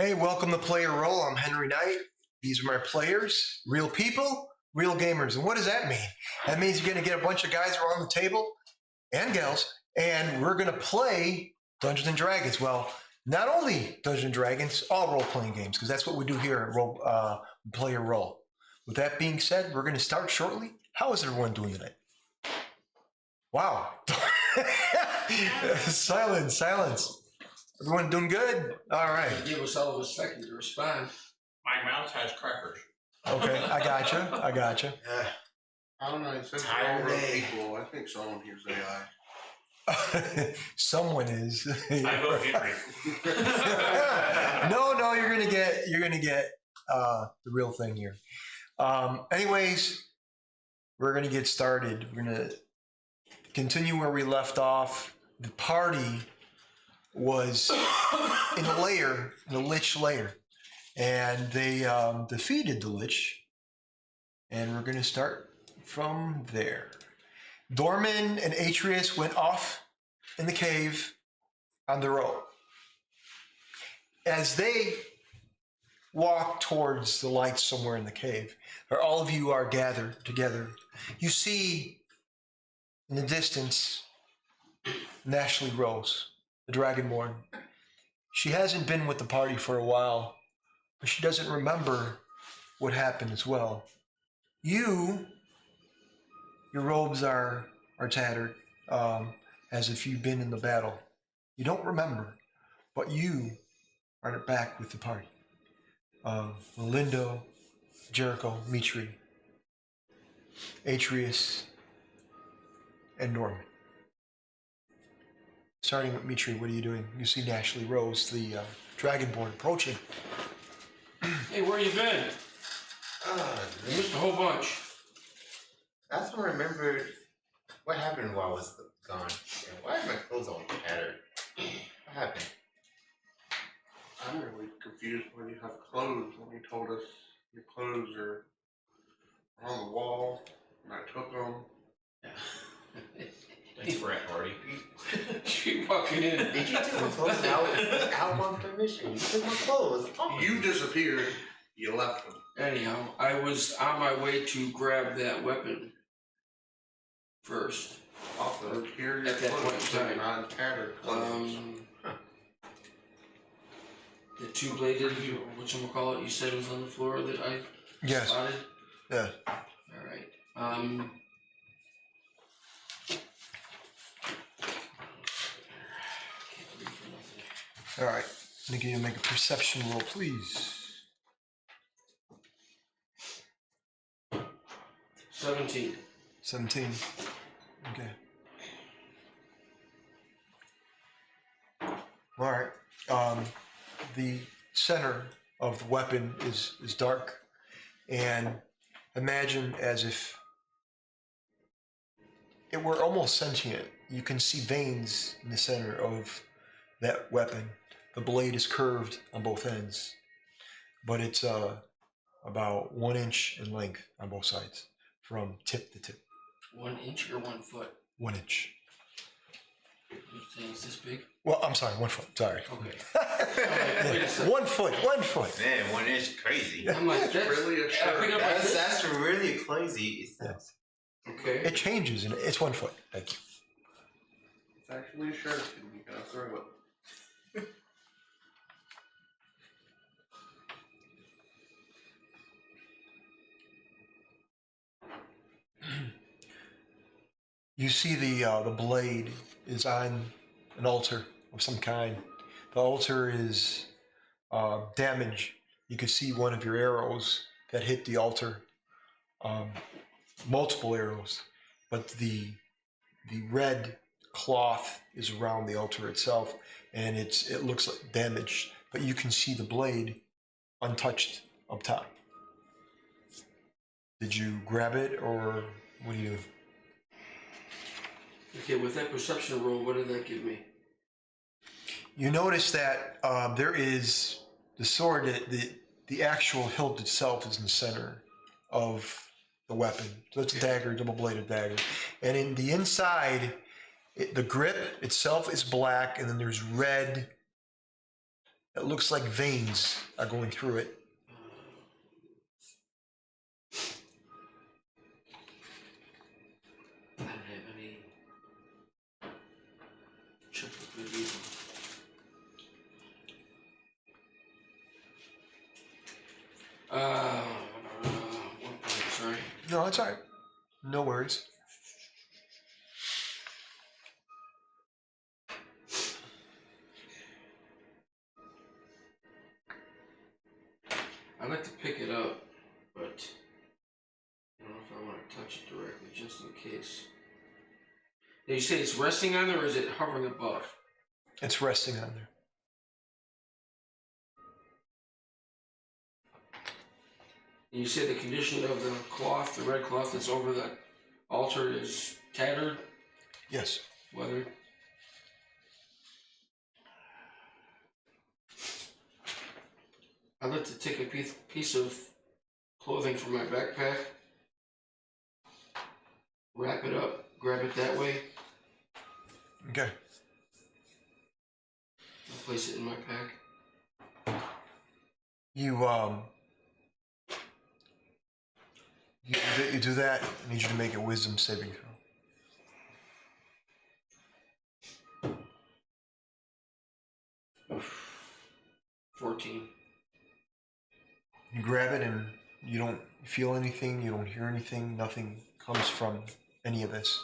Hey, welcome to Playerole. I'm Henry Knight. These are my players, real people, real gamers. And what does that mean? That means you're going to get a bunch of guys around the table and gals, and we're going to play Dungeons and Dragons. Well, not only Dungeons and Dragons, all role-playing games, because that's what we do here at Playerole. With that being said, we're going to start shortly. How is everyone doing tonight? Wow. Silence. Everyone doing good? All right. Give us all a second to respond. My mouth has crackers. Okay, I gotcha. I don't know. Since we're all real people, I think someone here's AI. Someone is. I vote Henry. No, you're gonna get the real thing here. Anyways, we're gonna get started. We're gonna continue where we left off. The party was in the Litch lair, and they defeated the Litch, and we're going to start from there. Dorman and Atreus went off in the cave on their own. As they walk towards the light somewhere in the cave, where all of you are gathered together, you see in the distance Ashley Rose, the Dragonborn. She hasn't been with the party for a while, but she doesn't remember what happened as well. Your robes are tattered, as if you've been in the battle. You don't remember, but you are back with the party. Lindo, Jericho, Mitri, Atreus, and Norman. Starting with Mitri, what are you doing? You see Ashley Rose, the Dragonborn, approaching. Hey, where you been? You missed a whole bunch. That's when I remembered what happened while I was gone. And why are my clothes all tattered? What happened? I'm really confused when you have clothes. When you told us your clothes are on the wall, and I took them. Thanks for that, party. She walking in. Did you take my clothes out on permission? You took my clothes. Oh. You disappeared. You left them. Anyhow, I was on my way to grab that weapon first. Also, here your At that point in clothes, time. not tattered clothes. The two-bladed, whatchamacallit, you said was on the floor that I Yes. spotted? Yeah. Alright. All right. I'm going to get you to make a perception roll, please. 17. 17. Okay. All right. The center of the weapon is dark, and imagine as if it were almost sentient. You can see veins in the center of that weapon. The blade is curved on both ends, but it's about 1 inch in length on both sides, from tip to tip. 1 inch or 1 foot? 1 inch. You're saying it's this big? Well, I'm sorry, 1 foot. Sorry. Okay. Wait a second. 1 foot. 1 foot. Man, 1 inch crazy. I'm like, that's really a shirt. That's really crazy. Yes. Okay. It changes, and it's 1 foot. Thank you. It's actually a shirt, and you gotta throw it. You see the blade is on an altar of some kind. The altar is damaged. You can see one of your arrows that hit the altar. Multiple arrows, but the red cloth is around the altar itself, and it looks like damaged. But you can see the blade untouched up top. Did you grab it, or what do you? Okay, with that perception roll, what did that give me? You notice that there is the sword, the actual hilt itself is in the center of the weapon. So it's a dagger, double-bladed dagger. And in the inside, the grip itself is black, and then there's red It looks like veins are going through it. I don't have any chocolate good either. Sorry. No, it's all right. No worries. I'd like to pick it up, but I don't know if I want to touch it directly, just in case. Now you say it's resting on there, or is it hovering above? It's resting on there. And you say the condition of the cloth, the red cloth that's over the altar, is tattered, Yes. weathered? I'd like to take a piece of clothing from my backpack, wrap it up, grab it that way, Okay. and place it in my pack. You do that. I need you to make a wisdom saving throw. 14. You grab it and you don't feel anything. You don't hear anything. Nothing comes from any of this.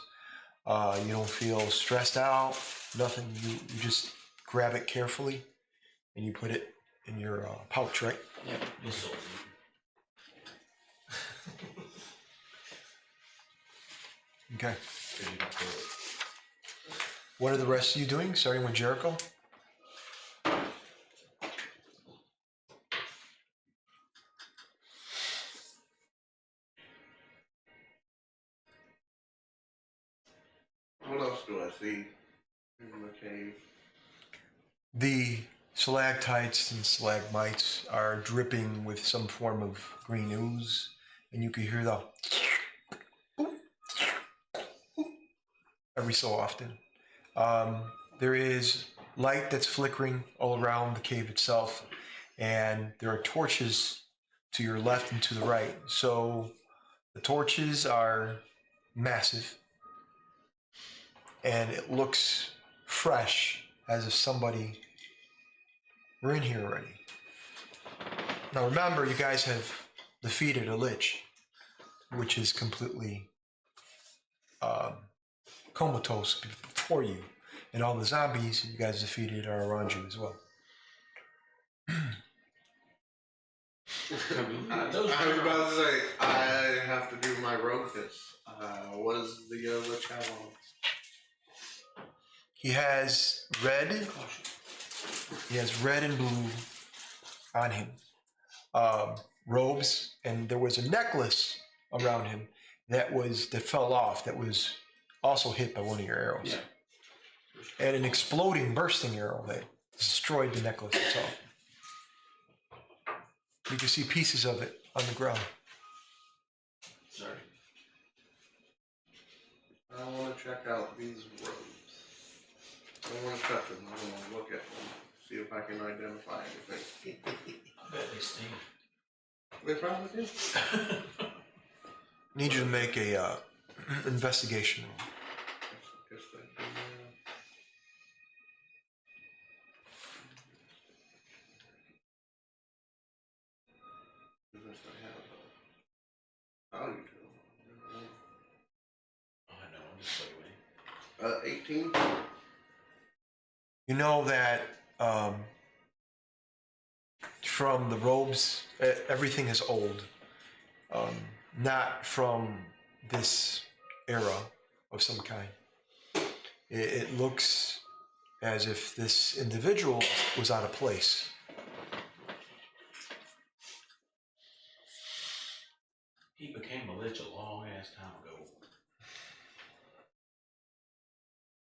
You don't feel stressed out. Nothing. You just grab it carefully and you put it in your pouch, right? Yeah. Okay. What are the rest of you doing? Starting with Jericho? What else do I see in the cave? The stalactites and stalagmites are dripping with some form of green ooze, and you can hear the every so often. There is light that's flickering all around the cave itself, and there are torches to your left and to the right. So the torches are massive, and it looks fresh, as if somebody were in here already. Now remember, you guys have defeated a Litch, which is completely comatose before you, and all the zombies you guys defeated are around you as well. I was about to say, I have to do my rogue kiss. What does the Lich have on? He has red. He has red and blue on him, robes, and there was a necklace around him that fell off. That was also hit by one of your arrows. Yeah. And an exploding, bursting arrow that destroyed the necklace itself. You can see pieces of it on the ground. Sorry. I want to check out these robes. I don't want to touch them. I want to look at them, see if I can identify anything. I bet they stink. They probably do. Need you to make a investigation roll. Guess that can, value to them. Oh, I know. I'm just waiting. 18. You know that from the robes, everything is old. Not from this era of some kind. It looks as if this individual was out of place. He became a Lich a long ass time ago.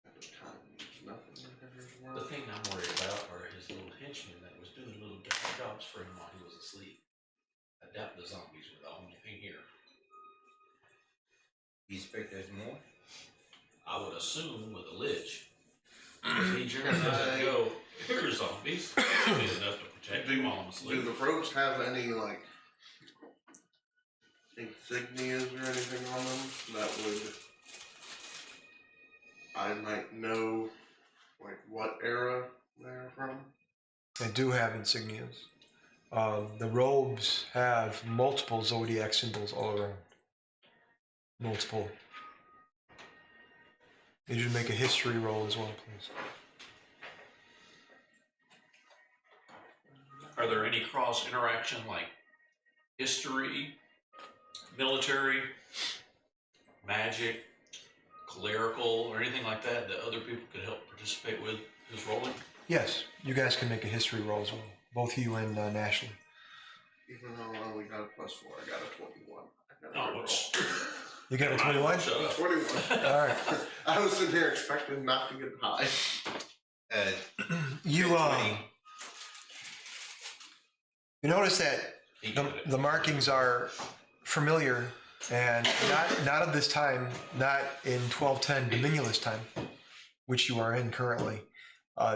At the time, there's nothing in this The world. thing I'm worried about are his little henchmen that was doing little jobs for him while he was asleep. I doubt the zombies were the only thing here. You expect there's more? I would assume with a Lich. If he journey doesn't go, Bigger zombies. Should be enough to protect them while I'm Do asleep. the robes have any like insignias or anything on them that would I might know like what era they're from? They do have insignias. The robes have multiple zodiac symbols all around. Multiple. You should make a history roll as well, please. Are there any cross interaction like history, military, magic, clerical, or anything like that that other people could help participate with who's rolling? Yes, you guys can make a history roll as well. Both you and Ashley. Even though I only got a +4, I got a 21. I got a Oh, roll. it's You got a 21? Shut up. 21. All right. I was sitting here expecting not to get high. You 20. you notice that He the, did it. the markings are familiar and not of this time, not in 1210 Dominulus time, which you are in currently.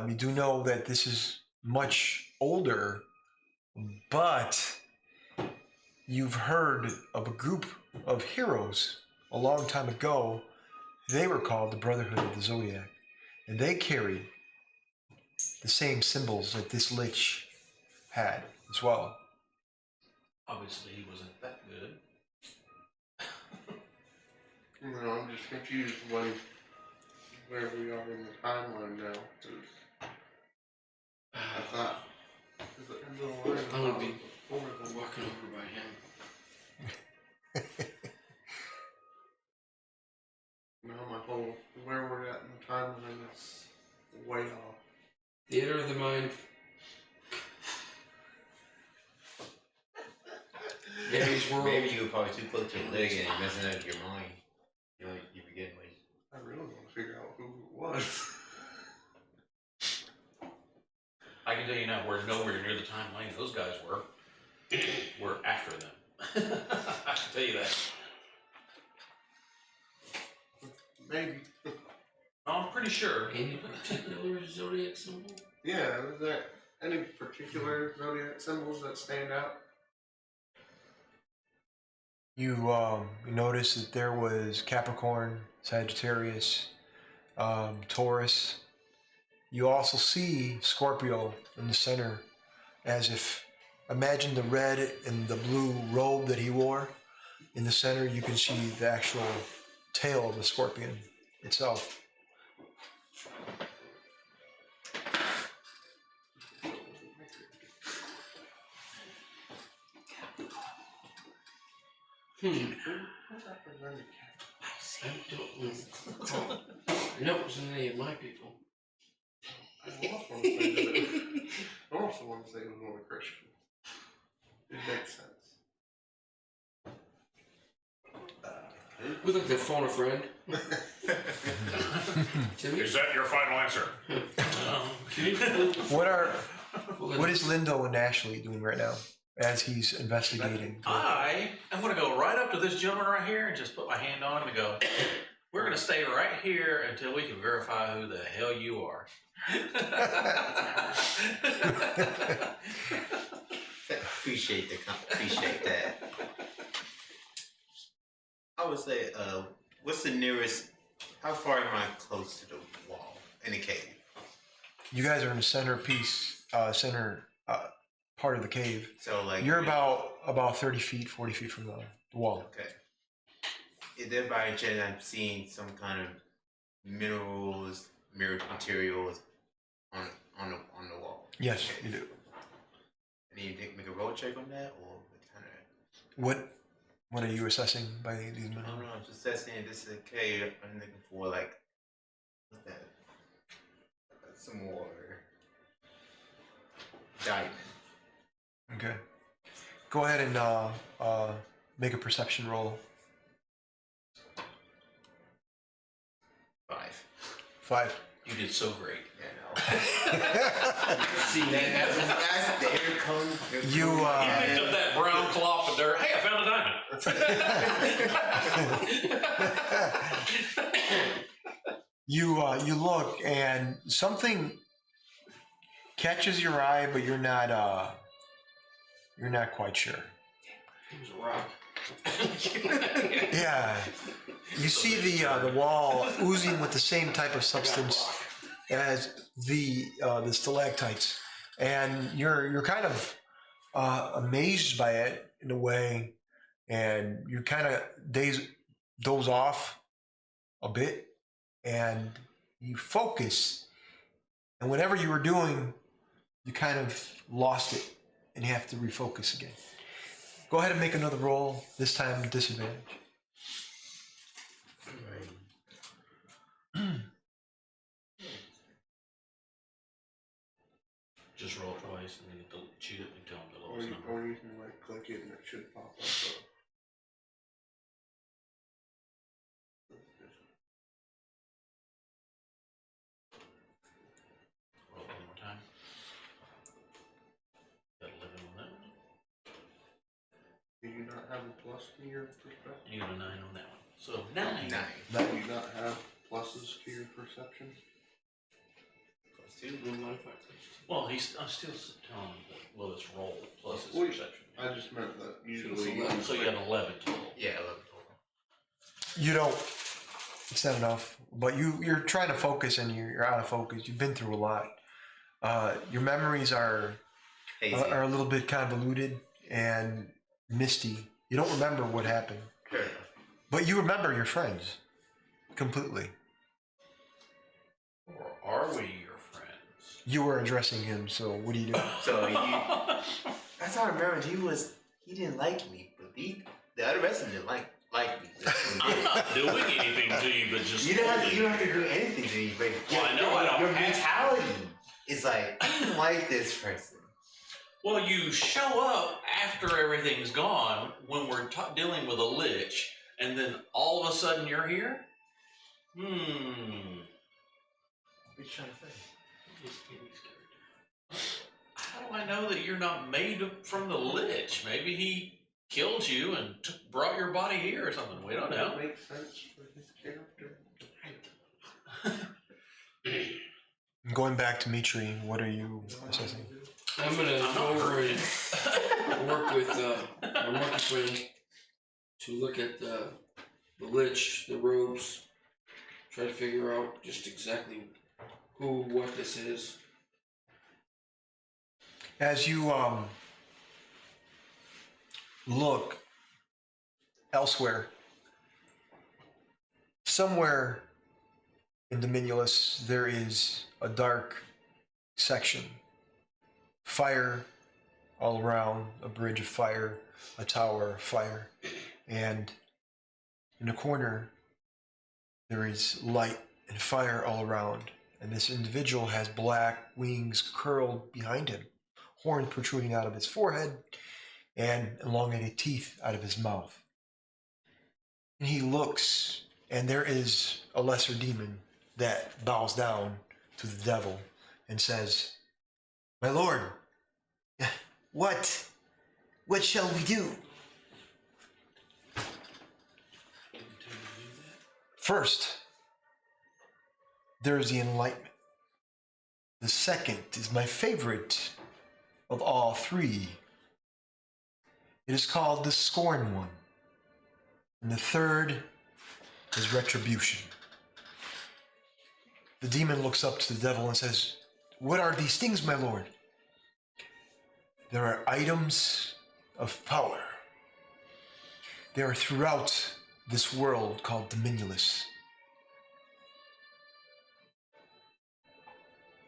You do know that this is much older, but you've heard of a group of heroes a long time ago. They were called the Brotherhood of the Zodiac, and they carried the same symbols that this Litch had as well. Obviously, he wasn't that good. You know, I'm just confused where we are in the timeline now. 'Cause I thought, is the end of the line? I'm gonna be before the walking over by him. No, my whole where we're at in the timeline is way off. Theater of the mind. Gary's world. Maybe you were probably too close to the leg and you're messing up your mind. You begin with. I really want to figure out who it was. I can tell you now, we're nowhere near the timeline those guys were. We're after them. I can tell you that. Maybe. I'm pretty sure. Any particular zodiac symbol? Yeah, is there any particular zodiac symbols that stand out? You notice that there was Capricorn, Sagittarius, Taurus. You also see Scorpio in the center, as if, imagine the red and the blue robe that he wore. In the center, you can see the actual tail of the scorpion itself. Who's representing I don't know. I know it wasn't any of my people. I almost want to say that. I also want to say it was only Christian. It makes sense. We'd like to phone a friend. Timmy? Is that your final answer? Can you What is Lindo and Ashley doing right now as he's investigating? I am going to go right up to this gentleman right here and just put my hand on him and go, we're going to stay right here until we can verify who the hell you are. Appreciate that. I would say, what's the nearest? How far am I close to the wall in the cave? You guys are in the center part of the cave. So like You're about 30 feet, 40 feet from the wall. Okay. Is there by chance I'm seeing some kind of minerals, materials on the wall? Yes, you do. And you make a roll check on that, or what kind of? What are you assessing by these I don't minerals? know. I'm just saying this is a cave. I'm looking for like what's that? Some more diamond. Okay. Go ahead and make a perception roll. 5. 5. You did so great. Yeah, see no. That's there comes. You, You picked up that brown cloth of dirt. Hey, I found a diamond. you look and something catches your eye, but you're not quite sure. It was a rock. Yeah, you see the wall oozing with the same type of substance as the stalactites, and you're kind of amazed by it in a way, and you kind of doze off a bit, and you focus, and whatever you were doing, you kind of lost it, and you have to refocus again. Go ahead and make another roll. This time disadvantage. Just roll twice and then you cheat it and tell them the Or lowest you, number. or you can like click it and it should pop up. Roll it one more time. Got 11 on that one. Do you not have a plus in your perspective? You got a 9 on that one. So 9. 9. Do you not have pluses to your perception? Plus 2. No modifier. Well, I'm still telling him, well, it's roll plus his Well, perception. I just meant that usually. So you So you got 11 total. Yeah, 11 total. You don't. It's not enough. But you're trying to focus, and you're out of focus. You've been through a lot. Your memories are Hazy. a little bit convoluted and misty. You don't remember what happened, Fair enough. but you remember your friends completely. Or are we your friends? You were addressing him. So what do you do? So that's how I remember. He didn't like me, but the other rest of them didn't like me. I'm not doing anything to you, but just You don't have to do anything to me, but Well, I know I don't your have to. mentality is like, I don't like this person. Well, you show up after everything's gone when we're dealing with a lich, and then all of a sudden you're here? What are you trying to say? How do I know that you're not made from the lich? Maybe he killed you and brought your body here or something. We don't know. That makes sense for his character. Going back to Mitri, what are you assessing? I'm gonna go over and work with our monkey friend to look at the lich, the robes, try to figure out just exactly what this is. As you look elsewhere, somewhere in Dominulus, there is a dark section. Fire all around, a bridge of fire, a tower of fire, and in the corner, there is light and fire all around. And this individual has black wings curled behind him, horns protruding out of his forehead, and elongated teeth out of his mouth. And he looks, and there is a lesser demon that bows down to the devil and says, "My lord, what shall we do?" First, there is the enlightenment. The second is my favorite of all three. It is called the Scorn One. And the third is retribution. The demon looks up to the devil and says, "What are these things, my lord?" "There are items of power. They are throughout this world called Dominulus.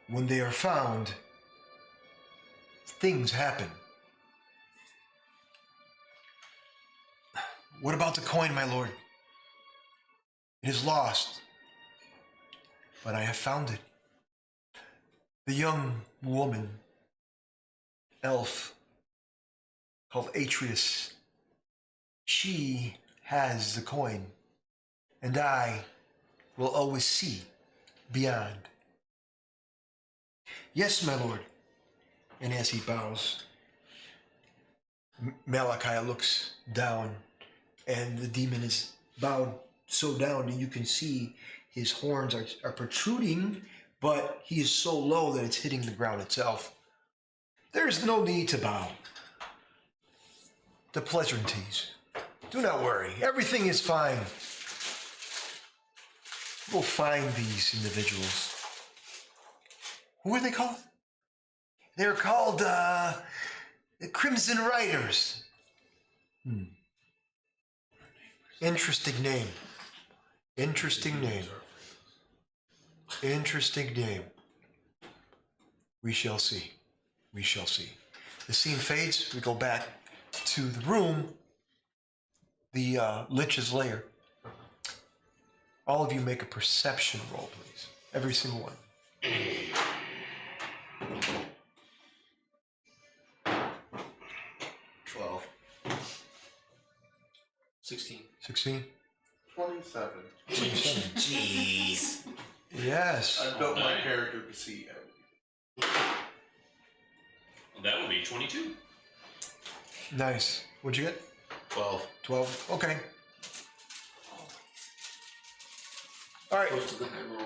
When they are found, things happen. What about the coin, my lord? It is lost, but I have found it. The young woman, elf, called Atreus, she has the coin, and I will always see beyond." "Yes, my lord." And as he bows, Malachi looks down, and the demon is bowed so down that you can see his horns are protruding but he is so low that it's hitting the ground itself. There's no need to bow. The pleasantries. Do not worry. Everything is fine. We'll find these individuals. Who are they called? They're called the Crimson Riders. Interesting name. Interesting name. Interesting name. We shall see. We shall see. The scene fades. We go back to the room, the Litch's lair. All of you make a perception roll, please. Every single one. 12. 16. 16? 27. 27. Jeez. Yes. I built my character to see everything. That would be 22. Nice. What'd you get? 12. 12. Okay. All right. Close to the high roll.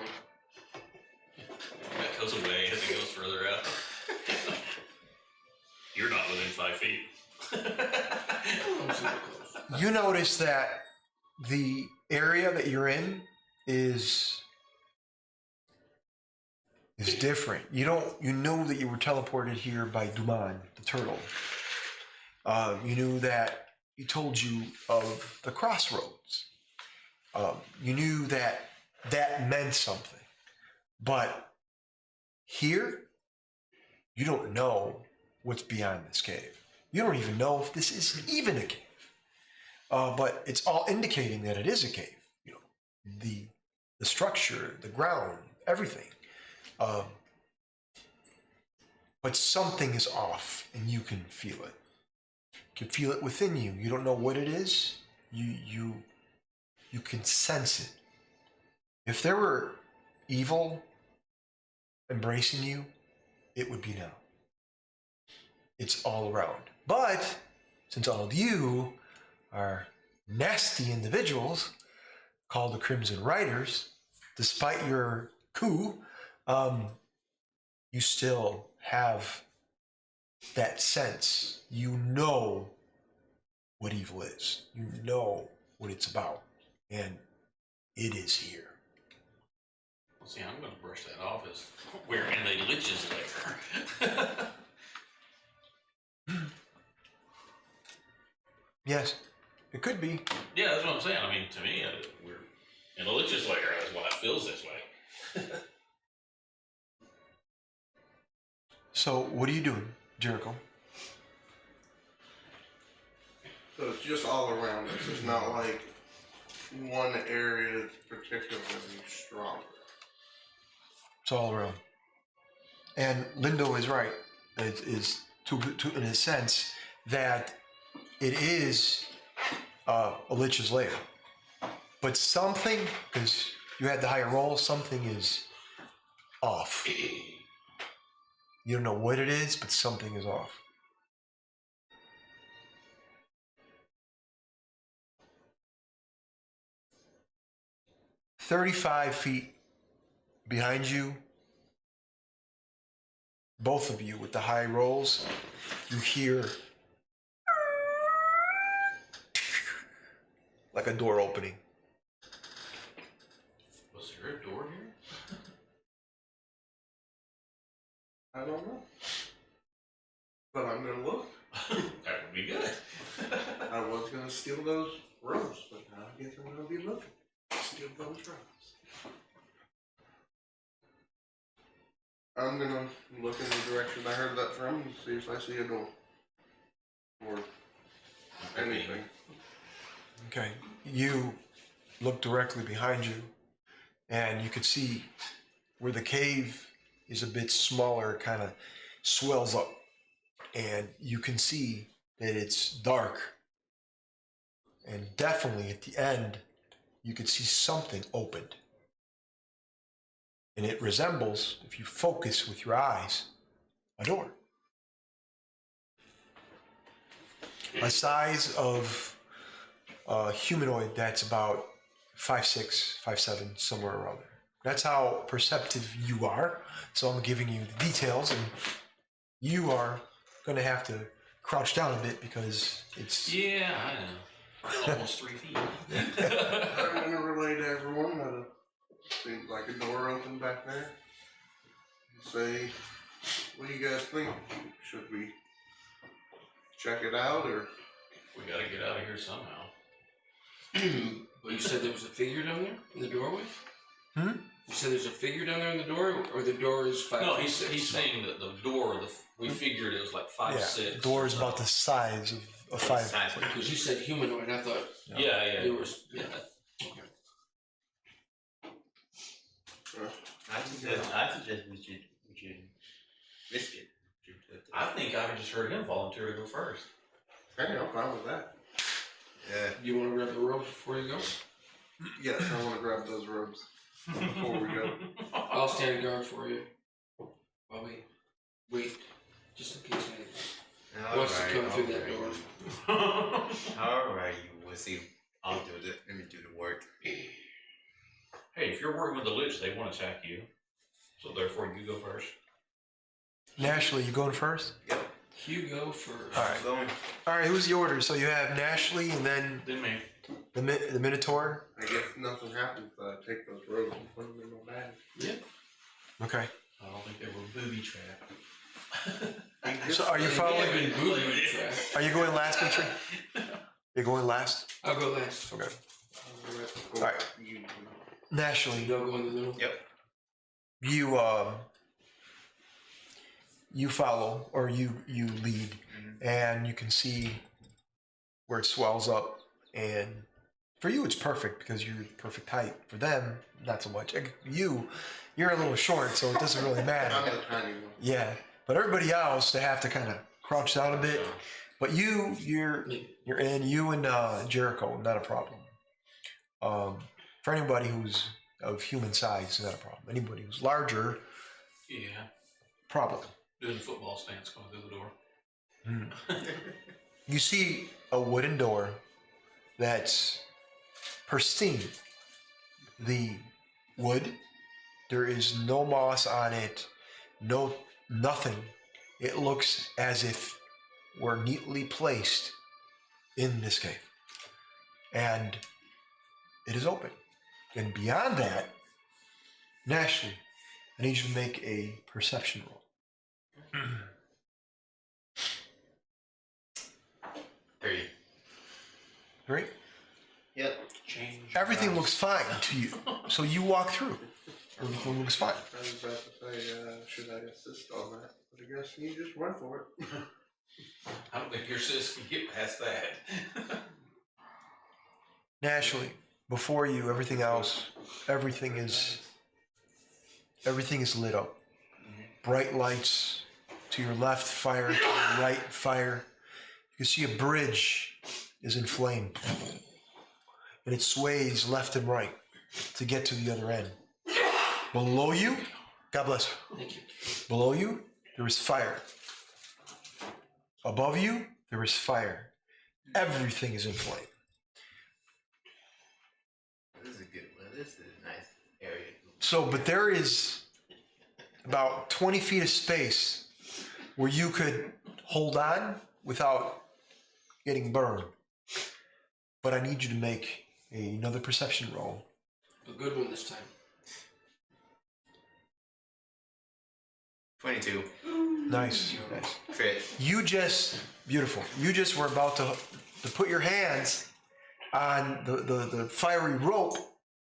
That goes away as it goes further out. You're not within 5 feet. I'm super close. You notice that the area that you're in is different. You know that you were teleported here by Duman, the turtle. You knew that he told you of the crossroads. You knew that meant something. But here, you don't know what's beyond this cave. You don't even know if this is even a cave. But it's all indicating that it is a cave. You know, the structure, the ground, everything. But something is off, and you can feel it. You can feel it within you. You don't know what it is. You can sense it. If there were evil embracing you, it would be now. It's all around. But since all of you are nasty individuals called the Crimson Riders, despite your coup, you still have that sense. You know what evil is. You know what it's about. And it is here. Well, see, I'm going to brush that off as we're in a Litch's lair. Yes, it could be. Yeah, that's what I'm saying. I mean, to me, we're in a Litch's lair. That's why it feels this way. So what are you doing, Jericho? So it's just all around us. It's not like one area is particularly stronger. It's all around. And Lindo is right. It is to in a sense that it is a Lich's lair. But something, because you had the higher roll, something is off. You don't know what it is, but something is off. "35 feet behind you, both of you with the high rolls, you hear like a door opening. Was there a door here? I don't know. But I'm gonna look. That would be good. I was gonna steal those robes, but now I guess I'm gonna be looking. Steal those robes. I'm gonna look in the direction I heard that from and see if I see a door. Or anything. Okay. You look directly behind you, and you could see where the cave is a bit smaller, kind of swells up, and you can see that it's dark. And definitely at the end, you could see something opened. And it resembles, if you focus with your eyes, a door. A size of a humanoid that's about 5'6", 5'7", somewhere around there. That's how perceptive you are. So I'm giving you the details, and you are going to have to crouch down a bit because it's. Yeah, I know. Almost 3 feet. I'm gonna relay to everyone that it seems like a door open back there. Say, what do you guys think? Should we check it out or? We gotta get out of here somehow. Well, you said there was a figure down there in the doorway? Hmm? You said there's a figure down there in the door, or the door is 5 No, feet he's 6? saying that the door, we figured it was like 5'6". The door is about the size of 5. Size. Because you said humanoid, I thought Yeah. there was. Yeah. Okay. I suggest we should risk it. I think I just heard him volunteer to go first. Hey, I'm fine with that. Yeah. Do you want to grab the rope before you go? Yes, I want to grab those robes before we go. I'll stand guard for you while we wait, just in case anything wants to come through that door. Alright, we'll see. I'll do it. Let me do the work. Hey, if you're working with the Litch, they won't attack you. So therefore, you go first. Nashly, you going first? Yep. You go first. All right. Going. All right, who's the order? So you have Nashly and then Then me. the Minotaur. I guess nothing happens if I take those robes and put them in my bag. Yeah. Okay. I don't think they were booby trapped. So are you They following? have been booby trapped. Are you going last, Mitri? You're going last? I'll go last. Okay. All right. Nashly, You'll go in the middle. Yep. you follow or you lead, and you can see where it swells up, and for you it's perfect because you're the perfect height. For them, not so much. You're a little short, so it doesn't really matter. I'm the tiny one. Yeah, but everybody else, they have to kind of crouch down a bit. But you're in. You and Jericho, not a problem. For anybody who's of human size, not a problem. Anybody who's larger, Yeah. problem. Doing the football stance going through the door. You see a wooden door that's pristine. The wood, there is no moss on it, nothing. It looks as if we're neatly placed in this cave. And it is open. And beyond that, Nashly, I need you to make a perception roll. 3. 3? Yep. Change. Everything looks fine to you. So you walk through. Everything looks fine. I was about to say, should I assist on that? But I guess you just went for it. I don't think your sis can get past that. Naturally, before you, everything is lit up. Bright lights to your left, fire to your right, fire. You can see a bridge is in flame, and it sways left and right to get to the other end. Below you, God bless you. Thank you. Below you, there is fire. Above you, there is fire. Everything is in flame. This is a good one. This is a nice area. So, but there is about 20 feet of space where you could hold on without getting burned. But I need you to make another perception roll. A good one this time. 22. Nice. Crit. Beautiful. You just were about to put your hands on the fiery rope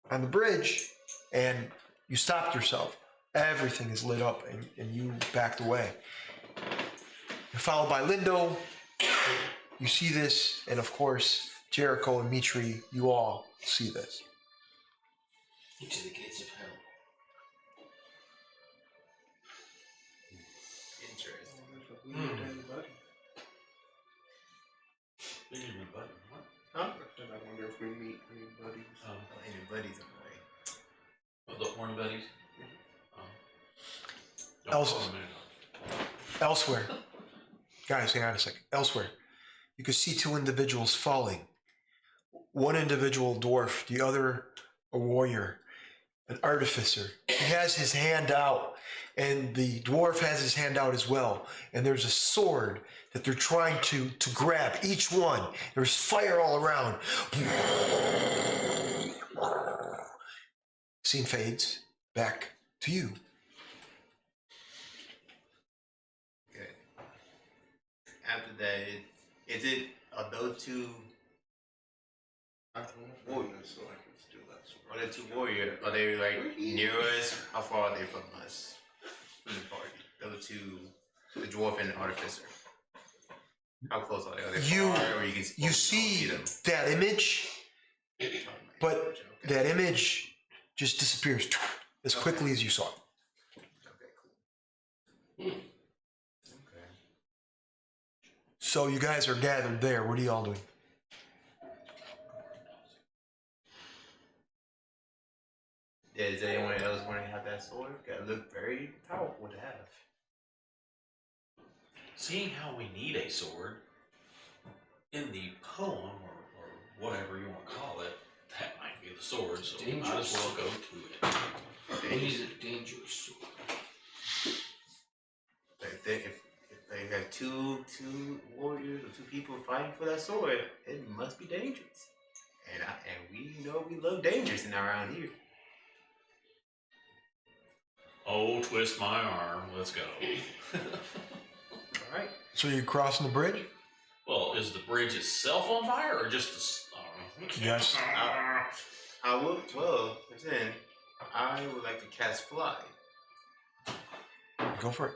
on the bridge, and you stopped yourself. Everything is lit up, and you backed away. You're followed by Lindo. You see this, and of course, Jericho and Mitri, you all see this. Into the gates of hell. Interesting. Huh? I wonder if we meet any buddies. Oh, any buddies on the way. Oh, the horn buddies. Elsewhere, guys, hang on a second. Elsewhere, you can see two individuals falling. One individual dwarf, the other a warrior. an artificer. He has his hand out, and the dwarf has his hand out as well. And there's a sword that they're trying to grab, each one. There's fire all around. Scene fades back to you. Okay. After that, are those two, I don't know if so I can steal that sword. are the two warriors, are they like near us? How far are they from us? From the party? Those two, the dwarf and the artificer. How close are they? Are they far, or You see them? that image, but Okay. that image just disappears as quickly as you saw it. Okay, cool. Okay. So you guys are gathered there. What are y'all doing? Does anyone else want to have that sword? That look very powerful to have. Seeing how we need a sword in the poem or whatever you want to call it, that might be the sword, so we might as well go to it. We need a dangerous sword. If they have two warriors or two people fighting for that sword, it must be dangerous. And we know we love dangers in around here. Oh, twist my arm, let's go. All right. So you're crossing the bridge? Well, is the bridge itself on fire or just the... I don't know. Yes. I will. Well, then I would like to cast fly. Go for it.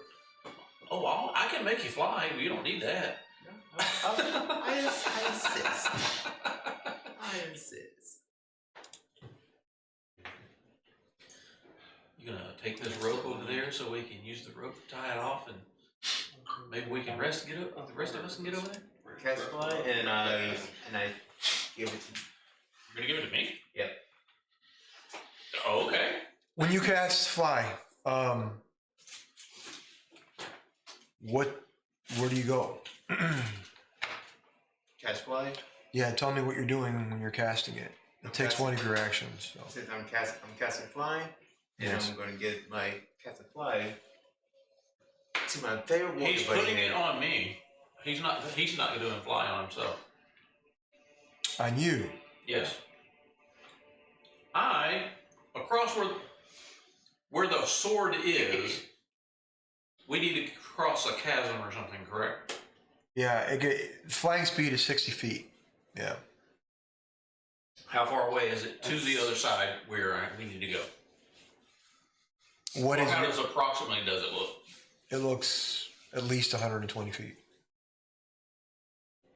Oh, I can make you fly. You don't need that. I insist. I insist. You gonna take this rope over there so we can use the rope to tie it off, and maybe we can rest and get up. The rest of us can get over there. Cast fly, and I give it to you. You're gonna give it to me? Yep. Oh, okay. When you cast fly, where do you go? Cast fly. Yeah, tell me what you're doing when you're casting it. It takes one of your actions. So. Since I'm casting fly, and Yes. I'm going to get my casting fly to my favorite water He's buddy. putting it on me. He's not doing fly on himself. On you. Yes. Across where the sword is, we need to cross a chasm or something, correct? Yeah, flying speed is 60 feet. Yeah. How far away is it to the other side where we need to go? What is How it? approximately does it look? It looks at least 120 feet.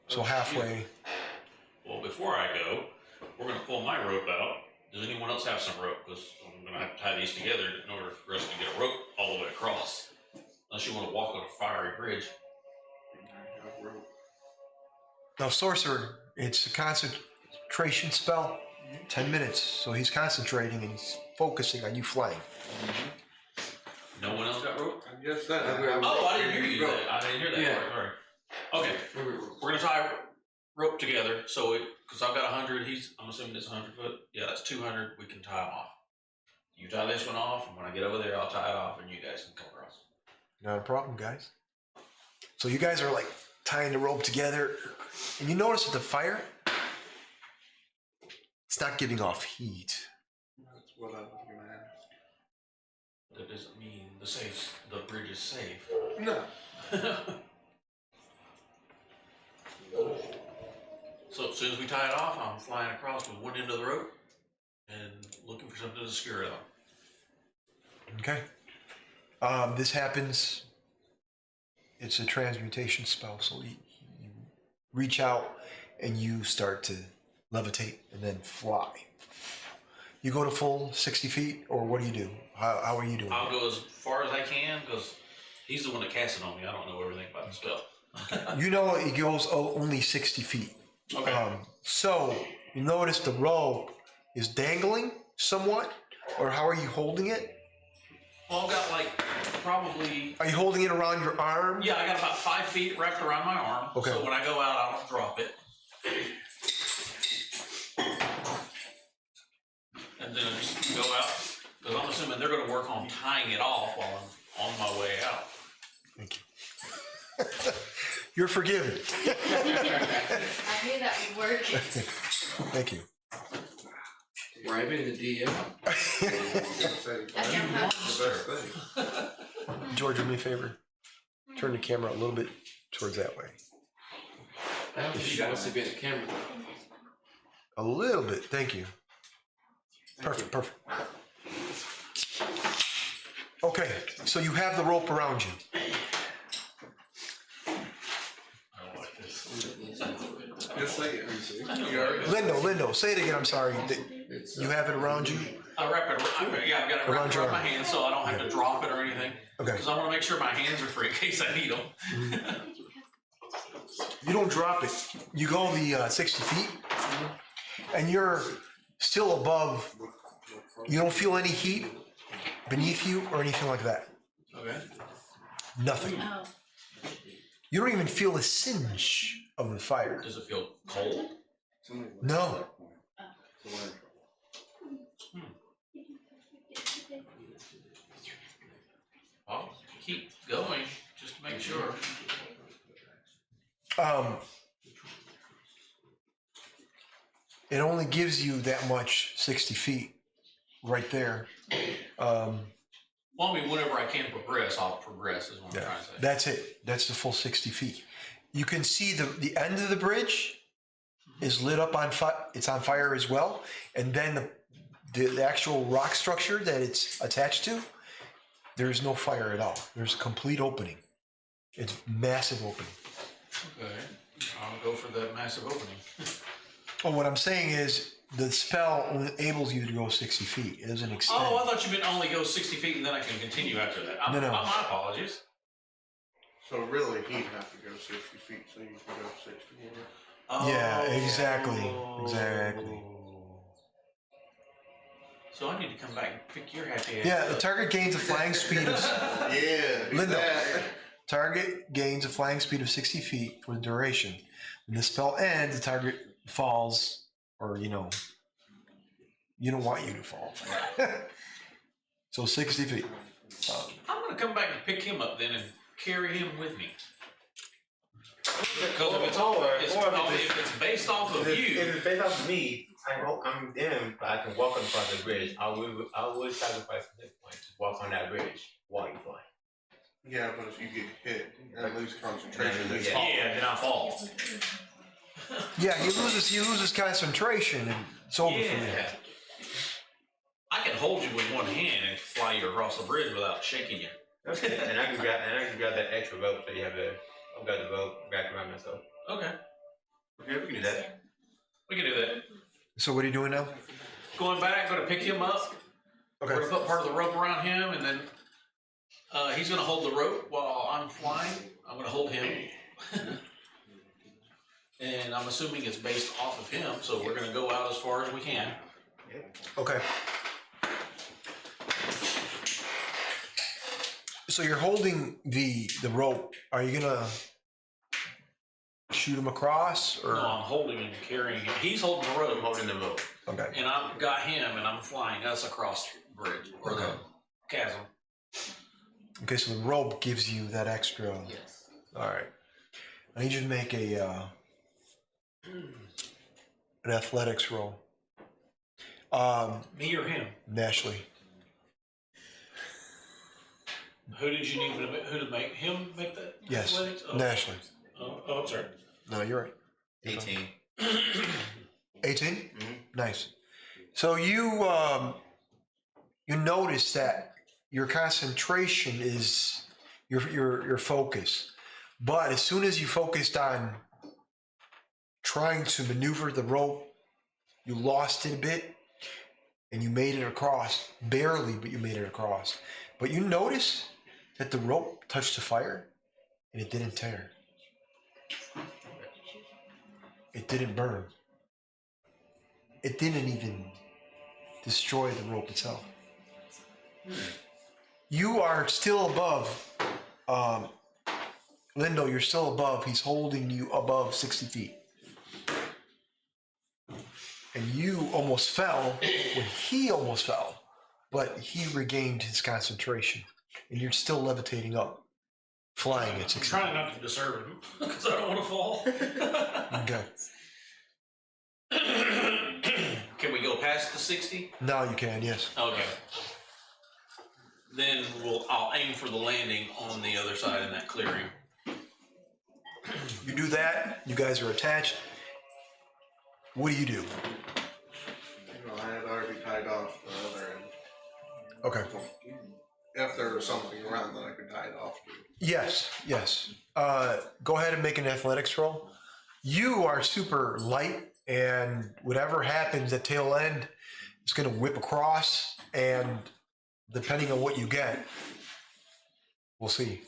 So halfway. Well, before I go, we're going to pull my rope out. Does anyone else have some rope? Because I'm going to have to tie these together in order for us to get a rope all the way across. Unless you want to walk on a fiery bridge. Now, sorcerer, it's a concentration spell. 10 minutes. So he's concentrating and he's focusing on you flying. No one else got rope? I guess that. Oh, I didn't hear you. I didn't hear that Yeah. part. All right. Okay, we're gonna tie rope together. So, because I've got 100, I'm assuming it's 100 foot. Yeah, that's 200. We can tie them off. You tie this one off, and when I get over there, I'll tie it off, and you guys can come across. Not a problem, guys. So you guys are like tying the rope together, and you notice that the fire, it's not giving off heat. That's what I was going to ask. That doesn't mean the bridge is safe. No. So as soon as we tie it off, I'm flying across with one end of the rope and looking for something to secure it on. Okay. This happens. It's a transmutation spell, so you reach out and you start to levitate and then fly. You go to full 60 feet, or what do you do? How are you doing? I'll go as far as I can because he's the one that cast it on me. I don't know everything about the spell. You know it goes only 60 feet. Okay. So you notice the rope is dangling somewhat, or how are you holding it? Well, I've got like probably, Are you holding it around your arm? yeah, I got about 5 feet wrapped around my arm. Okay. So when I go out, I don't drop it. And then I just go out Because I'm assuming they're going to work on tying it off while I'm on my way out. Thank you. You're forgiven. I knew that would work. Thank you. Bribing the DM. That's your house. George, do me a favor. Turn the camera a little bit towards that way. I don't think she wants to be in the camera. A little bit. Thank you. Perfect. Perfect. Okay, so you have the rope around you. I don't like this. Just say it. You already Lindo, say it again. I'm sorry. You have it around you? I wrap it. I've got it wrapped around my hands so I don't have to drop it or anything. Okay. Because I want to make sure my hands are free in case I need them. You don't drop it. You go the 60 feet, and you're still above. You don't feel any heat beneath you or anything like that. Okay. Nothing. Oh. You don't even feel a singe of the fire. Does it feel cold? No. I'll keep going just to make sure. It only gives you that much 60 feet right there. Well, I mean, whenever I can progress, I'll progress is what I'm trying to say. That's it. That's the full 60 feet. You can see the end of the bridge is lit up on fire. It's on fire as well. And then the actual rock structure that it's attached to, there's no fire at all. There's a complete opening. It's massive opening. Okay. I'll go for that massive opening. Well, what I'm saying is the spell only enables you to go 60 feet. It doesn't extend. Oh, I thought you meant only go 60 feet and then I can continue after that. No. My apologies. So really, he'd have to go 60 feet, so you can go 60 more. Oh. Yeah, exactly. Exactly. So I need to come back and pick your happy ass Yeah, up. the target gains a flying speed of Yeah, do Linda. that. target gains a flying speed of 60 feet for the duration. When the spell ends, the target falls, or you don't want you to fall. So 60 feet. I'm going to come back and pick him up then and carry him with me. Because if it's based off of you, If it's based off of me, I'm them, but I can walk across the bridge. I would sacrifice at this point to walk on that bridge while you fly. Yeah, but if you get hit and lose concentration, Yeah, it's yeah, then I fall. Yeah, he loses concentration, and it's over for you. Yeah. I can hold you with one hand and fly you across the bridge without shaking you. Okay. and I can grab that extra rope so you have I've got the rope wrapped around myself. Okay, Okay, we can do that. we can do that. So what are you doing now? Going back, going to pick him up. Okay. We're going to put part of the rope around him, and then he's going to hold the rope while I'm flying. I'm going to hold him. And I'm assuming it's based off of him, so we're going to go out as far as we can. Okay. So you're holding the rope. Are you gonna shoot him across, or No, I'm holding him and carrying him. He's holding the rope. I'm holding the rope. okay? And I've got him, and I'm flying us across the bridge or the chasm. Okay, so the rope gives you that extra. Yes. All right. I need you to make an athletics roll. Me or him? Ashley. Who did you need who to make him make that? Yes. Athletics? Oh. Ashley. Oh, I'm sorry. No, you're right. 18. 18? Mhm. Nice. So you notice that your concentration is your focus. But as soon as you focused on trying to maneuver the rope, you lost it a bit and you made it across. Barely, but you made it across. But you notice that the rope touched the fire and it didn't tear. It didn't burn. It didn't even destroy the rope itself. You are still above. Lindo, you're still above. He's holding you above 60 feet. And you almost fell when he almost fell. but he regained his concentration, and you're still levitating up, flying at I'm 6 trying not to disturb him because I don't want to fall. Okay. Can we go past the 60? Now you can, yes. Okay. Then I'll aim for the landing on the other side in that clearing. You do that. You guys are attached. What do? You know, I had already tied off the other end. Okay. If there was something around that I could tie it off to. Yes, yes. Go ahead and make an athletics roll. You are super light, and whatever happens at tail end is going to whip across, and depending on what you get, we'll see.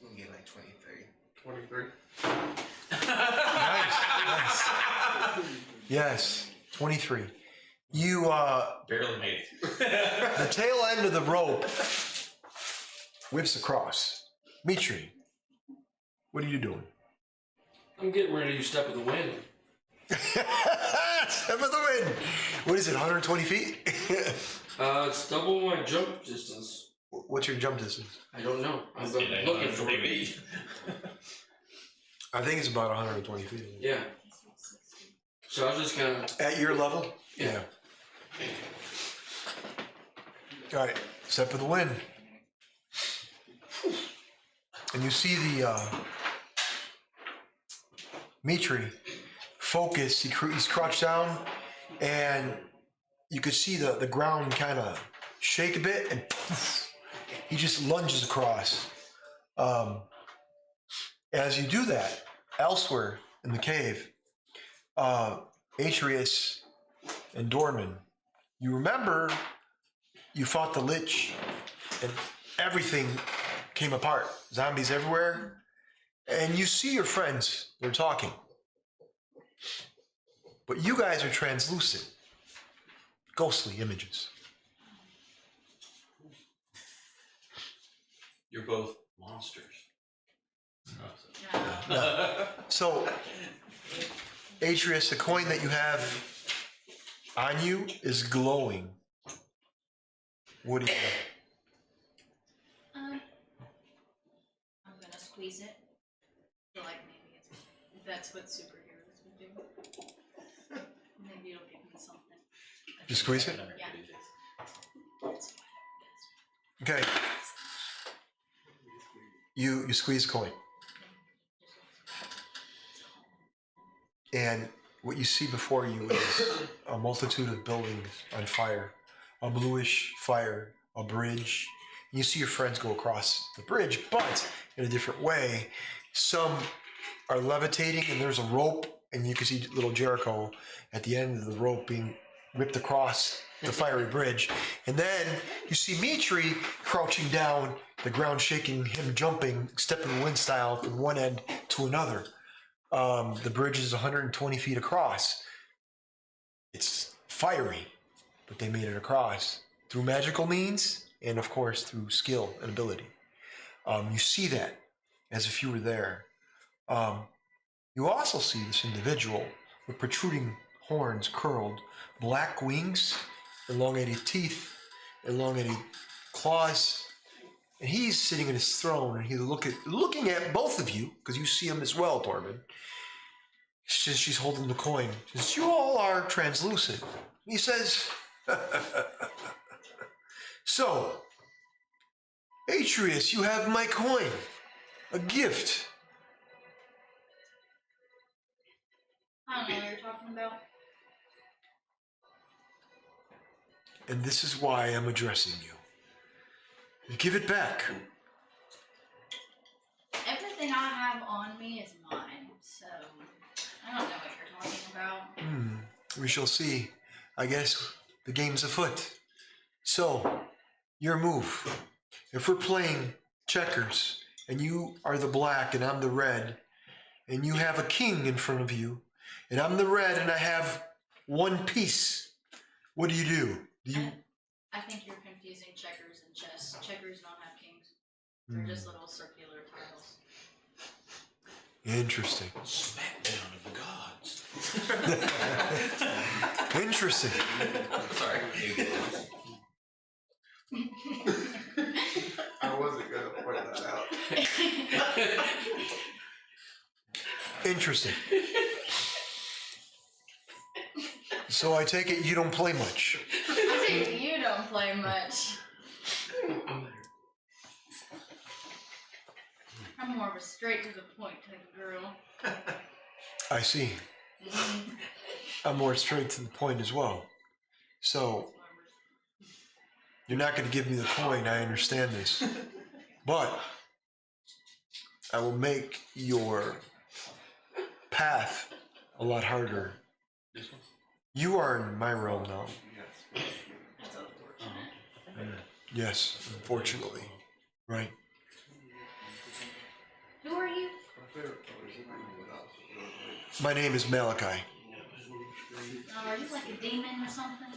We'll get like 23. 23. Nice, nice. Yes, 23. You, Barely made it. the tail end of the rope whips across. Mitri, what are you doing? I'm getting ready to step of the wind. Step of the wind. What is it, 120 feet? It's double my jump distance. What's your jump distance? I don't know. I'm It looking for it. it. I think it's about 120 feet. Yeah. So I was just kind of. At your level? Yeah. All right, step of the wind. And you see the Mitri focus. He's crouched down, and you could see the ground kind of shake a bit, and poof, he just lunges across. As you do that, elsewhere in the cave, Atreus and Dorman, you remember you fought the Litch, and everything came apart. Zombies everywhere. And you see your friends, they're talking. But you guys are translucent, ghostly images. You're both monsters. No. So, Atreus, the coin that you have on you is glowing. What do you I'm gonna squeeze it. So like maybe that's what superheroes would do. Maybe it'll give me something. You squeeze it? Yeah. Okay. You squeeze a coin. And what you see before you is a multitude of buildings on fire, a bluish fire, a bridge. You see your friends go across the bridge, but in a different way. Some are levitating, and there's a rope, and you can see little Jericho at the end of the rope being ripped across the fiery bridge. And then you see Mitri crouching down, the ground shaking, him jumping, stepping wind style from one end to another. The bridge is 120 feet across. It's fiery, but they made it across through magical means and, of course, through skill and ability. You see that as if you were there. You also see this individual with protruding horns, curled, black wings, elongated teeth, elongated claws, and he's sitting in his throne, and he's looking at both of you, because you see him as well, Torben. She's holding the coin. She says, "You all are translucent." He says, "So, Atreus, you have my coin, a gift." I don't know what you're talking about. And this is why I'm addressing you. Give it back. Everything I have on me is mine, so I don't know what you're talking about. We shall see. I guess the game's afoot. So, your move. If we're playing checkers, and you are the black and I'm the red, and you have a king in front of you, and I'm the red and I have one piece, what do you do? I think you're confusing checkers and chess. Checkers don't have kings. They're just little circular tiles. Interesting. Smackdown of the gods. Interesting. Sorry. I wasn't gonna point that out. Interesting. So I take it you don't play much. I think you don't play much. I'm more of a straight to the point type of girl. I see. I'm more straight to the point as well. So you're not going to give me the coin. I understand this, but I will make your path a lot harder. This one? You are in my realm now. That's unfortunate. Yes, unfortunately. Right. Who are you? My name is Malachi. Are you like a demon or something?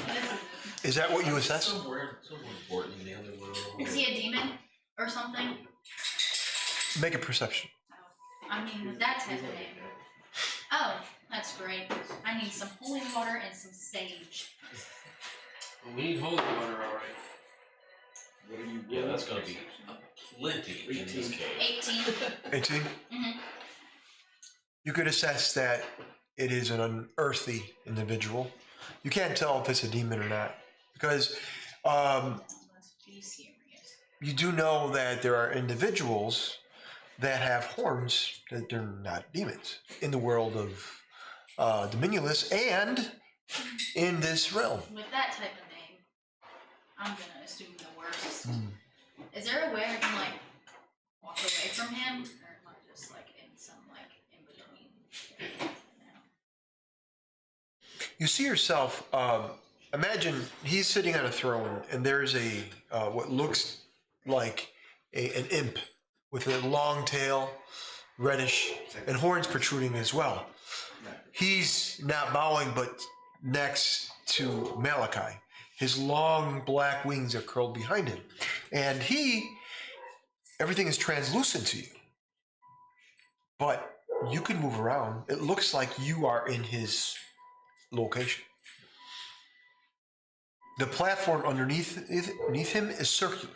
What is it? Is that what you assess? Somewhere important in the other world. Is he a demon or something? Make a perception. I mean, with that type of name. Oh, that's great. I need some holy water and some sage. Well, we need holy water, alright. What are you? Yeah, that's gonna be plenty in this case. 18. 18? Mm-hmm. You could assess that it is an unearthly individual. You can't tell if it's a demon or not because Be serious. you do know that there are individuals that have horns that they're not demons in the world of Dominulus and in this realm. With that type of name, I'm gonna assume the worst. Hmm. Is there a way I can like walk away from him, or am I just like in some like in between? You see yourself, imagine he's sitting on a throne and there's a what looks like an imp with a long tail, reddish, and horns protruding as well. He's not bowing, but next to Malachi. His long black wings are curled behind him. And everything is translucent to you. But you can move around. It looks like you are in his location. The platform underneath him is circular.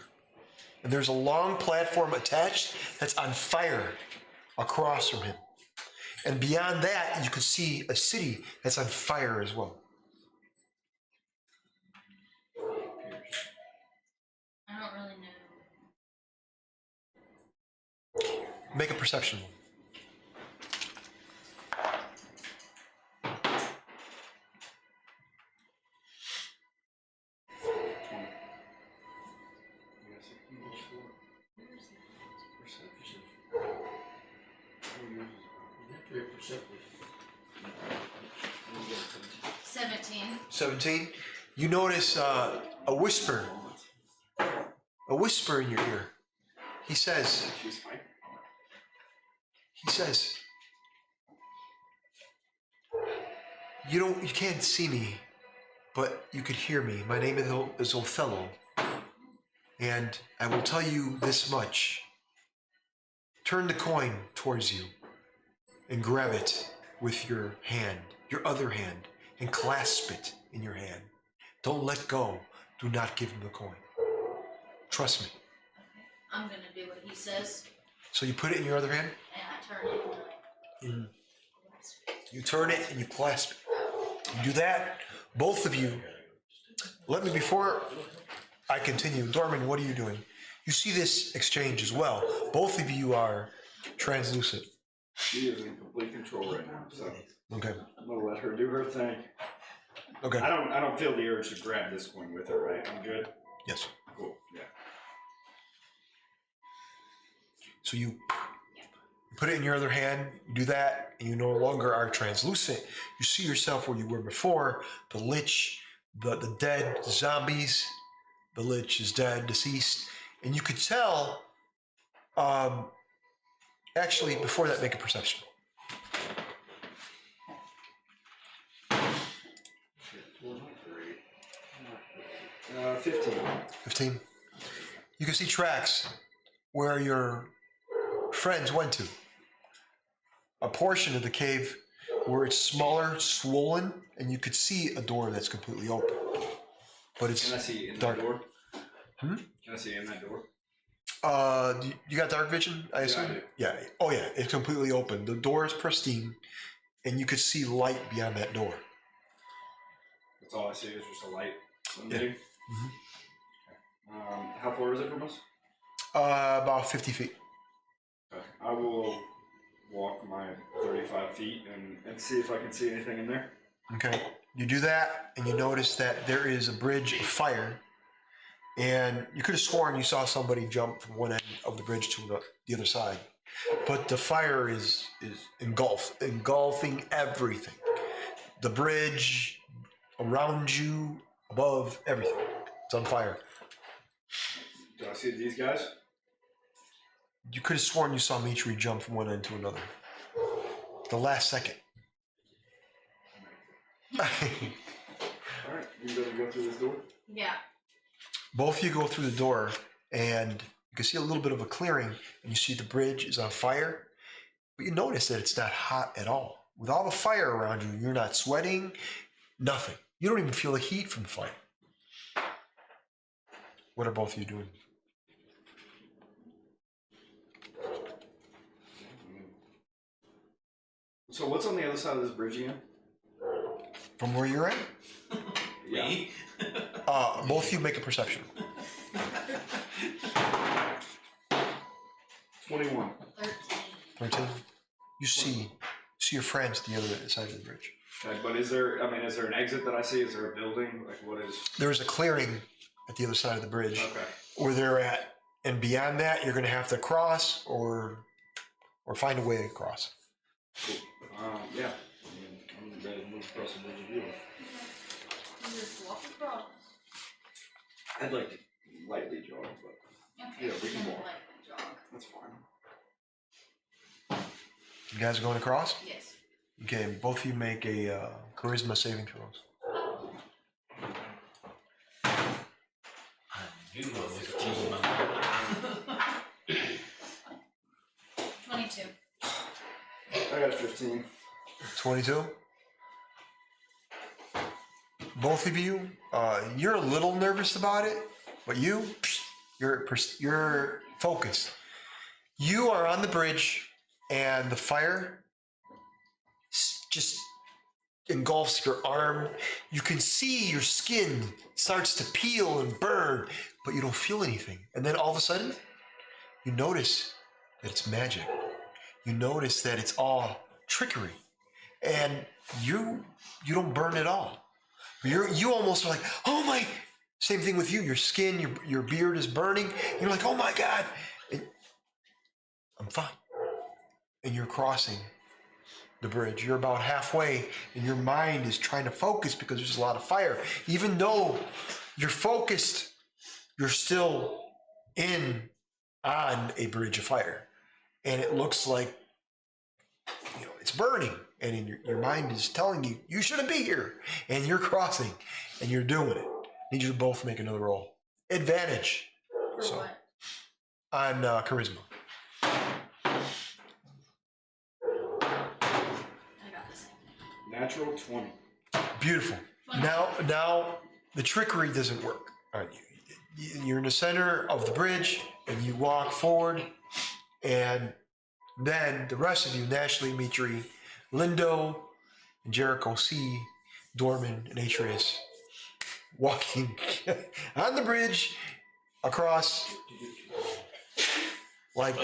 And there's a long platform attached that's on fire across from him. And beyond that, you can see a city that's on fire as well. I don't really know. Make a perception. Very perceptive. 17. 17. You notice a whisper in your ear. He says, you can't see me, but you could hear me. My name is Othello, and I will tell you this much. Turn the coin towards you and grab it with your hand, your other hand, and clasp it in your hand. Don't let go. Do not give him the coin. Trust me. Okay. I'm gonna do what he says, So you put it in your other hand, and I turn it. and you turn it and you clasp it. You do that, both of you. Before I continue, Dorman, what are you doing? You see this exchange as well. Both of you are translucent. She is in complete control right now, so Okay. I'm gonna let her do her thing. Okay. I don't feel the urge to grab this coin with her, right? I'm good. Yes. Cool. Yeah. So you put it in your other hand, you do that, and you no longer are translucent. You see yourself where you were before, the Litch, the dead zombies. The Litch is dead, deceased. And you could tell, actually, before that, make a perception. 15. 15. You can see tracks where your friends went to. A portion of the cave where it's smaller, swollen, and you could see a door that's completely open. But it's Can I see in dark. that door? Hmm? Can I see in that door? You got dark vision, I assume? I do. Yeah. Oh, yeah. It's completely open. The door is pristine, and you could see light beyond that door. That's all I see is just a light. Yeah. Mm-hmm. How far is it from us? About 50 feet. Okay. I will walk my 35 feet and see if I can see anything in there. Okay. You do that, and you notice that there is a bridge of fire, and you could have sworn you saw somebody jump from one end of the bridge to the other side. But the fire is engulfing everything. The bridge, around you, above, everything. It's on fire. Do I see these guys? You could have sworn you saw Mitri jump from one end to another. The last second. Alright, you better go through this door. Yeah. Both of you go through the door, and you can see a little bit of a clearing, and you see the bridge is on fire. But you notice that it's not hot at all. With all the fire around you, you're not sweating, nothing. You don't even feel the heat from the fire. What are both of you doing? So what's on the other side of this bridge again? From where you're at? Me? Both of you make a perception. 21. 13. You see your friends at the other side of the bridge. Okay, but is there an exit that I see? Is there a building? Like what is? There is a clearing at the other side of the bridge Okay. where they're at, and beyond that, you're going to have to cross or find a way across. Cool. Yeah. I'm ready to move across the bridge of you. Just walk across. I'd like to lightly jog, but Okay. Yeah, we can walk. Like the jog. that's fine. You guys are going across? Yes. Okay, both of you make a charisma saving throws. You always choose my 22. I got a 15. 22. Both of you, you're a little nervous about it, but you're focused. You are on the bridge, and the fire just engulfs your arm. You can see your skin starts to peel and burn, but you don't feel anything. And then all of a sudden, you notice that it's magic. You notice that it's all trickery, and you don't burn at all. You almost are like, oh my! Same thing with you. Your skin, your beard is burning. You're like, oh my God! And I'm fine. And you're crossing the bridge. You're about halfway, and your mind is trying to focus because there's a lot of fire. Even though you're focused, you're still on a bridge of fire, and it looks like it's burning. And in your mind is telling you, you shouldn't be here. And you're crossing, and you're doing it. I need you to both make another roll. Advantage. For what? On charisma. I got the same. Natural 20. Beautiful. Now the trickery doesn't work. All right, you're in the center of the bridge, and you walk forward, and then the rest of you, Nashley, Mitri, Lindo, and Jericho, see Dorman and Atreus walking on the bridge across like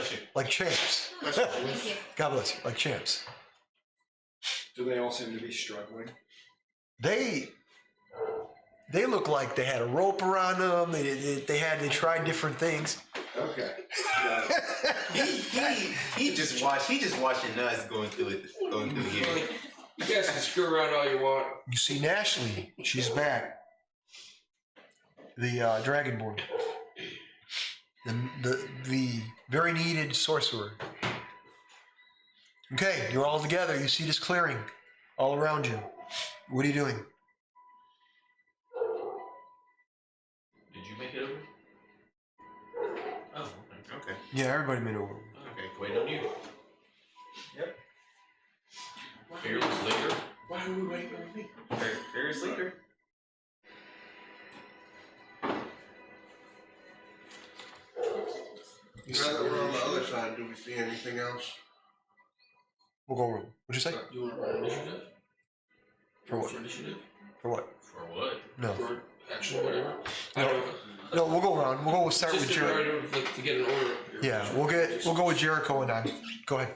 champs. Thank you. God bless you, like champs. Do they all seem to be struggling? They look like they had a rope around them. They tried different things. Okay. He just watching us going through here. You guys can screw around all you want. You see Nashley, she's back. The Dragonborn. The very needed sorcerer. Okay, you're all together. You see this clearing all around you. What are you doing? Did you make it over? Oh, okay. Okay. Yeah, everybody made it over. Okay, wait on you. Fearless leader. Why are we waiting on me? Fearless leader. Now that we're on the other side, do we see anything else? We'll go. What'd you say? You want to run initiative? For what? For initiative? For what? For what? No. For action, whatever? I No. don't know. No, we'll go around. We'll start Just with to, Jericho. to get an order up here. Yeah, we'll go with Jericho and I. Go ahead.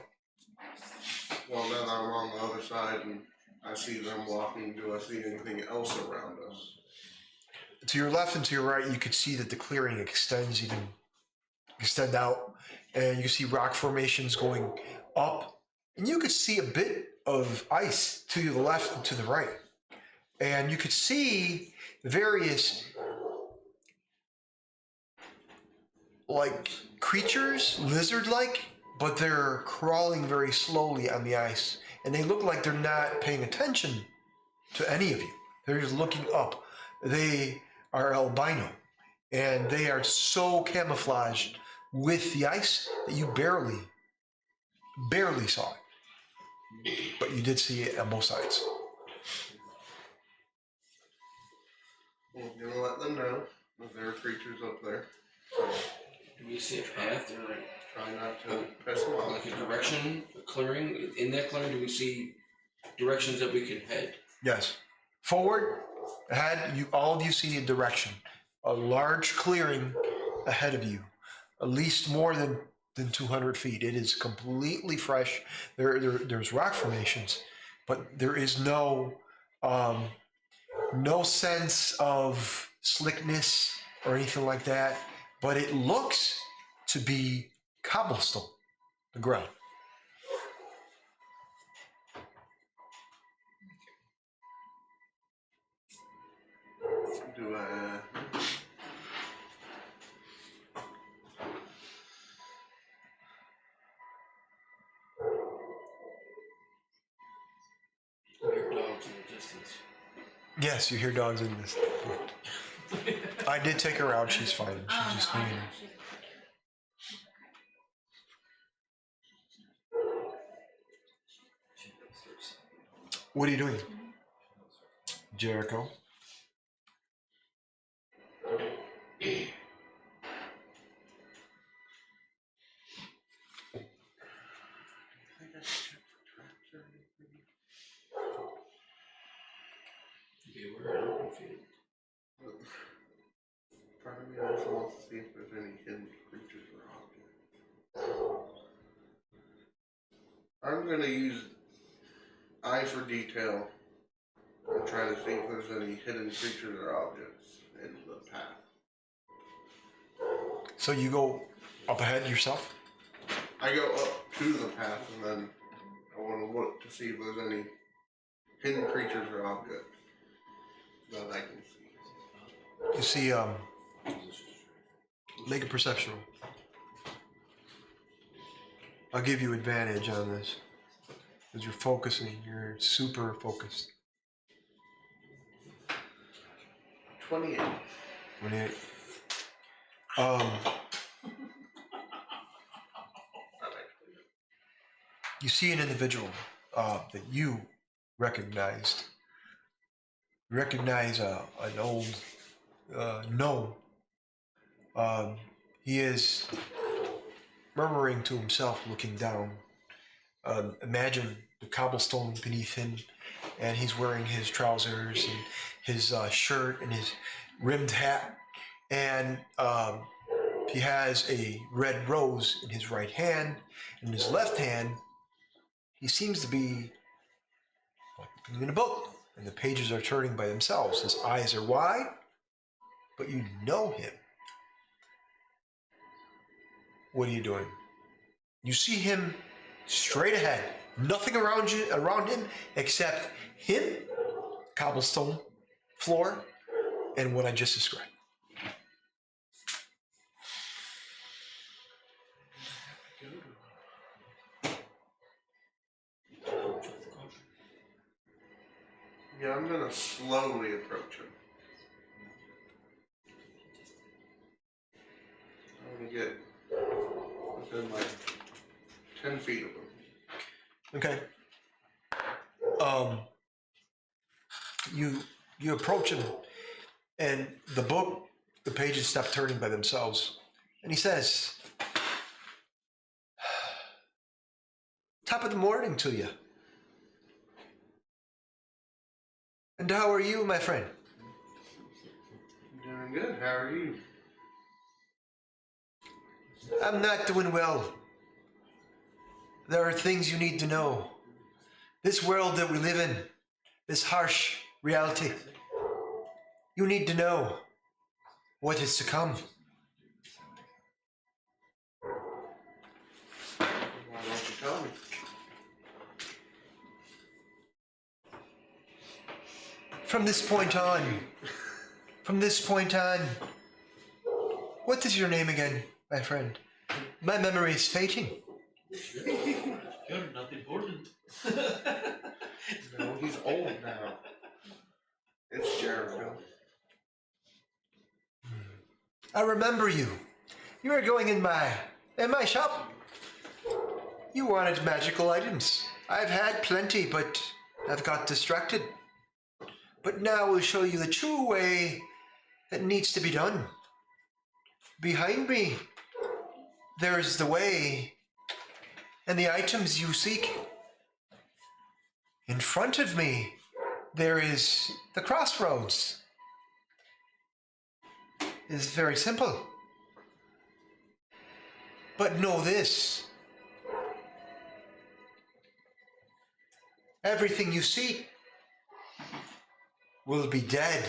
Well, now that I'm on the other side and I see them walking, do I see anything else around us? To your left and to your right, you could see that the clearing extend out, and you can see rock formations going up, and you could see a bit of ice to the left and to the right, and you could see various like creatures, lizard-like, but they're crawling very slowly on the ice, and they look like they're not paying attention to any of you. They're just looking up. They are albino, and they are so camouflaged with the ice that you barely saw it. But you did see it on both sides. Well, I'm gonna let them know that there are creatures up there. So Do we see a path or like, try not to piss them off. a direction, a clearing? In that clearing, do we see directions that we can head? Yes. Forward, ahead, all of you see a direction. A large clearing ahead of you. At least more than 200 feet. It is completely fresh. There's rock formations, but there is no sense of slickness or anything like that. But it looks to be cobblestone, the ground. Do I? We hear dogs in the distance. Yes, you hear dogs in this. I did take her out. She's fine. She's just being. What are you doing, Jericho? Be aware of open field. Part of me also wants to see if there's any hidden creatures or objects. I'm gonna use eye for detail and try to see if there's any hidden creatures or objects in the path. So you go up ahead yourself? I go up to the path and then I want to look to see if there's any hidden creatures or objects that I can see. You see, make a perception roll. I'll give you advantage on this because you're focusing. You're super focused. 28. 28. You see an individual that you recognized. You recognize an old gnome. He is murmuring to himself, looking down. Imagine the cobblestone beneath him, and he's wearing his trousers and his shirt and his rimmed hat, and he has a red rose in his right hand. In his left hand, he seems to be like looking in a book, and the pages are turning by themselves. His eyes are wide, but you know him. What are you doing? You see him straight ahead. Nothing around him except him, cobblestone floor, and what I just described. Yeah, I'm gonna slowly approach him. I'm gonna get within like 10 feet of him. Okay. you approach him, and the pages stop turning by themselves, and he says, "Top of the morning to you. And how are you, my friend?" Doing good. How are you? "I'm not doing well. There are things you need to know. This world that we live in, this harsh reality, you need to know what is to come." Why don't you tell me? From this point on, what is your name again, my friend? My memory is fading. You're not important. No, he's old now. It's Jericho. I remember you. You were going in my shop. You wanted magical items. I've had plenty, but I've got distracted. But now we'll show you the true way that needs to be done. Behind me, there's the way and the items you seek. In front of me, there is the crossroads. It's very simple. But know this. Everything you seek will be dead.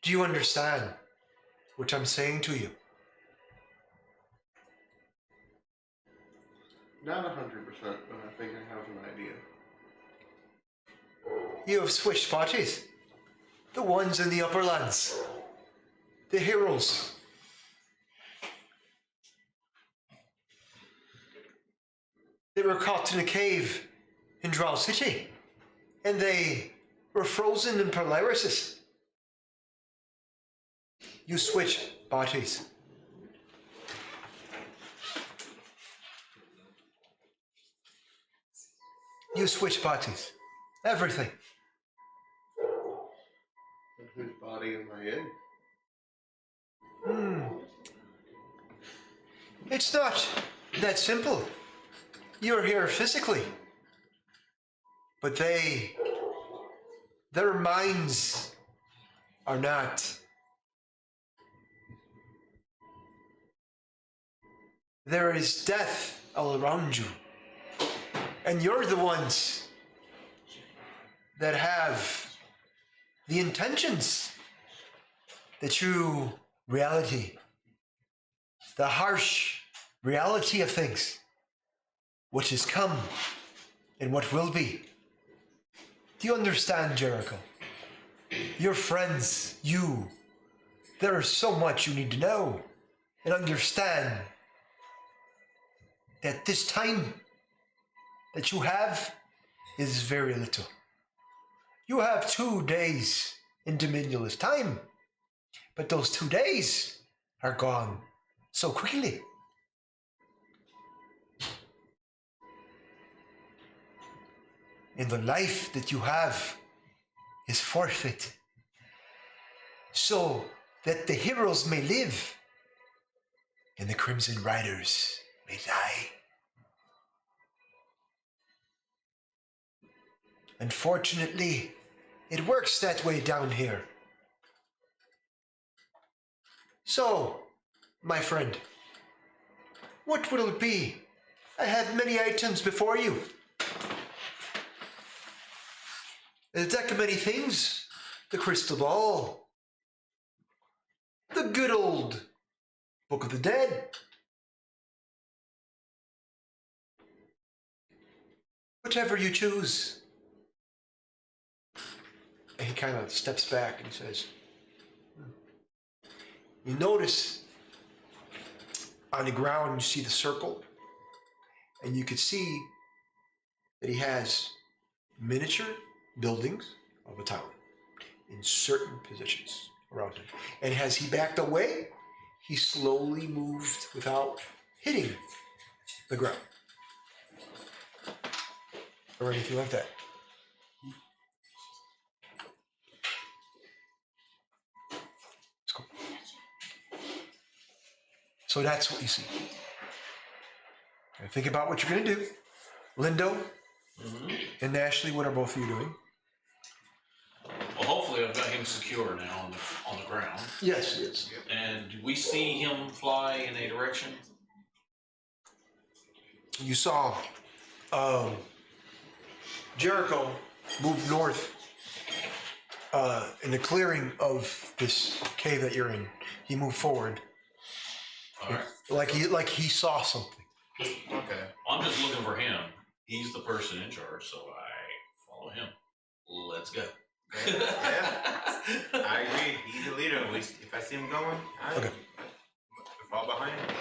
Do you understand what I'm saying to you? Not 100%, but I think I have an idea. You have switched parties. The ones in the upper lands. The heroes. They were caught in a cave in Drow City. And they were frozen in paralysis. You switch parties. You switch parties. Everything. And whose body am I in? It's not that simple. You're here physically. But their minds are not. There is death all around you. And you're the ones that have the intentions, the true reality, the harsh reality of things, what has come and what will be. Do you understand, Jericho? Your friends, you, there is so much you need to know and understand that this time that you have is very little. You have 2 days in Dominionless time, but those 2 days are gone so quickly. And the life that you have is forfeit, so that the heroes may live and the Crimson Riders may die. Unfortunately, it works that way down here. So, my friend, what will it be? I have many items before you. A deck of many things, the crystal ball, the good old Book of the Dead. Whatever you choose. And he kind of steps back and he says, you notice on the ground you see the circle, and you can see that he has miniature buildings of a town in certain positions around him. And as he backed away, he slowly moved without hitting the ground. or anything like that. Let's go. So that's what you see. And think about what you're going to do. Lindo and Ashley, what are both of you doing? Well, hopefully I've got him secure now on the ground. Yes, yes. And do we see him fly in a direction? You saw Jericho move north in the clearing of this cave that you're in. He moved forward, All right. like he saw something. Okay. I'm just looking for him. He's the person in charge, so I follow him. Let's go. Yeah, I agree. He's the leader. If I see him going, I fall behind him.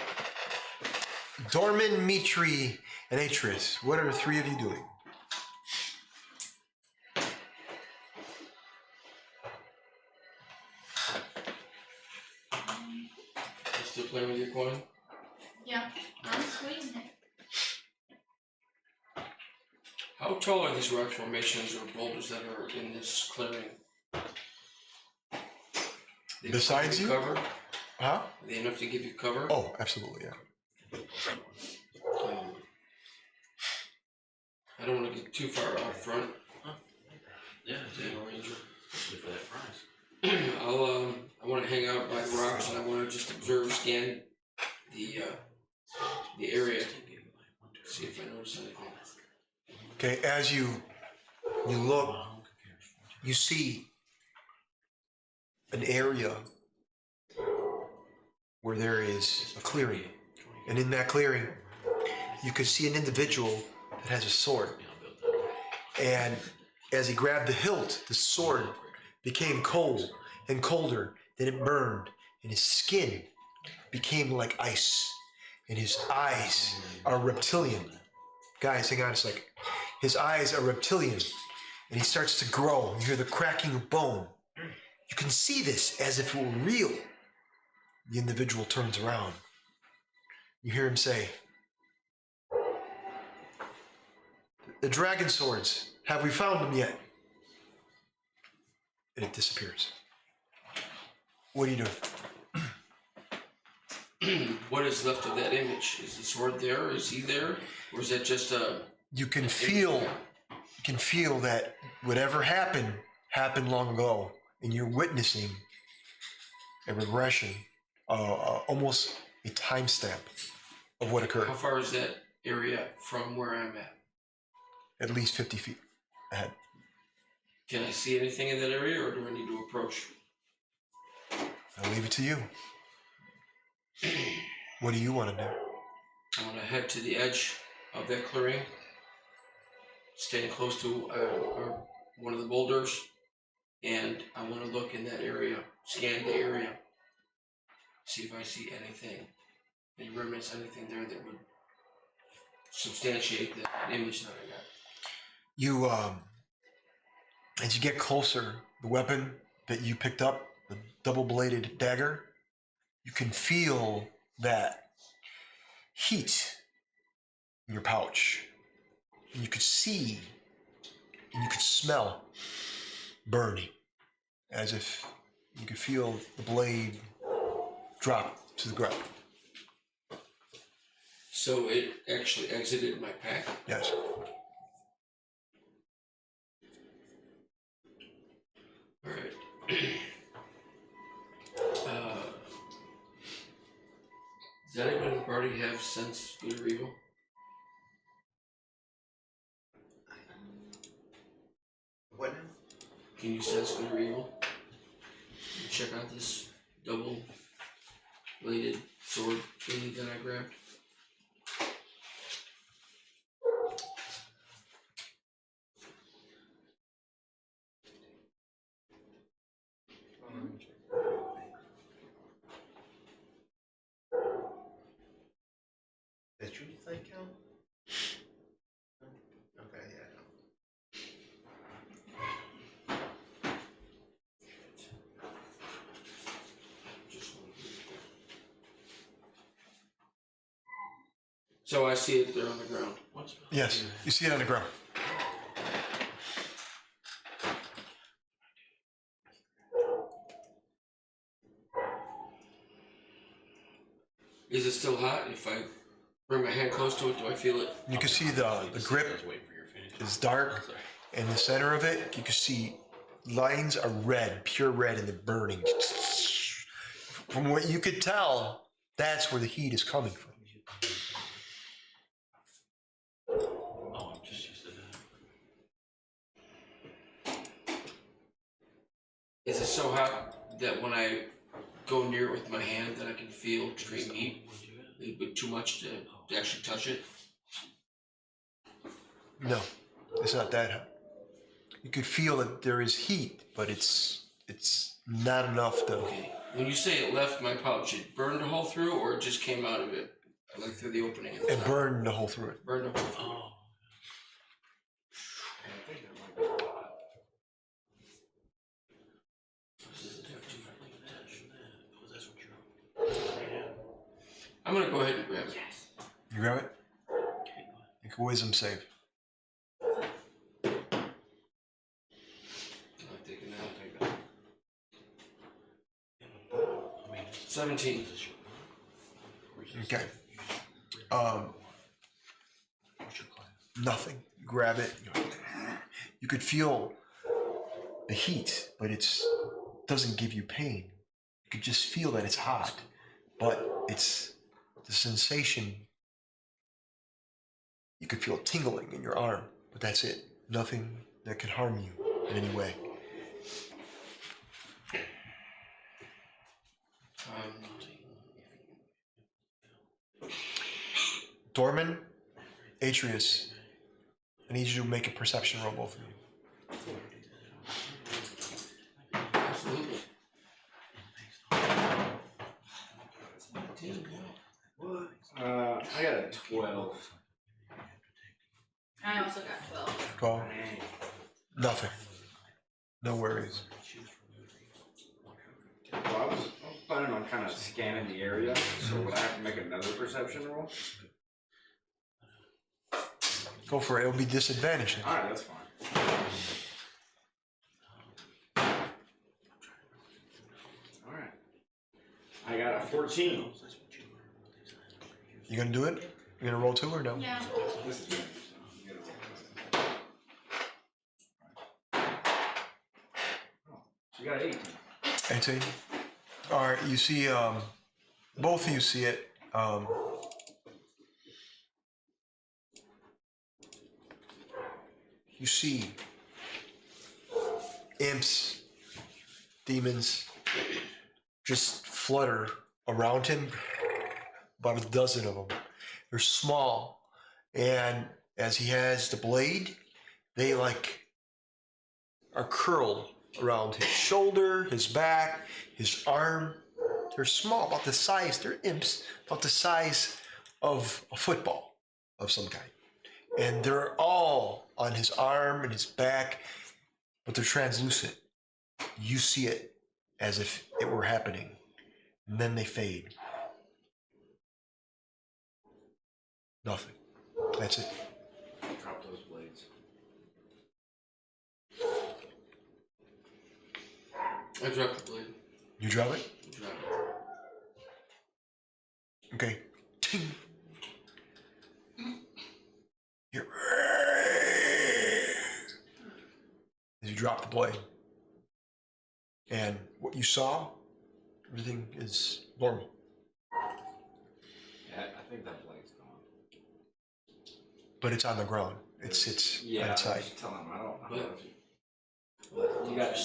Dorman, Mitri, and Atris, what are the three of you doing? You still playing with your coin? Yeah, I'm squeezing it. How tall are these rock formations or boulders that are in this clearing? They Besides give you? cover? Huh? Are they enough to give you cover? Oh, absolutely, yeah. I don't want to get too far out front. Yeah, Being a ranger. especially for that price. I want to hang out by the rocks and I want to just observe, scan the area, see if I notice anything. Okay, as you look, you see an area where there is a clearing, and in that clearing, you can see an individual that has a sword. And as he grabbed the hilt, the sword became cold and colder. Then it burned, and his skin became like ice, and his eyes are reptilian. Guys, hang on a second. His eyes are reptilian, and he starts to grow. You hear the cracking of bone. You can see this as if it were real. The individual turns around. You hear him say, "The dragon swords, have we found them yet?" And it disappears. What are you doing? What is left of that image? Is the sword there? Is he there? Or is that just a... You can feel that whatever happened long ago, and you're witnessing a regression, almost a timestamp of what occurred. How far is that area from where I'm at? At least 50 feet ahead. Can I see anything in that area, or do I need to approach? I'll leave it to you. What do you want to do? I want to head to the edge of that clearing, staying close to one of the boulders, and I want to look in that area, scan the area, see if I see anything, any remnants, anything there that would substantiate the image that I got. You, as you get closer, the weapon that you picked up, the double-bladed dagger, you can feel that heat in your pouch. And you could see and you could smell burning, as if you could feel the blade drop to the ground. So it actually exited my pack. Yes. All right. Does anyone in the party have sense good or evil? What now? Can you sense good or evil? Can you check out this double-bladed sword thingy that I grabbed? Does truth like count? Okay, yeah, no. So I see it there on the ground. What's Yes. You see it on the ground. Is it still hot? If I bring my hand close to it, do I feel it? You can see the grip is dark. In the center of it, you can see lines are red, pure red, and they're burning. From what you could tell, that's where the heat is coming from. Oh, I'm just used to that. Is it so hot that when I go near it with my hand that I can feel extreme heat? A little bit too much to actually touch it? No, it's not that hot. You could feel that there is heat, but it's not enough to. Okay. When you say it left my pouch, it burned a hole through, or it just came out of it, like through the opening? It burned the hole through it. Burned a hole through. Oh. I'm gonna go ahead and grab it. You grab it? Make a wisdom save. I'm taking that. 17. Okay. Nothing. You grab it. You could feel the heat, but it doesn't give you pain. You could just feel that it's hot, but it's the sensation. You could feel tingling in your arm, but that's it. Nothing that could harm you in any way. Dorman, Atreus, I need you to make a perception roll, both of you. Absolutely. I got a 12. I also got 12. 12. Nothing. No worries. Well, I was planning on kind of scanning the area, so would I have to make another perception roll? Go for it. It'll be disadvantaged. Alright, that's fine. Alright. I got a 14. You gonna do it? You gonna roll 2 or no? Yeah. You got 18. 18. All right. You see, both of you see it. You see imps, demons, just flutter around him. About a dozen of them. They're small, and as he has the blade, they like are curled around his shoulder, his back, his arm. They're small, about the size. They're imps, about the size of a football of some kind, and they're all on his arm and his back, but they're translucent. You see it as if it were happening, and then they fade. Nothing. That's it. Drop those blades. I dropped the blade. You drop it? I dropped it. Okay. Ting. Here. As you drop the blade. And what you saw, everything is normal. Yeah, I think that blade's gone. But it's on the ground. It sits outside. I was telling him, I don't know. But-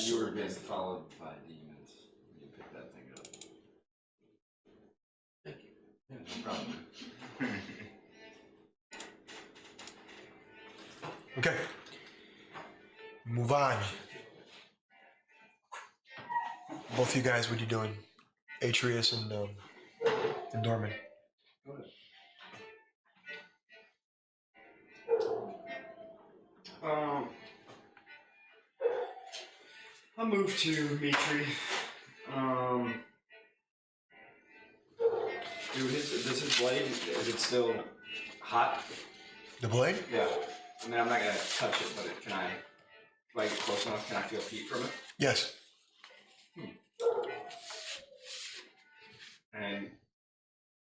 You were getting followed by demons when you picked that thing up. Thank you. Yeah, no problem. Okay. Move on. Both of you guys, what are you doing? Atreus and Norman. Go ahead. I'll move to Mitri. Does his blade, is it still hot? The blade? Yeah. I mean, I'm not gonna touch it, but can I, if I get close enough, can I feel heat from it? Yes. And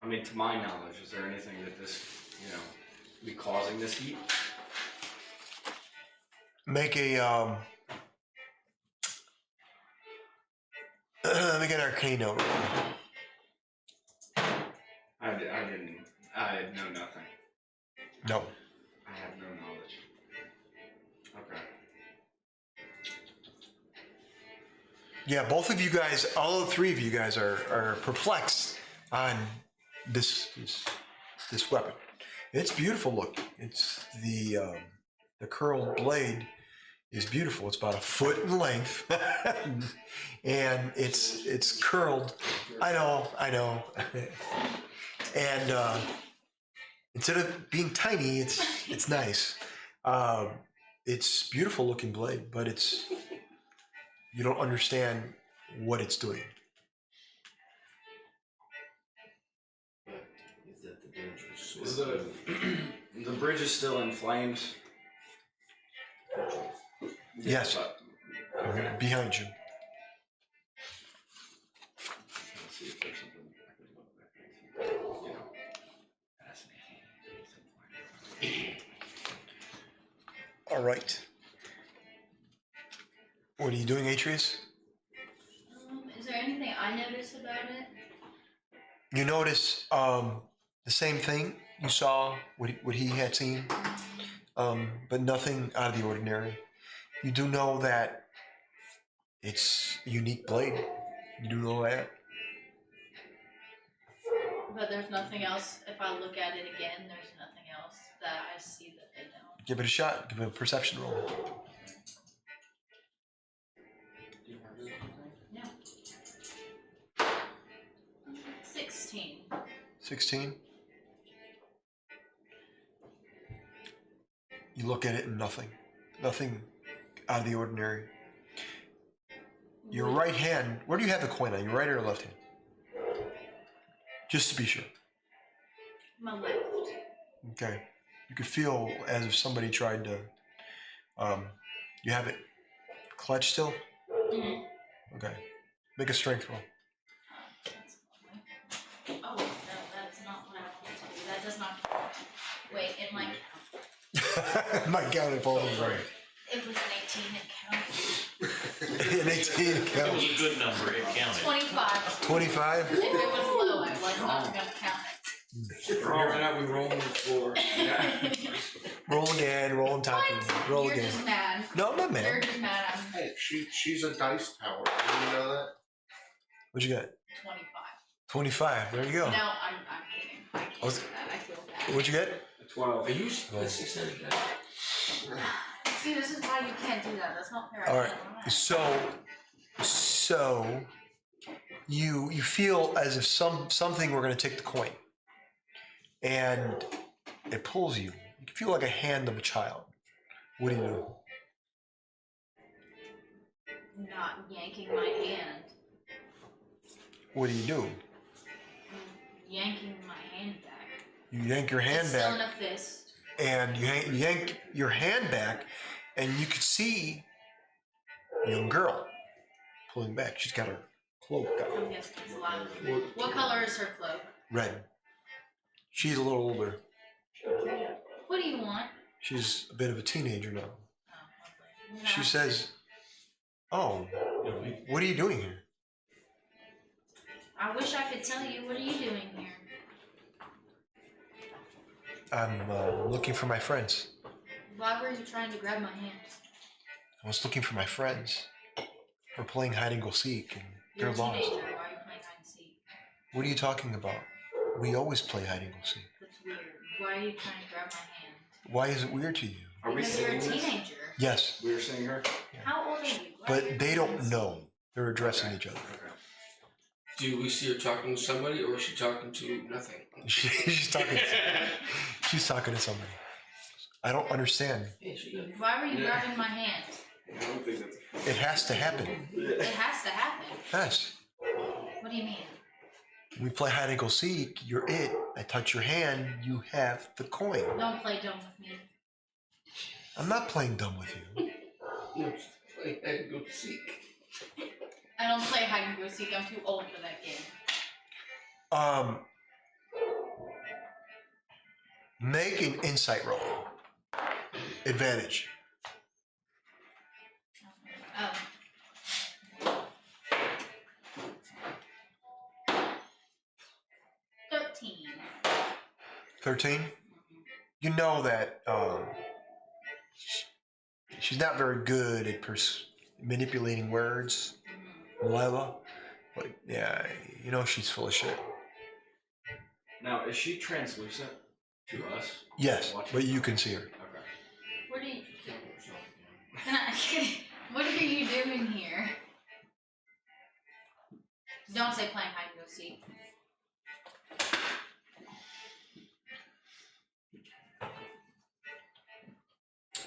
I mean, to my knowledge, is there anything that this, be causing this heat? Make a make an arcane roll. I know nothing. No. I have no knowledge. Okay. Yeah, both of you guys, all three of you guys are perplexed on this weapon. It's beautiful looking. It's the curled blade is beautiful. It's about a foot in length, and it's curled. I know. And instead of being tiny, it's nice. It's beautiful looking blade, but you don't understand what it's doing. Is that the dangerous? Is the bridge is still in flames? Yes, Okay. behind you. Let's see if there's something I can look back at. Fascinating. All right. What are you doing, Atreus? Is there anything I noticed about it? You notice the same thing you saw, what he had seen, but nothing out of the ordinary. You do know that it's a unique blade. You do know that. But there's nothing else. If I look at it again, there's nothing else that I see that they don't. Give it a shot. Give it a perception roll. Yeah. 16. 16. You look at it and nothing out of the ordinary. Your right hand, where do you have the coin on? Your right or left hand? Just to be sure. My left. Okay. You could feel as if somebody tried to, you have it clutched still? Mm-hmm. Okay. Make a strength roll. That's lovely. Oh, no, that is not what I wanted to do. That does not count. Wait, it might count. Might count if all is right. It was an 18, it counts. An 18 It was counts. a good number. It counted. 25. 25? If it was low, I was not going to count Here right now, we roll on the floor. Roll again, roll on top of it. Roll You're again. just mad. No, I'm not You're mad. just mad. I'm Hey, she's a dice tower. Did you know that? What you got? 25. 25. There you go. No, I'm kidding. I can't do that. I feel bad. What'd you get? 12. Are you six-handed guy? See, this is why you can't do that. That's not fair. All right. So you feel as if something were going to take the coin, and it pulls you. You feel like a hand of a child. What do you do? Not yanking my hand. What do you do? I'm yanking my hand back. You yank your hand It's still in back, a fist. and you yank your hand back, and you could see a young girl pulling back. She's got her cloak I'm on, guessing it's loud. What color is her cloak? red. She's a little older. What do you want? She's a bit of a teenager now. Oh, lovely. She says, "Oh, what are you doing here?" I wish I could tell you. What are you doing here? I'm looking for my friends. Why were you trying to grab my hand? I was looking for my friends. We're playing hide and go seek, and You're they're a lost. teenager. Why are you playing hide and seek? What are you talking about? We always play hide and go seek. That's weird. Why are you trying to grab my hand? Why is it weird to you? Are we Because you're a seeing this? teenager. Yes, We were seeing her? How old are you? Why are you but they grabbing don't know. They're addressing each other. Okay. Do we see her talking to somebody, or is she talking to nothing? She's talking. She's talking to somebody. I don't understand. Why were you grabbing my hand? I don't think that's. It has to happen. It has to happen. Yes. What do you mean? We play hide and go seek. You're it. I touch your hand. You have the coin. Don't play dumb with me. I'm not playing dumb with you. No, just play hide and go seek. I don't play hide and go seek. I'm too old for that game. Make an insight roll. Advantage. Oh. 13. 13. You know that she's not very good at manipulating words, Lila. But yeah, you know she's full of shit. Now, is she translucent to us? Yes, Watching? but you can see her. Okay. What are you? What are you doing here? Don't say playing hide and go seek.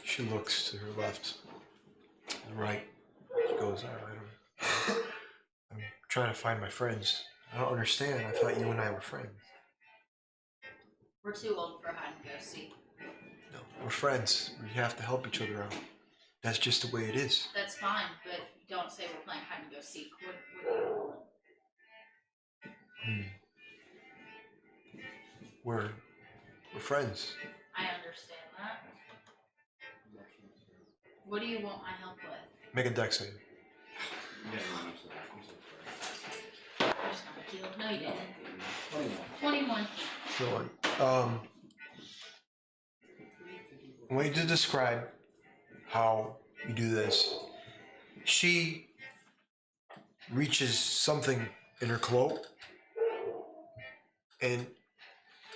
She looks to her left, right. She goes, I'm trying to find my friends. I don't understand. I thought you and I were friends. We're too old for hide and go seek. No, we're friends. We have to help each other out. That's just the way it is. That's fine, but don't say we're playing hide and go seek. What do you want? We're friends. I understand that. What do you want my help with? Make a dex save. Yeah, I'm just gonna kill. No, you didn't. 21. Sure. I want you to describe how you do this. She reaches something in her cloak, and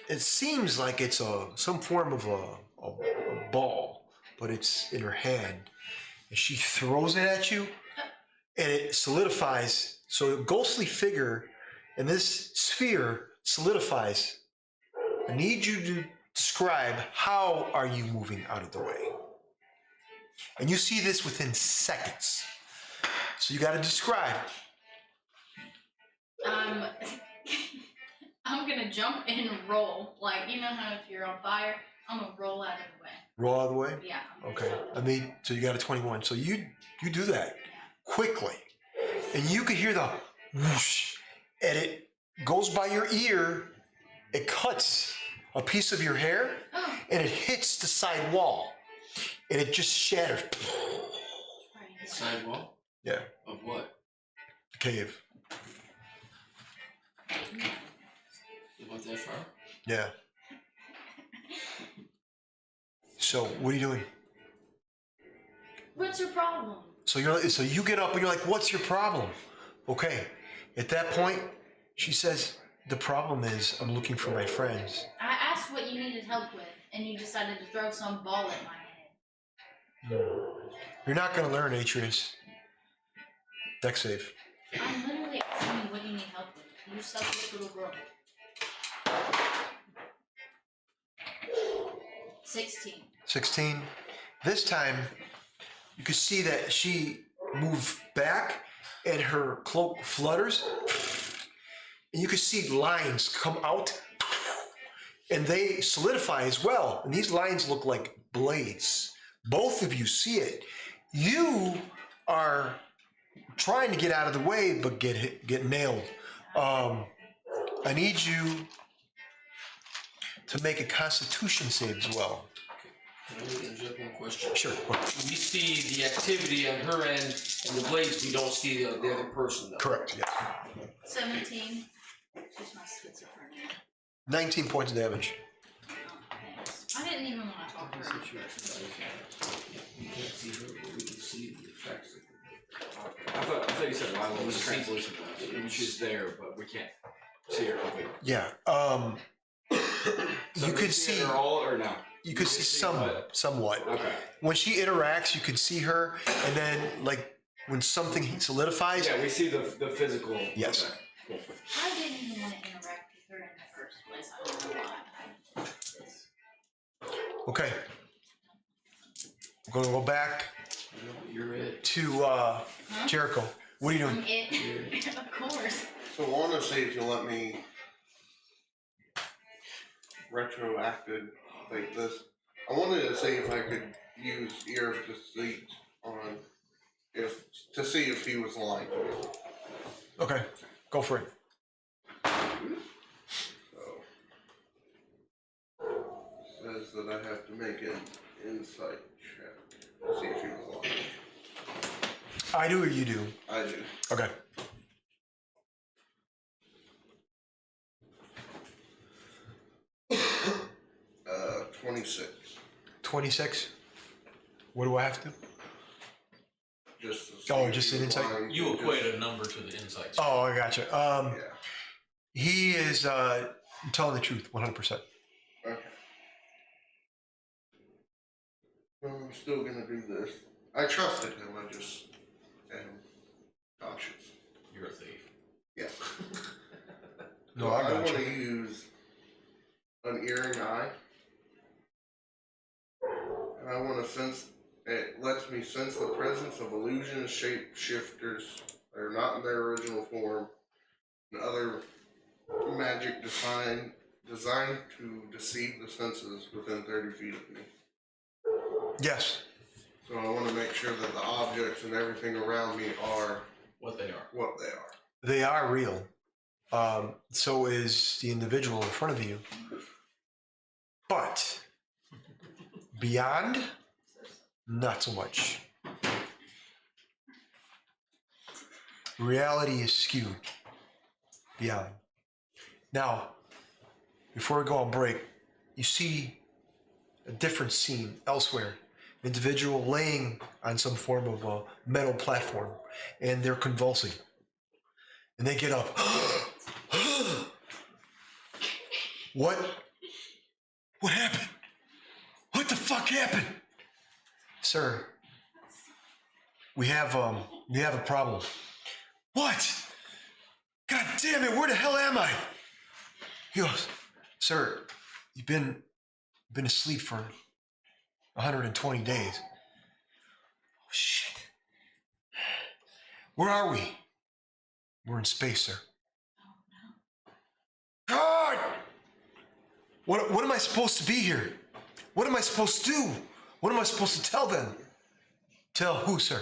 it seems like it's some form of a ball, but it's in her hand, and she throws it at you, and it solidifies. So a ghostly figure in this sphere solidifies. I need you to describe how are you moving out of the way. And you see this within seconds. So you got to describe. I'm gonna jump and roll. Like, you know how if you're on fire, I'm gonna roll out of the way. Roll out of the way? Yeah. Okay. I mean, so you got a 21. So you do that quickly. And you could hear the whoosh, and it goes by your ear. It cuts a piece of your hair, and it hits the side wall, and it just shatters. Sidewall? Yeah, Of what? the cave. You went that far? Yeah. So what are you doing? What's your problem? So you get up and you're like, "What's your problem?" Okay. At that point, she says, "The problem is I'm looking for my friends." I asked what you needed help with, and you decided to throw some ball at my head. You're not going to learn, Atreus. Dex save. I'm literally asking you what you need help with. You selfish little girl. 16. 16. This time, you could see that she moved back and her cloak flutters. And you could see lines come out and they solidify as well. And these lines look like blades. Both of you see it. You are trying to get out of the way, but get nailed. I need you to make a Constitution save as well. Can I interject one question? Sure. We see the activity on her end and the blades, we don't see the other person though. Correct, yeah. 17. She's my schizophrenia. 19 points of damage. Oh, thanks. I didn't even want to talk to her. We can't see her, but we can see the effects. I thought you said Lila was translucent. She's there, but we can't see her completely. Yeah. You could see her all or no? You could see somewhat. Okay. When she interacts, you can see her, and then like when something solidifies. Yeah, we see the physical. Yes. Okay. Cool. I didn't even want to interact with her in the first place. I don't know why. Okay. I'm gonna go back You're it. to Jericho. What are you doing? I'm it. Of course. So I want to see if you'll let me retroacted like this. I wanted to see if I could use ear of deceit on to see if he was lying to me. Okay, go for it. So says that I have to make an insight check. See if he was lying. I do or you do? I do. Okay. 26. 26. What do I have to? Just to see Oh, if just he an was insight? lying. You equate a number to the insights. Oh, I gotcha. Yeah. He is telling the truth, 100%. Okay. Well, I'm still gonna do this. I trusted him. I just am cautious. You're a thief. Yeah. No, So I I want gotcha. to use an earring eye, and I want to sense. It lets me sense the presence of illusions, shapeshifters that are not in their original form, and other magic designed to deceive the senses within 30 feet of me. Yes, So I want to make sure that the objects and everything around me are What they are. what they are. they are real. So is the individual in front of you. But beyond, not so much. Reality is skewed beyond. Now, before we go on break, you see a different scene elsewhere. An individual laying on some form of a metal platform, and they're convulsing. And they get up. What? What happened? What the fuck happened? Sir, we have a problem. What? God damn it, where the hell am I? He goes, sir, you've been asleep for 120 days. Oh, shit. Where are we? We're in space, sir. God! What am I supposed to be here? What am I supposed to do? What am I supposed to tell them? Tell who, sir?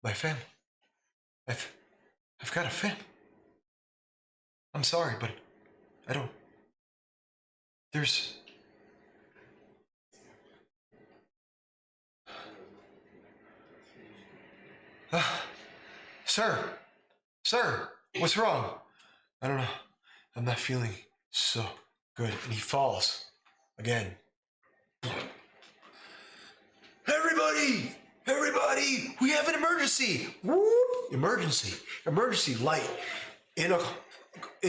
My family. I've got a family. I'm sorry, but I don't. There's. Sir, what's wrong? I don't know. I'm not feeling so good. And he falls again. Everybody, we have an emergency. Whoop. Emergency light. In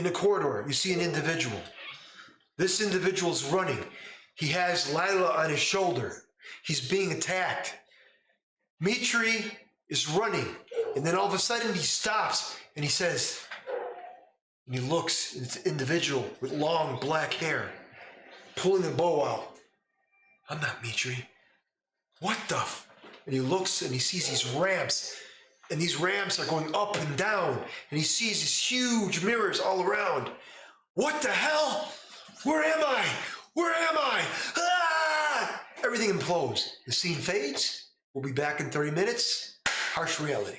a corridor, you see an individual. This individual's running. He has Lila on his shoulder. He's being attacked. Mitri is running, and then all of a sudden he stops and he says, and he looks, and it's an individual with long black hair, pulling the bow out. I'm not Mitri. What the And he looks and he sees these ramps, and these ramps are going up and down, and he sees these huge mirrors all around. What the hell? Where am I? Ah! Everything implodes. The scene fades. We'll be back in 30 minutes. Harsh reality.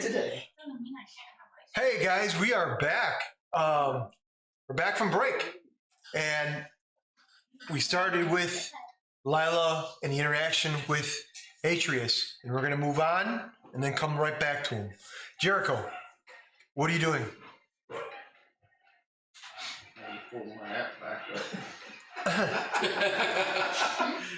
today. Doesn't mean I can't have ice. Hey guys, we are back. We're back from break, and we started with Lila and the interaction with Atreus, and we're going to move on and then come right back to him. Jericho, what are you doing? I'm pulling my hat back up.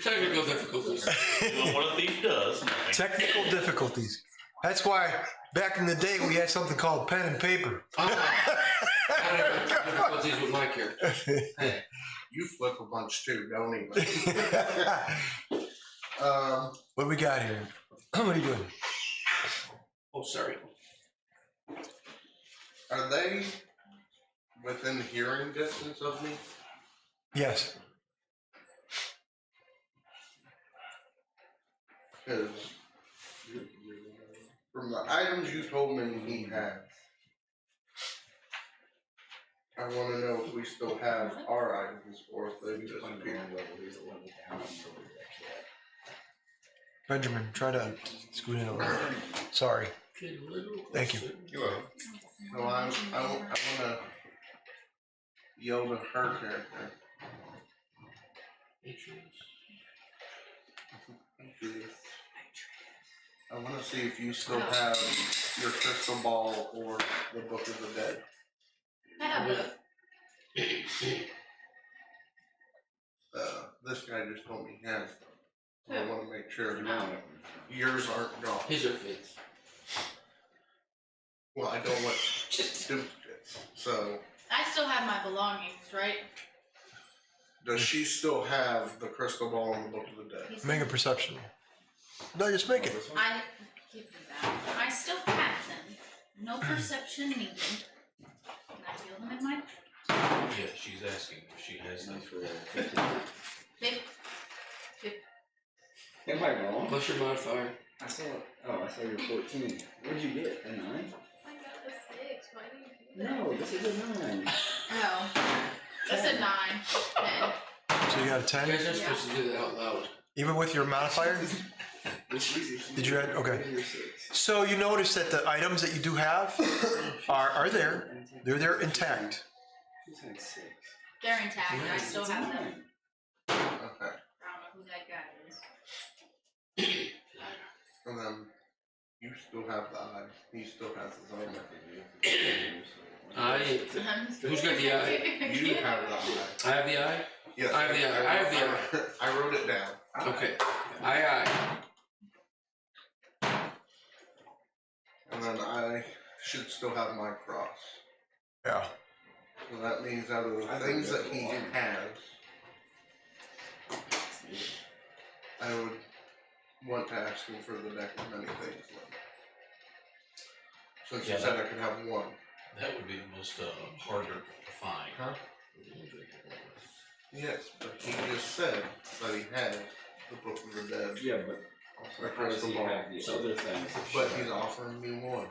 Technical difficulties. Doing what a thief does. Technical difficulties. That's why back in the day we had something called pen and paper. I have difficulties with my character. Hey, you flip a bunch too, don't even. What do we got here? What are you doing? Oh, sorry. Are they within hearing distance of me? Yes. Because from the items you told me he has, I want to know if we still have our items or if they disappeared. Benjamin, try to scoot in a little. Sorry. Thank you. You're welcome. So I want to yell to her character. I want to see if you still have your crystal ball or the Book of the Dead. I have both. This guy just told me he has them. So I Who? want to make sure No. yours aren't gone. His are fakes. Well, I don't want duplicates. So I still have my belongings, right? does she still have the crystal ball and the Book of the Dead? He's- Make a perception. No, just make it. I give them back. I still have them. No perception needed. Can I feel them in my Yeah, she's asking if she has them. big? Am I wrong? Plus your modifier. I saw you're 14. What'd you get? A 9? I got a 6. Why do you do that? No, this is a 9. Oh. That's a 9. 10. So you got a You 10? guys are supposed to do that out loud. Even with your modifier? Did you add? Okay. So you notice that the items that you do have are there. They're there intact. Who's had 6? They're intact. I still have them. Okay. I don't know who that guy is. And then you still have the eye. He still has his own. Who's got the eye? You have the eye. I have the eye? Yes. I have the eye. I have the eye. I wrote it down. Okay. Aye. And then I should still have my cross. Yeah. So that means out of the things that he has, I would want to ask him for the deck of many things. Since Yeah, you said I could have one. That would be the most harder to find. Huh? Yes, but he just said that he has the Book of the Dead. Yeah, but also how does he have the other things? But he's offering me one.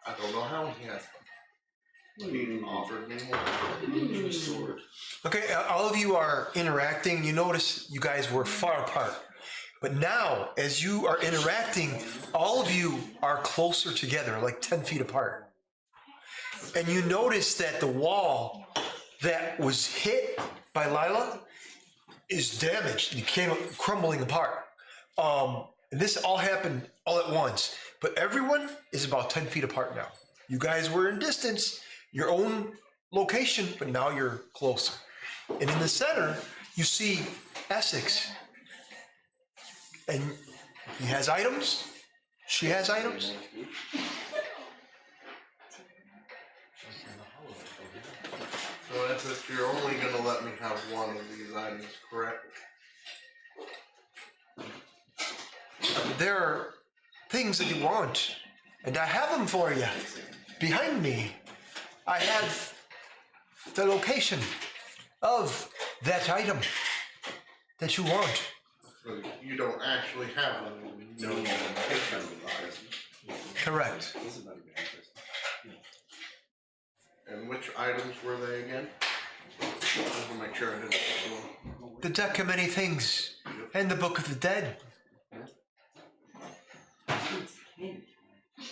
I don't know how he has them. He offered me one. Sword. Okay, all of you are interacting. You notice you guys were far apart. But now, as you are interacting, all of you are closer together, like 10 feet apart. And you notice that the wall that was hit by Lila is damaged. It came crumbling apart. And this all happened all at once. But everyone is about 10 feet apart now. You guys were in distance, your own location, but now you're closer. And in the center, you see Essex. And he has items. She has items. So that's if you're only going to let me have one of these items, correct? There are things that you want, and I have them for you. Behind me, I have the location of that item that you want. So you don't actually have one. No location of the item. Correct. This is about to be interesting. And which items were they again? Just to make sure I didn't get one. The deck of many things and the Book of the Dead.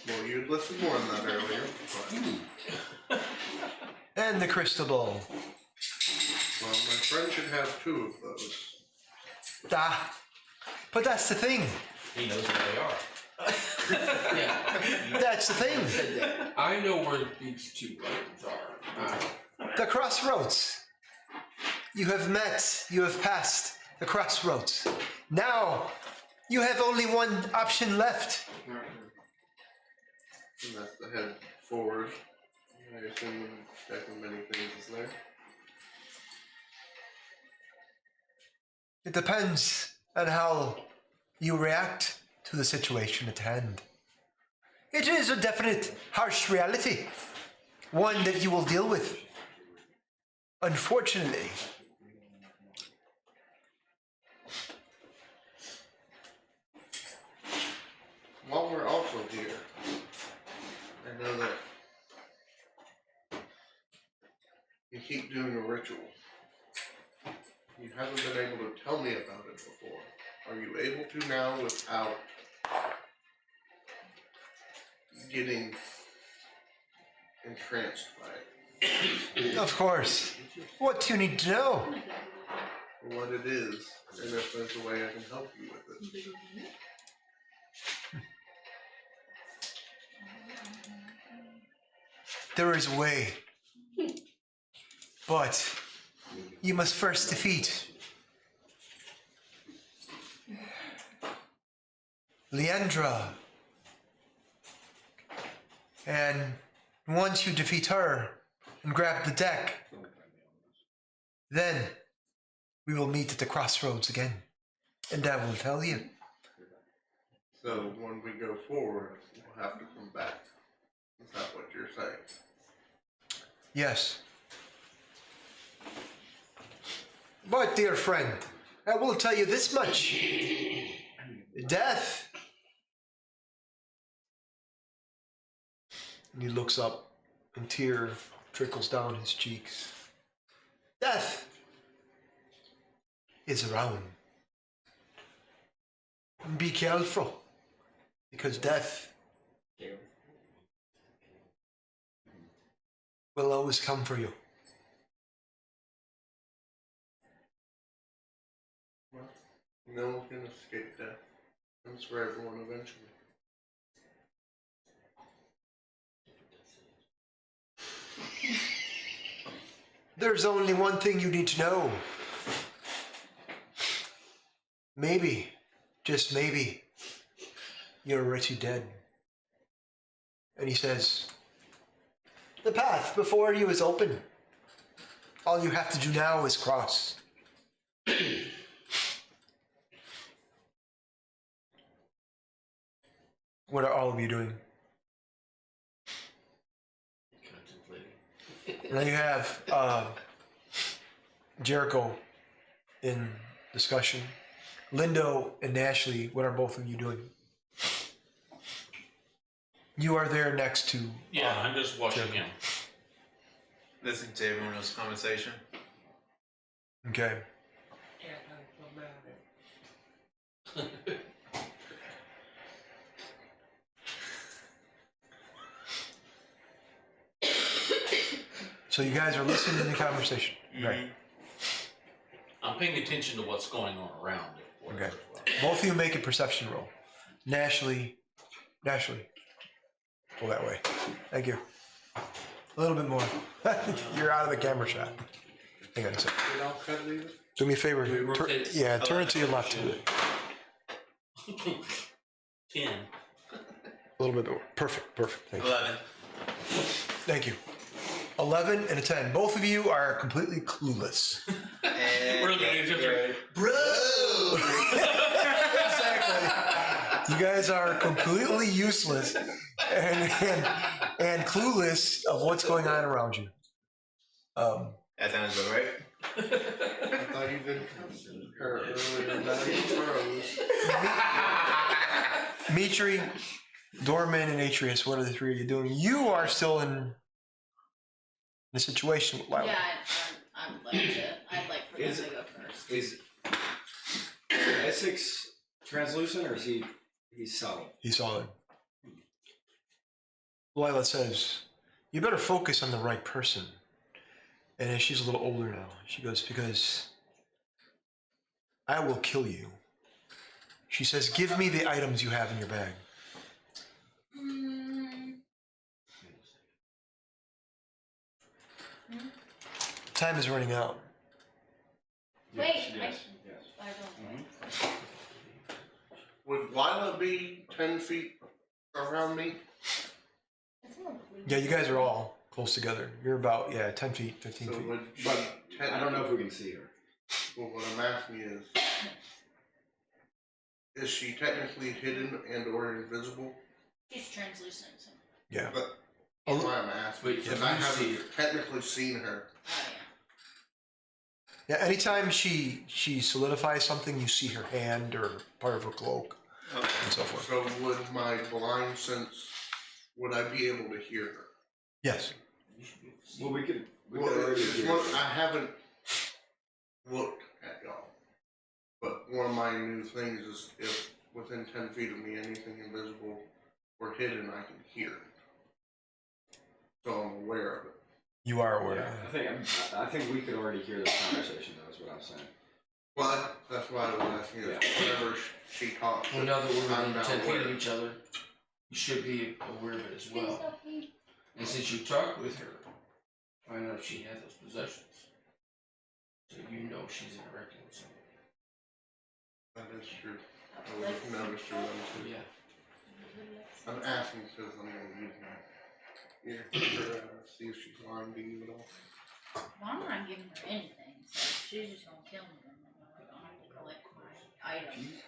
Well, you'd listened more than that earlier. But, And the crystal ball. well, my friend should have 2 of those. Ah, but that's the thing. He knows where they are. Yeah, That's the thing. I know where these 2 items are. The crossroads. You have met, you have passed the crossroads. Now, you have only one option left. And that's the head forward. I assume checking many things is there. It depends on how you react to the situation at hand. It is a definite harsh reality, one that you will deal with. Unfortunately, While we're also here, I know that you keep doing a ritual. You haven't been able to tell me about it before. Are you able to now without getting entranced by it? of course. What do you need to know? What it is, and if there's a way I can help you with it. There is a way. But you must first defeat Leandra. And once you defeat her and grab the deck, then we will meet at the crossroads again. And I will tell you. So when we go forward, we'll have to come back. Is that what you're saying? Yes. But, dear friend, I will tell you this much. Death. And he looks up, and tear trickles down his cheeks. Death is around. And be careful, because death will always come for you. Well, no one can escape death. Comes for everyone eventually. There's only one thing you need to know. Maybe, just maybe, you're already dead. And he says, the path before you is open. All you have to do now is cross. What are all of you doing? Contemplating. Now you have Jericho in discussion. Lindo and Ashley, what are both of you doing? You are there next to... Yeah, I'm just watching him. Listen to everyone else's conversation. Okay. So you guys are listening to the conversation. Right. I'm paying attention to what's going on around it. Okay. Both of you make a perception roll. Ashley, pull that way. Thank you. A little bit more. You're out of the camera shot. Hang on a second. Did all cut leave it? Do me a favor. Do we rotate? Turn it to your left. 10. A little bit more. Perfect. Thank you. 11. Thank you. 11 and a 10. Both of you are completely clueless. And We're looking at each other. bro. Exactly. You guys are completely useless and clueless of what's going on around you. That sounds about right. I thought you did her earlier than Mitri, Dorman, and Atreus, what are the three of you doing? You are still in the situation with Lila. Yeah, I'd like for them to go first. Is Essex translucent or is he's solid? He's solid. Lila says, "You better focus on the right person." And she's a little older now. She goes, "Because I will kill you." She says, "Give me the items you have in your bag." Time is running out. Wait, Yes. I don't. Would Lila be 10 feet around me? Yeah, you guys are all close together. You're about 10 feet, 15 So feet. would she But technically, I don't know if we can see her. Well, what I'm asking is she technically hidden and or invisible? She's translucent. So. Yeah. That's why I'm asking. Wait, Because if I you see haven't technically seen her. Oh Yeah. Anytime she solidifies something, you see her hand or part of her cloak and so forth. So would my blind sense, would I be able to hear her? Yes. Well, we could Well, already it's hear one, her. I haven't looked at y'all. But one of my new things is if within 10 feet of me anything invisible or hidden, I can hear it. So I'm aware of it. You are aware. Yeah, I think we could already hear this conversation. Though, is what I'm saying. But that's why I was asking if whenever she talks. Well, now that we're I'm within not 10 feet aware. of each other, you should be aware of it as well. And since you talked with her, find out if she has those possessions. So you know she's interacting with somebody. That is true. I would have noticed her then too. Yeah. I'm asking because I'm going to use my ear to see if she's lying to you at all. Well, I'm not giving her anything, so she's just gonna kill me. And then I don't have to collect my items.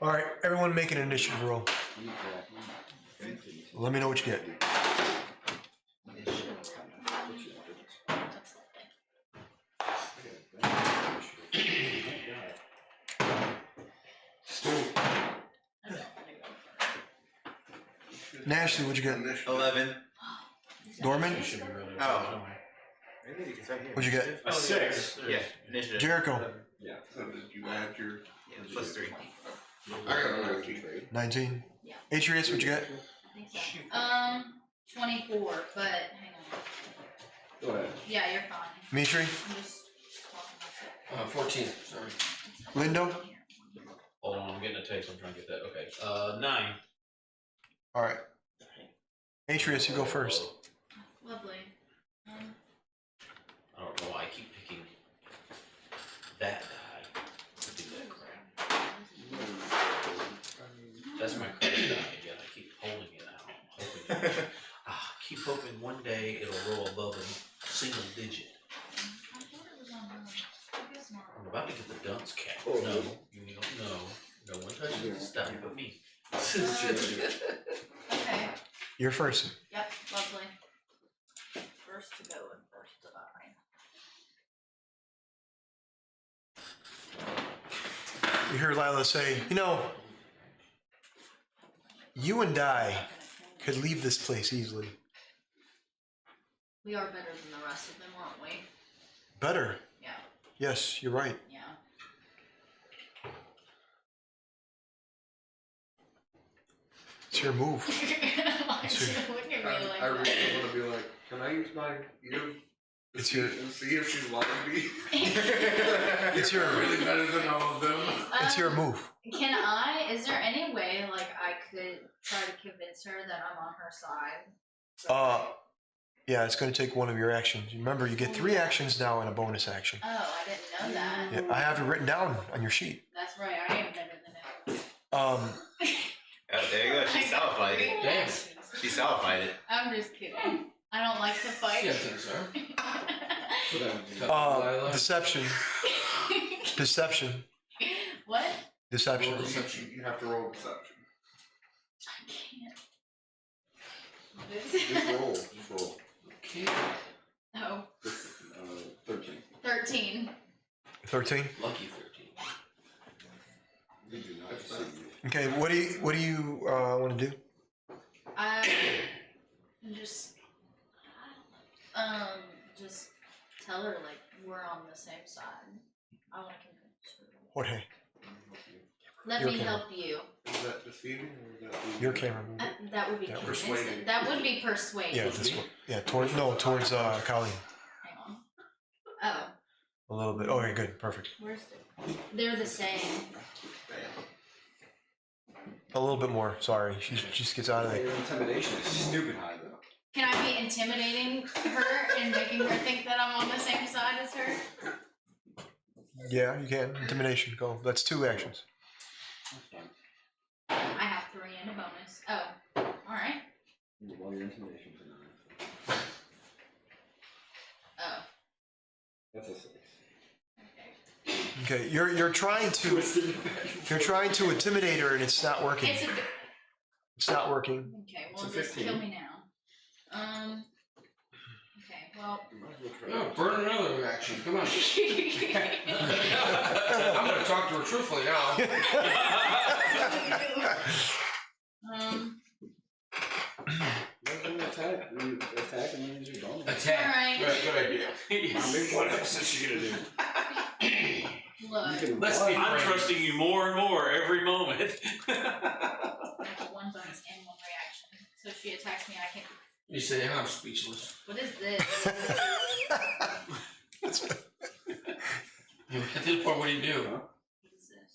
All right, everyone make an initiative roll. Let me know what you get. That's Nashley, what'd you get? 11. Dorman? Oh. Maybe it's right here. What'd you get? A 6. Yeah, initiative. Jericho, Yeah. So did you add your... Yeah, plus 3. I got a 19. 19. Yeah. Atreus, what'd you get? I think so. 24, but hang on. Go ahead. Yeah, you're fine. Mitri? I'm just talking myself. 14, sorry. Lindo? Hold on, I'm getting a taste. I'm trying to get that. Okay. 9. All right. Atreus, you go first. Lovely. I don't know why I keep picking that die to do that crap. That's my credit die again. I keep holding it out. Hoping keep hoping one day it'll roll above a single digit. I thought it was on maybe it's not. I'm about to get the dunce cap. Oh, No, really? you don't know. No one touches this stuff but me. Okay. You're first. Yep, lovely. First to go and first to die. You hear Lila say, you and I could leave this place easily. We are better than the rest of them, aren't we? Better. Yeah. Yes, you're right. Yeah. It's your move. Why is she looking at me like I really that? want to be like, can I use my ear? It's your. And see if she's lying to me. It's your. Really better than all of them. It's your move. Can I? Is there any way, like, I could try to convince her that I'm on her side? Yeah, it's going to take one of your actions. Remember, you get 3 actions now and a bonus action. Oh, I didn't know that. Yeah, I have it written down on your sheet. That's right. I am better than him. Oh, there you go. She solidified it. Damn. She solidified it. I'm just kidding. I don't like to fight. Yeah, I think so. Deception. Deception. What? Deception. Roll deception. You have to roll deception. I can't. Just roll. Just roll. Okay. Oh. 13. 13. 13. Lucky 13. We do not see you. Okay, what do you want to do? I just just tell her like we're on the same side. I want to convince her. Jorge. Let You're me okay. help you. Is that deceiving or is that Your camera. That would be That convincing. persuading. That would be persuading. Yeah, this one. Yeah, towards Colleen. Hang on. Oh, A little bit. Oh, yeah, good, perfect. where's the? They're the same. A little bit more. Sorry, she just gets out of there. Your intimidation is stupid high though. Can I be intimidating her and making her think that I'm on the same side as her? Yeah, you can. Intimidation. Go. That's 2 actions. That's fine. I have 3 and a bonus. Oh, all right. Well, your intimidation for 9. Oh, That's a 6. okay. Okay, you're trying to intimidate her, and it's not working. It's not working. Okay, It's well, a just 15. kill me now. Okay, well. You might as well try No, it. burn another action. Come on. I'm gonna talk to her truthfully now. Let them attack. You attack and then use your bonus. Attack. Alright. Good idea. I mean, what else is she gonna do? Look, You can Let's run. be I'm friends. trusting you more and more every moment. I have 1 bonus and 1 reaction. So if she attacks me, I can't. You say I'm speechless. What is this? You get to the point, what do you do? Huh? What is this?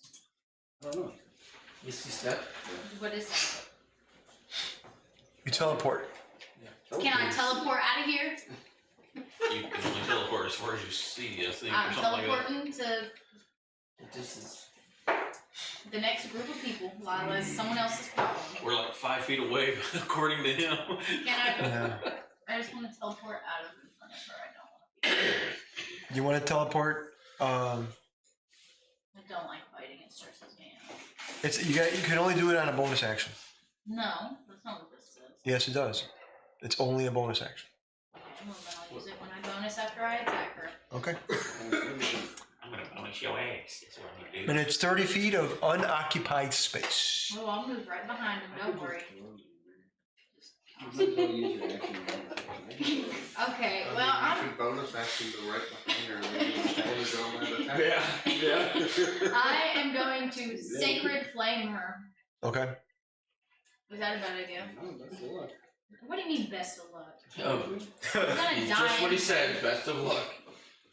I don't know. Misty step. What is that? You teleport. Can I teleport out of here? You can only teleport as far as you see, I think, or I'm something like that. teleporting to The distance. the next group of people while it's someone else's problem. We're like 5 feet away, according to him. Can I? Yeah. I just want to teleport out of in front of her. I don't want to. You want to teleport? I don't like fighting. It stresses me out. You can only do it on a bonus action. No, that's not what this says. Yes, it does. It's only a bonus action. Okay, well then I'll use it when I bonus after I attack her. Okay. I'm gonna bonus your ass. That's what I'm gonna do. And it's 30 feet of unoccupied space. Oh, I'll move right behind him. Don't worry. You might as well use your action and bonus action. Okay, well You I'm. should bonus action to right behind her and then you go on that attack. Yeah. I am going to sacred flame her. Okay. Was that a bad idea? No, that's a lot. What do you mean best of luck? Oh, I'm gonna die. just what he said. Best of luck.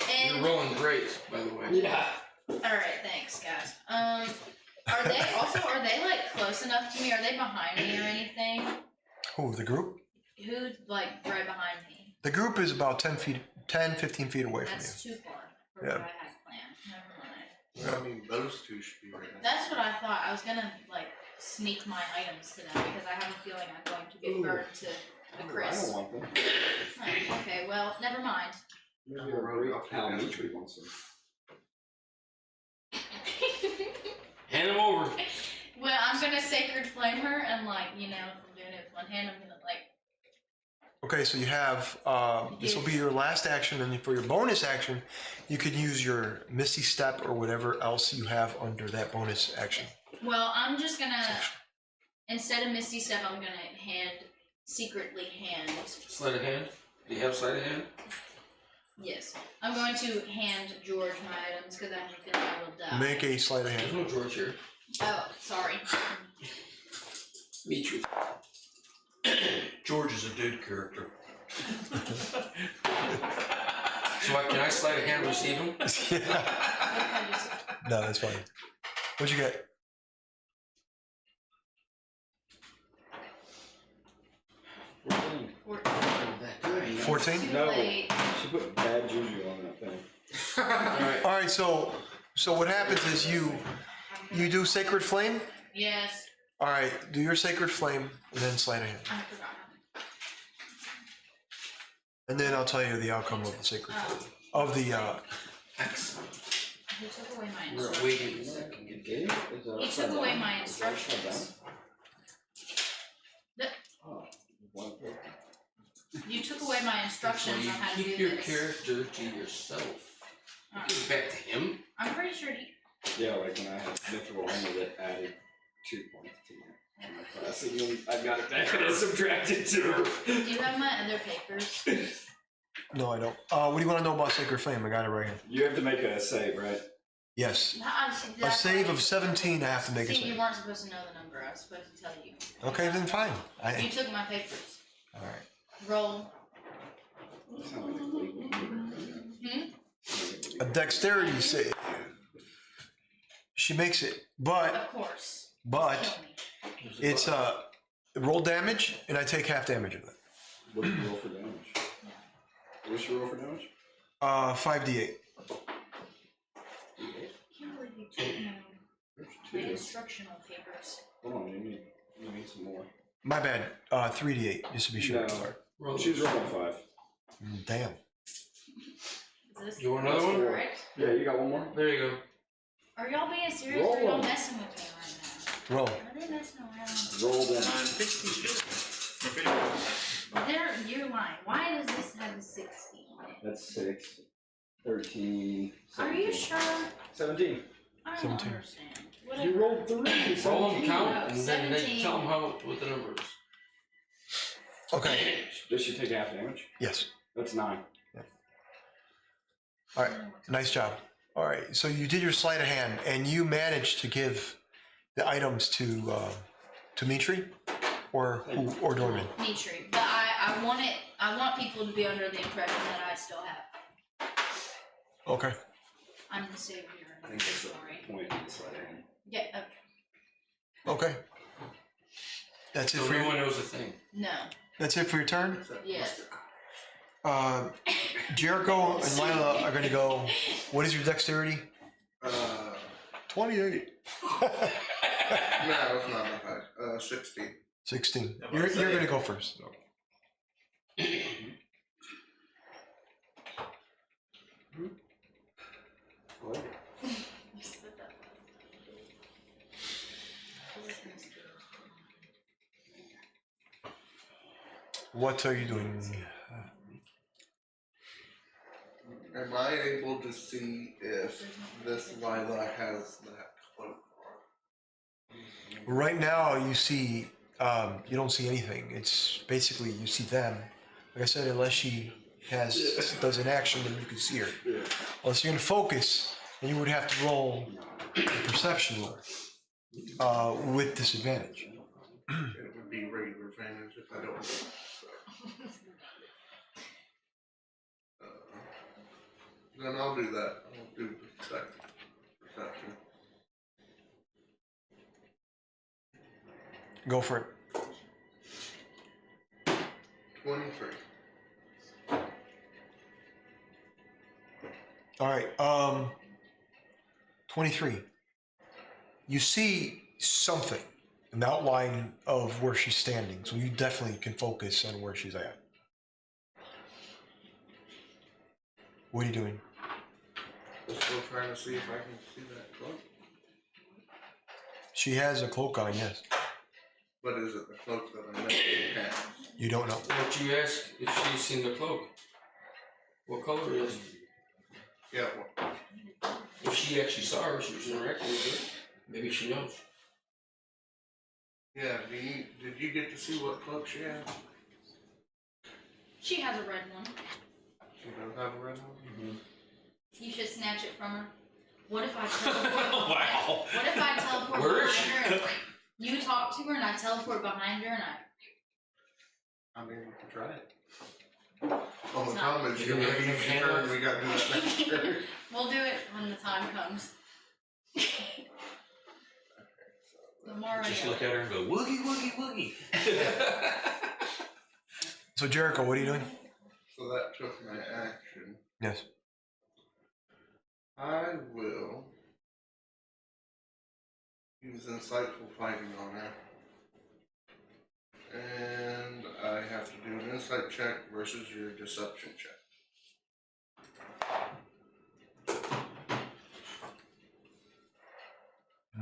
You're And rolling great, by the way. Yeah. all right, thanks, guys. Are they like close enough to me? Are they behind me or anything? Who, the group? Who's like right behind me? The group is about 10, 15 feet away from you. That's too far for Yeah. what I had planned. Never mind. Well, I mean, those two should be right next. That's what I thought. I was gonna like sneak my items to them because I have a feeling I'm going to get Ooh. burned to a I don't crisp. want them. Oh, okay, well, never mind. Maybe our great pal Mitri wants them. Hand him over. Well, I'm gonna sacred flame her and like, you know, if I'm doing it with one hand, I'm gonna like. Okay, so you have, this will be your last action, and for your bonus action, you can use your Misty Step or whatever else you have under that bonus action. Well, I'm just gonna, instead of Misty Step, I'm gonna secretly hand. Sleight of hand. Do you have sleight of hand? Yes, I'm going to hand George my items because I have a feeling I will die. Make a sleight of There's hand. no George here. Oh, sorry. Me too. George is a dude character. So can I sleight of hand receive him? What if I just- No, that's fine. What'd you get? Or- That guy. 14? Too No. late. She put bad juju on that thing. Alright. All right, so what happens is you do Sacred Flame. Yes, All right, do your Sacred Flame and then sleight of hand, I forgot. and then I'll tell you the outcome of the Sacred Flame Oh, of the. Excellent. he took away my We're instructions. waiting a second. You gave it? Is it He upside took away down? my Is it upside instructions. down? Oh, one person. You took away my instructions on You how to keep do your this. character to yourself. Uh, Give it back to him. I'm pretty sure he. Yeah, like when I had mythical armor that added 2 points to my class, and then I got it back and I subtracted 2. Do you have my other papers? No, I don't. What do you want to know about Sacred Flame? I got it right here. You have to make a save, right? Yes. A That's save why- of 17, I have to make a See, you save. weren't supposed to know the number. I was supposed to tell you. Okay, then fine. You took my papers. All right. Roll. Sound like a legal A dexterity save. She makes it, but Of course. but Kill me. it's roll damage, and I take half damage of it. What's your roll for damage? What's your roll for damage? 5d8. Can't believe you took There's my two. instructional papers. Hold on, you need some more. My bad. 3d8, just to be sure. No. Sorry. Roll She's those. rolling 5. Damn. Is this You want another one? correct? Yeah, you got one more? There you go. Are y'all being serious or are y'all Roll 'em. messing with me right Roll. now? Are they messing around? Roll them. You're lying. Why does this have a 60 on it? That's 6, 13, Are 17. you sure? 17. I don't 17. understand. You Whatever. rolled 3. Roll them, 17. count, and then they 17. tell them what the number is. Okay. Does she take half damage? Yes. That's 9. All right. Nice job. All right. So you did your sleight of hand, and you managed to give the items to Mitri, or Dorman. Mitri. But I want people to be under the impression that I still have. Okay. I'm the savior I in think this that's story. a point in the sleight of hand. Yeah, Okay. That's it So for no your. one knows a thing. no. That's it for your turn. What's that? Yes. Jericho and Lila are going to go. What is your dexterity? 28. No, it's not that high. 16. 16. You're going to go first. What? You said that. What are you doing? Am I able to see if this Lila has that cloak on? Right now, you see, you don't see anything. It's basically you see them. Like I said, unless she does an action, then you can see her. Yeah. Unless you're gonna focus, then you would have to roll a perception roll with disadvantage. It would be regular advantage if I don't. So. Then I'll do that. I'll do perception. Go for it. 23. All right. 23. You see something, an outline of where she's standing, so you definitely can focus on where she's at. What are you doing? I'm still trying to see if I can see that cloak. She has a cloak on, yes. But is it the cloak that I know she has? You don't know. Why don't you ask if she's seen the cloak? What color it is? Yeah, well, If she actually saw her, she was interacting with her. Maybe she knows. yeah. Did you get to see what cloak she has? She has a red one. She does have a red one. You should snatch it from her. What if I teleport? Wow. What if I teleport Where is behind her? And you talk to her and I teleport behind her and I mean, we can try it. On the It's not- comments, You you're can making have a your turn. hand We got to do that next turn. we'll do it when the time comes. I'm already Just up. look at her and go, woogie, woogie, woogie. So Jericho, what are you doing? So that took my action. Yes. I will use insightful fighting on her. And I have to do an insight check versus your deception check.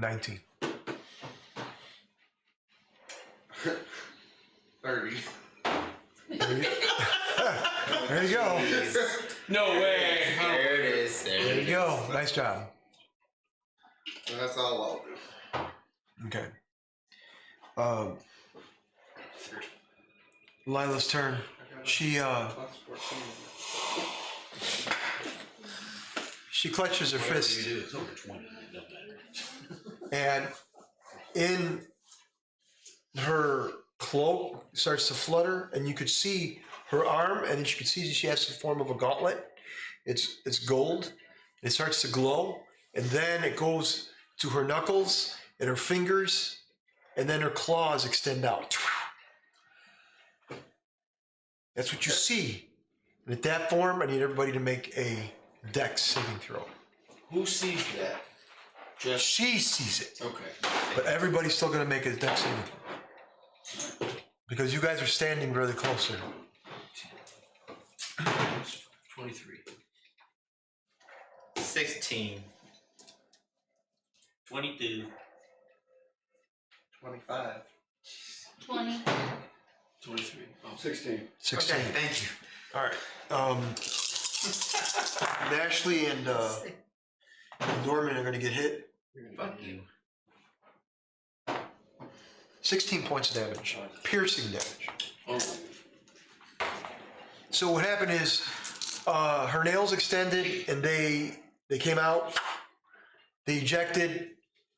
$19. 30. There you go. No way! There it is. There you go. Nice job. And that's all I'll do. Okay. Lila's turn. I got a She plus 14. She clutches her Whatever fist, you do, it's over 20. It don't matter. and in her cloak starts to flutter, and you could see her arm, and then you could see she has the form of a gauntlet. It's gold. It starts to glow, and then it goes to her knuckles and her fingers, and then her claws extend out. That's what you see. And at that form, I need everybody to make a dex saving throw. Who sees that? Just She sees it, okay. but everybody's still going to make a dex saving throw. Because you guys are standing really close to her. 23. 16. 22. 25. 20. 23. Oh, 16. 16. Okay, thank you. All right. Ashley and Norman are going to get hit. Fuck you. 16 points of damage. Piercing damage. oh. So what happened is her nails extended and they came out. They ejected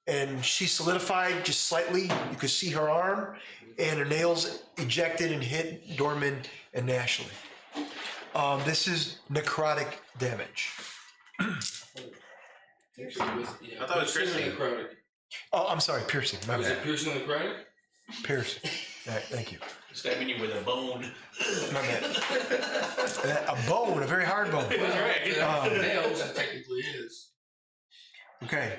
and she solidified just slightly. You could see her arm and her nails ejected and hit Dorman and Ashley. This is necrotic damage. I thought it was piercing piercing. necrotic. Oh, I'm sorry, piercing. My Was bad. it piercing necrotic? Piercing. Thank you. Stabbing you with a bone. My bad. A bone, a very hard bone. Well, nails, it technically is. Okay.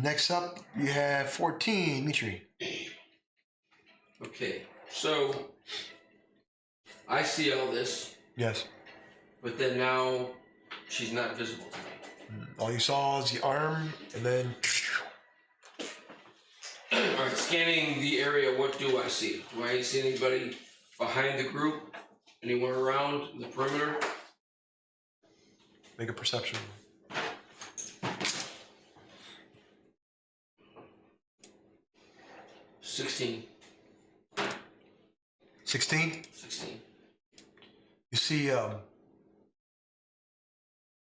Next up, you have 14, Mitri. Okay, so I see all this, Yes. but then now she's not visible to me. All you saw is the arm, and then All right, scanning the area, what do I see? Do I see anybody behind the group? Anyone around the perimeter? make a perception. 16. 16. 16. You see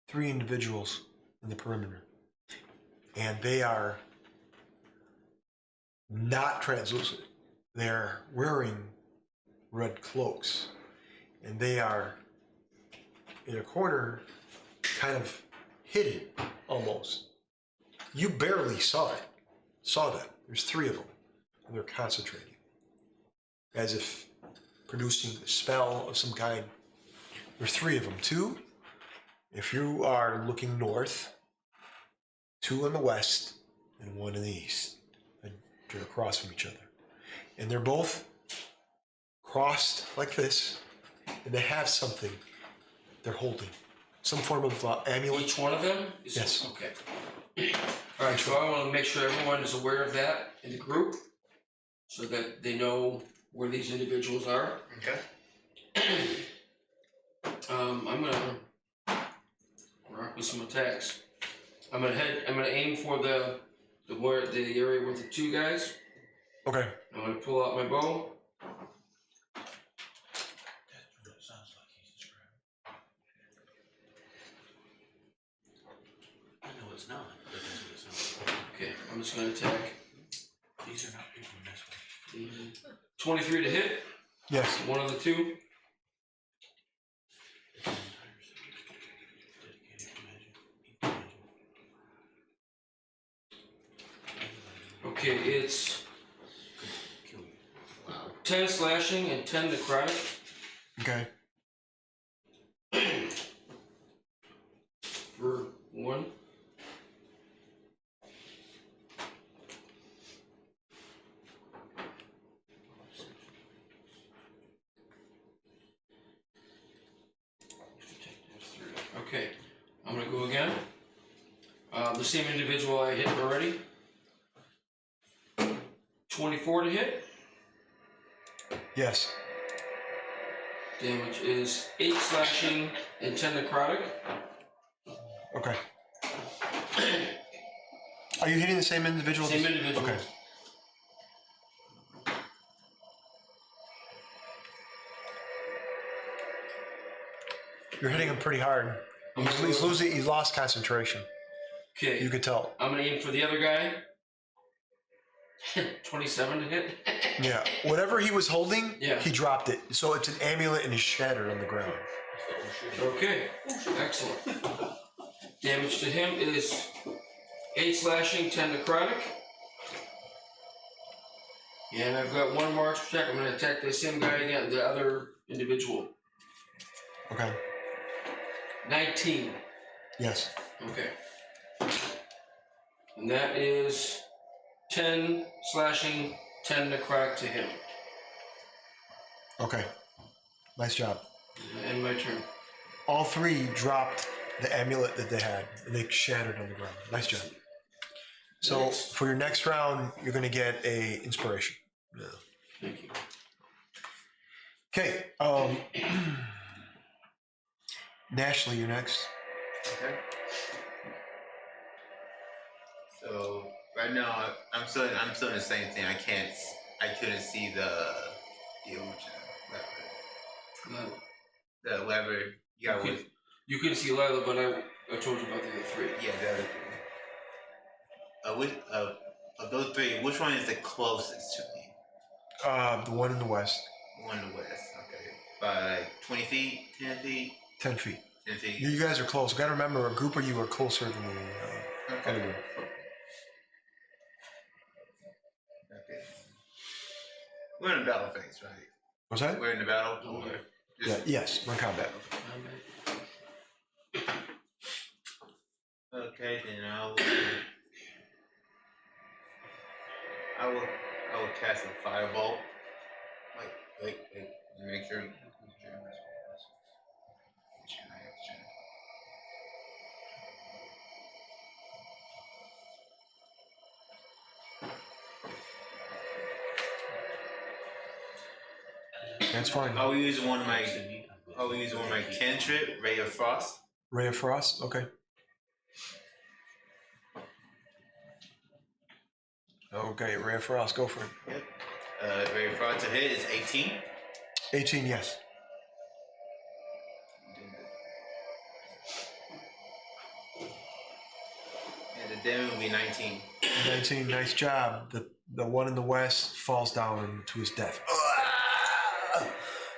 3 individuals in the perimeter, and they are not translucent. They're wearing red cloaks, and they are in a corner, kind of hidden almost. You barely saw them. There's 3 of them, and they're concentrating, as if producing a spell of some kind. There's 3 of them. 2, if you are looking north, 2 in the west, and 1 in the east. They're across from each other. And they're both crossed like this, and they have something they're holding. Some form of amulet. Each one of them? Yes. Okay. All right, so I want to make sure everyone is aware of that in the group so that they know where these individuals are. Okay. I'm gonna rock with some attacks. I'm gonna aim for the area with the 2 guys. Okay. I'm gonna pull out my bow. That's what it sounds like he's describing. I know it's not, but that's what it sounds like. Okay, I'm just gonna attack. These are not people in this way. 23 to hit. Yes. One of the 2. It's an entire city dedicated to magic. Okay, it's Kill you. Wow. 10 slashing and 10 necrotic. Okay. For 1. Okay, I'm gonna go again. The same individual I hit already. 24 to hit. Yes. Damage is 8 slashing and 10 necrotic. Okay. Are you hitting the same individual? Same individual. Okay. You're hitting him pretty hard. He's losing. He lost concentration. Okay. You could tell. I'm gonna aim for the other guy. 27 to hit. Yeah. Whatever he was holding, Yeah. he dropped it. So it's an amulet and it's shattered on the ground. Okay. Excellent. Damage to him is 8 slashing, 10 necrotic. And I've got 1 march attack. I'm gonna attack the same guy again, the other individual. Okay. 19. Yes. Okay. And that is 10 slashing, 10 necrotic to him. Okay. Nice job. And my turn. All 3 dropped the amulet that they had, and they shattered on the ground. Nice job. So for your next round, you're going to get a inspiration. Yeah. Thank you. Okay. Nashley, you're next. Okay. So right now I'm still in the same thing. I couldn't see the ocean lever. The lever. Yeah. You couldn't see Lila, but I told you about the other 3. Yeah, the other 3. Of those 3, which one is the closest to me? The one in the west. One in the west. Okay. By 20 feet, 10 feet. 10 feet. 10 feet. You guys are close. Got to remember, a group of you are closer than the Okay. other group. Okay. We're in a battle phase, right? What's that? We're in the battle. Or Yeah, yes, we're in combat. Okay, then I will cast a firebolt. Wait. Make sure. That's fine. I will use one of my cantrip, Ray of Frost. Ray of Frost, okay. Okay, Ray of Frost, go for it. Yep. Ray of Frost to hit is 18. 18, yes. And the damage will be 19. 19, nice job. The one in the west falls down to his death.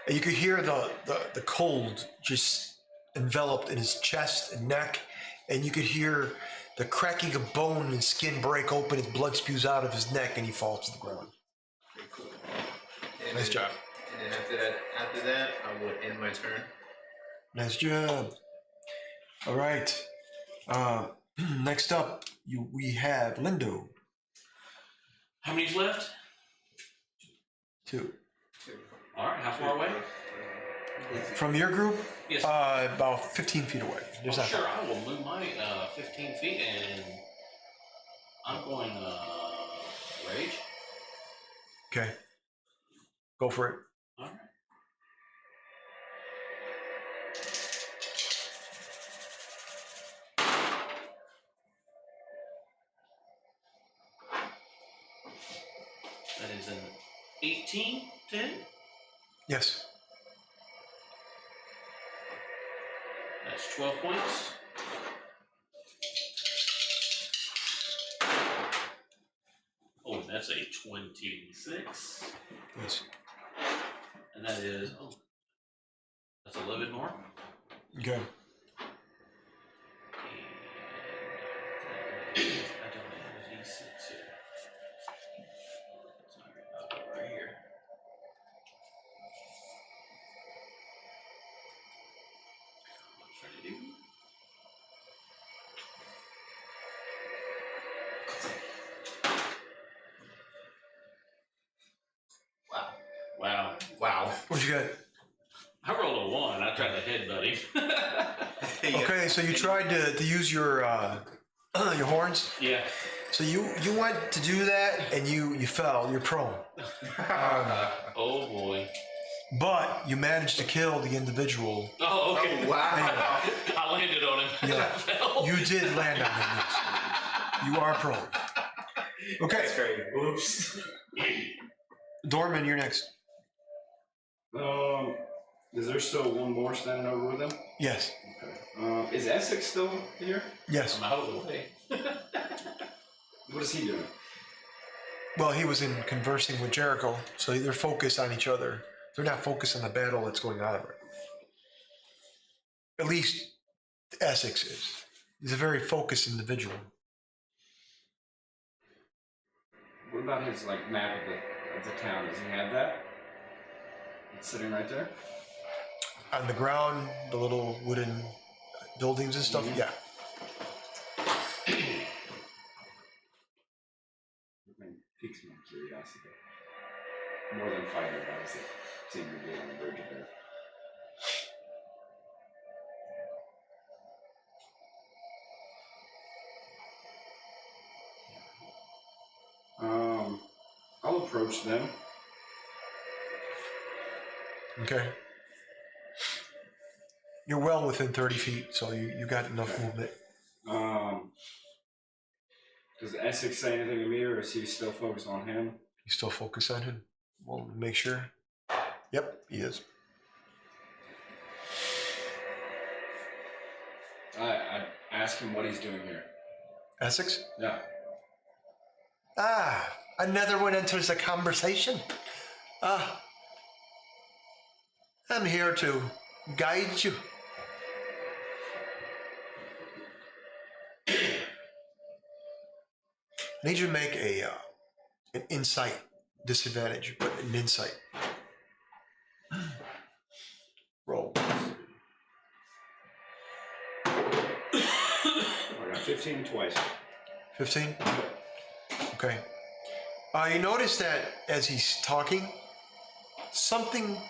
And you could hear the cold just enveloped in his chest and neck, and you could hear the cracking of bone and skin break open, his blood spews out of his neck, and he falls to the ground. Very cool. Nice job. And then after that, I will end my turn. Nice job. All right. Next up, we have Lindo. How many's left? 2. All right, how far away? From your group, Yes. about 15 feet away. Just not far. Sure, I will move my 15 feet and I'm going rage. Okay. Go for it. All right. That is an 18 to hit. Yes. That's 12 points. Oh, that's a 26. Yes. And that is, that's 11 more. Okay. And I don't have a D6 here. Sorry, right here. What should I do? Wow. What you got? I rolled a 1. I tried to headbutt him. Okay, so you tried to use your horns. Yeah. So you went to do that and you fell. You're prone. Oh boy. But you managed to kill the individual. Oh, okay. Oh, wow. I landed on him. Yeah. I fell. You did land on him. Yes. You are prone. Okay. That's great. Oops. Dorman, you're next. Is there still one more standing over with him? Yes. Okay. Is Essex still here? Yes. I'm out of the way. What is he doing? Well, he was in conversing with Jericho, so they're focused on each other. They're not focused on the battle that's going on. At least Essex is. He's a very focused individual. What about his like map of the town? Does he have that? It's sitting right there. On the ground, the little wooden buildings and stuff. Mhm. Yeah. Piques my curiosity. More than fighting guys that seem to be on the verge of death. I'll approach them. Okay. You're well within 30 feet, so you got enough Okay. movement. Does Essex say anything to me, or is he still focused on him? You still focus on him? Well, make sure. Yep, he is. I ask him what he's doing here. Essex? Yeah. Ah, another one enters the conversation. I'm here to guide you. I need you to make an insight disadvantage, but an insight. Roll. I got 15 twice. 15? Okay. You notice that as he's talking, something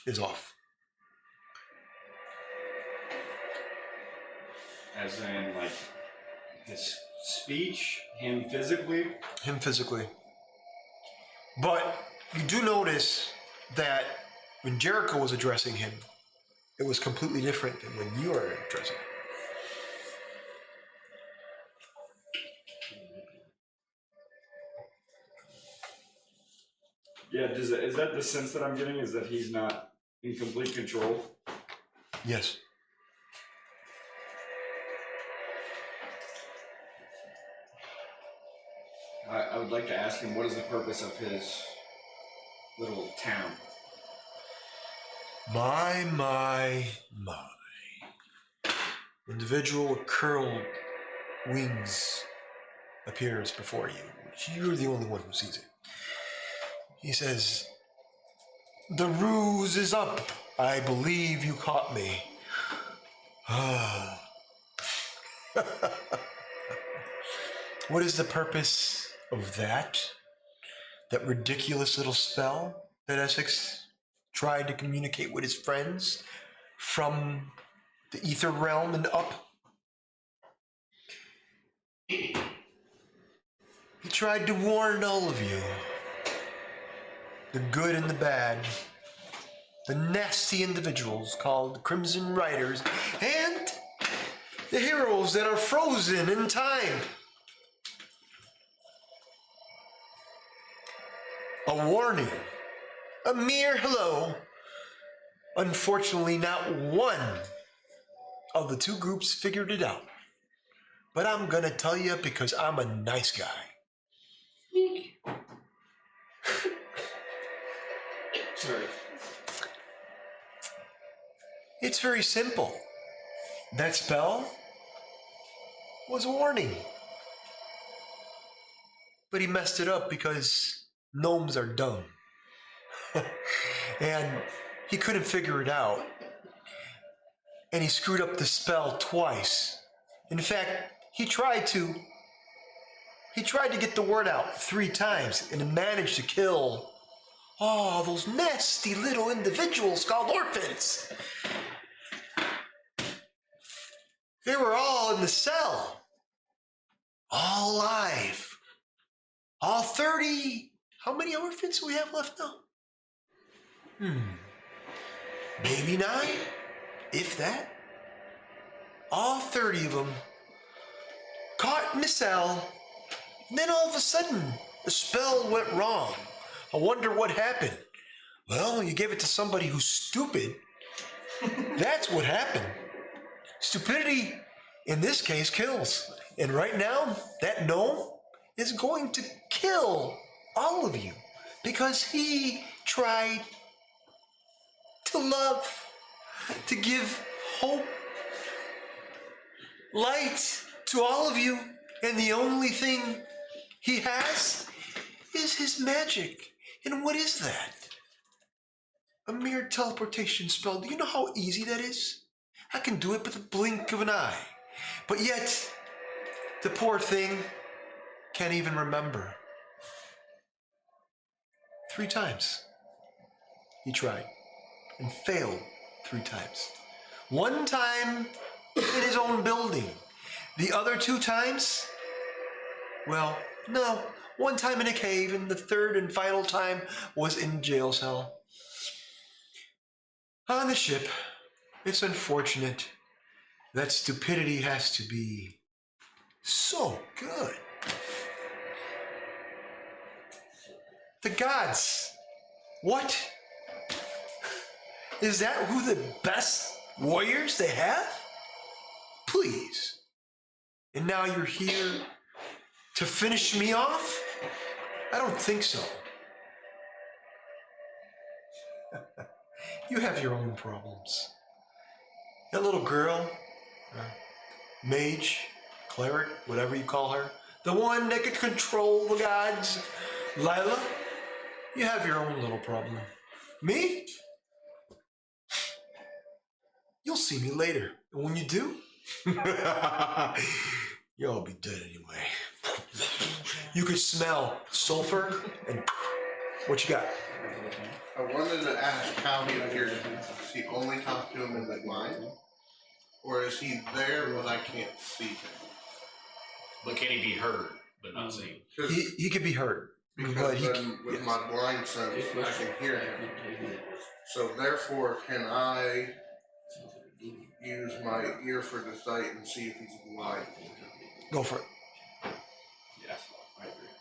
is off. As in, like, his speech, him physically. Him physically. But you do notice that when Jericho was addressing him, it was completely different than when you are addressing him. Yeah, is that the sense that I'm getting? Is that he's not in complete control? Yes. I would like to ask him what is the purpose of his little town? My. Individual with curled wings appears before you. You're the only one who sees it. He says, "The ruse is up. I believe you caught me." What is the purpose of that? That ridiculous little spell that Essex tried to communicate with his friends from the ether realm and up? He tried to warn all of you, the good and the bad, the nasty individuals called Crimson Riders, and the heroes that are frozen in time. A warning, a mere hello. Unfortunately, not one of the two groups figured it out. But I'm gonna tell you because I'm a nice guy. Sorry. It's very simple. That spell was a warning. But he messed it up because gnomes are dumb. And he couldn't figure it out. And he screwed up the spell twice. In fact, he tried to get the word out 3 times and managed to kill all those nasty little individuals called orphans. They were all in the cell, all alive. All 30. How many orphans do we have left now? Maybe 9, if that. All 30 of them caught in the cell. And then all of a sudden, the spell went wrong. I wonder what happened. Well, you gave it to somebody who's stupid. That's what happened. Stupidity, in this case, kills. And right now, that gnome is going to kill all of you because he tried to love, to give hope, light to all of you. And the only thing he has is his magic. And what is that? A mere teleportation spell. Do you know how easy that is? I can do it with the blink of an eye. But yet, the poor thing can't even remember. 3 times he tried and failed 3 times. 1 time in his own building. The other 2 times, well, no, 1 time in a cave, and the 3rd and final time was in jail cell. On the ship, it's unfortunate that stupidity has to be so good. The gods, what? Is that who the best warriors they have? Please. And now you're here to finish me off? I don't think so. You have your own problems. That little girl, mage, cleric, whatever you call her, the one that could control the gods, Lila, you have your own little problem. Me? You'll see me later. And when you do, you'll all be dead anyway. You could smell sulfur and what you got? I wanted to ask how he appeared to me. Does he only talk to him in the mind? Or is he there but I can't see him? But can he be heard but not seen? He could be heard. Because But he, then with yes. my blind sense, I can hear him. So therefore, can I use my ear for the sight and see if he's alive? Go for it. Yes, I agree.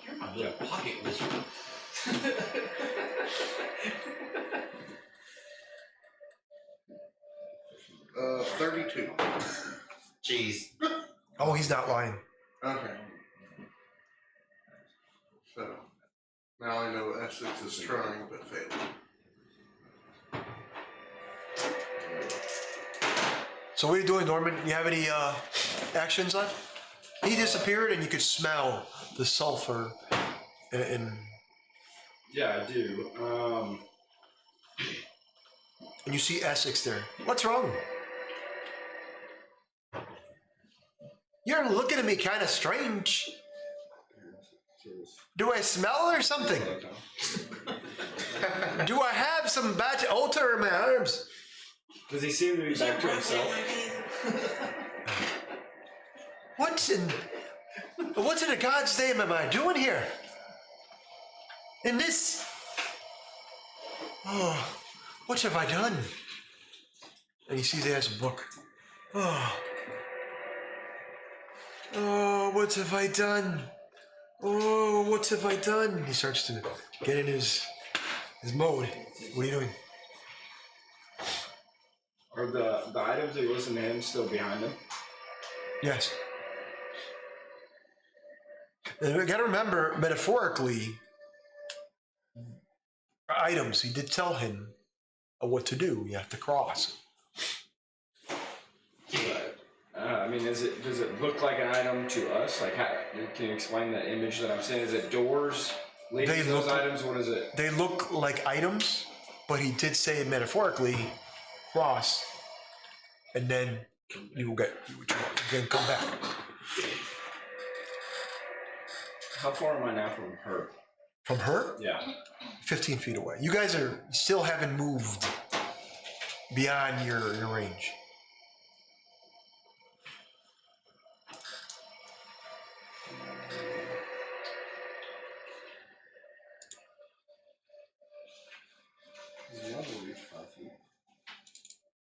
You're my little pocket wizard. 32. Jeez. Oh, he's not lying. Okay. So, now I know Essex is trying but failing. So what are you doing, Norman? You have any actions left? He disappeared and you could smell the sulfur and Yeah, I do. you see Essex there. What's wrong? You're looking at me kind of strange. Do I smell or something? Do I have some bad odor in my arms? Does he seem to be back to himself? What in the God's name am I doing here? In this? Oh, what have I done? And he sees he has a book. Oh, what have I done? Oh, what have I done? He starts to get in his mode. What are you doing? Are the items that listen to him still behind him? Yes. And we got to remember, metaphorically, items. He did tell him what to do. You have to cross. I mean, does it look like an item to us? Like, can you explain the image that I'm seeing? Is it doors leading to those items? What is it? They look like items, but he did say metaphorically, cross, and then you will then come back. How far am I now from her? From her? Yeah. 15 feet away. You guys are still haven't moved beyond your range.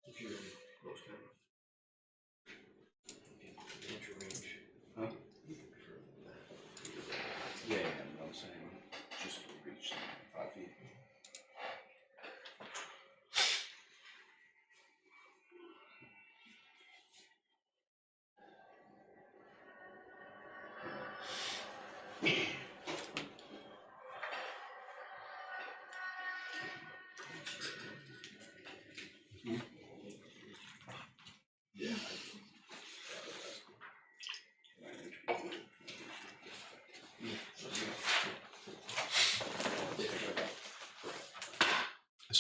If you're close to him. Enter range. Huh? You can prefer that. Yeah, I'm saying just reach 5 feet.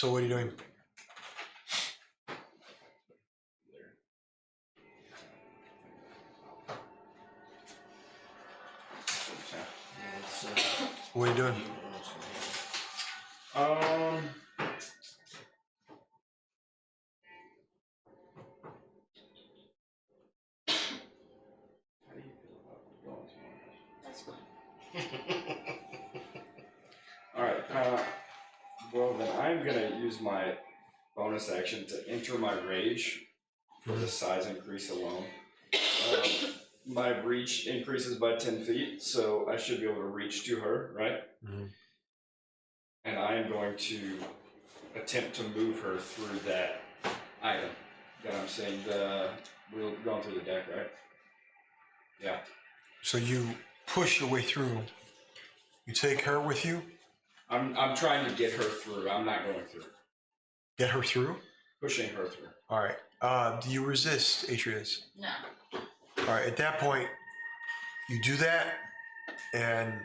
So what are you doing? Yeah, it's, What are you doing? How do you feel about going tomorrow? That's fine. Alright, well then I'm gonna use my bonus action to enter my rage for the size increase alone. My reach increases by 10 feet, so I should be able to reach to her, right? Mhm. And I am going to attempt to move her through that item that I'm seeing. We're going through the deck, right? Yeah. So you push your way through. You take her with you. I'm trying to get her through. I'm not going through. Get her through. Pushing her through. All right. Do you resist, Atreus? No. All right. At that point, you do that, and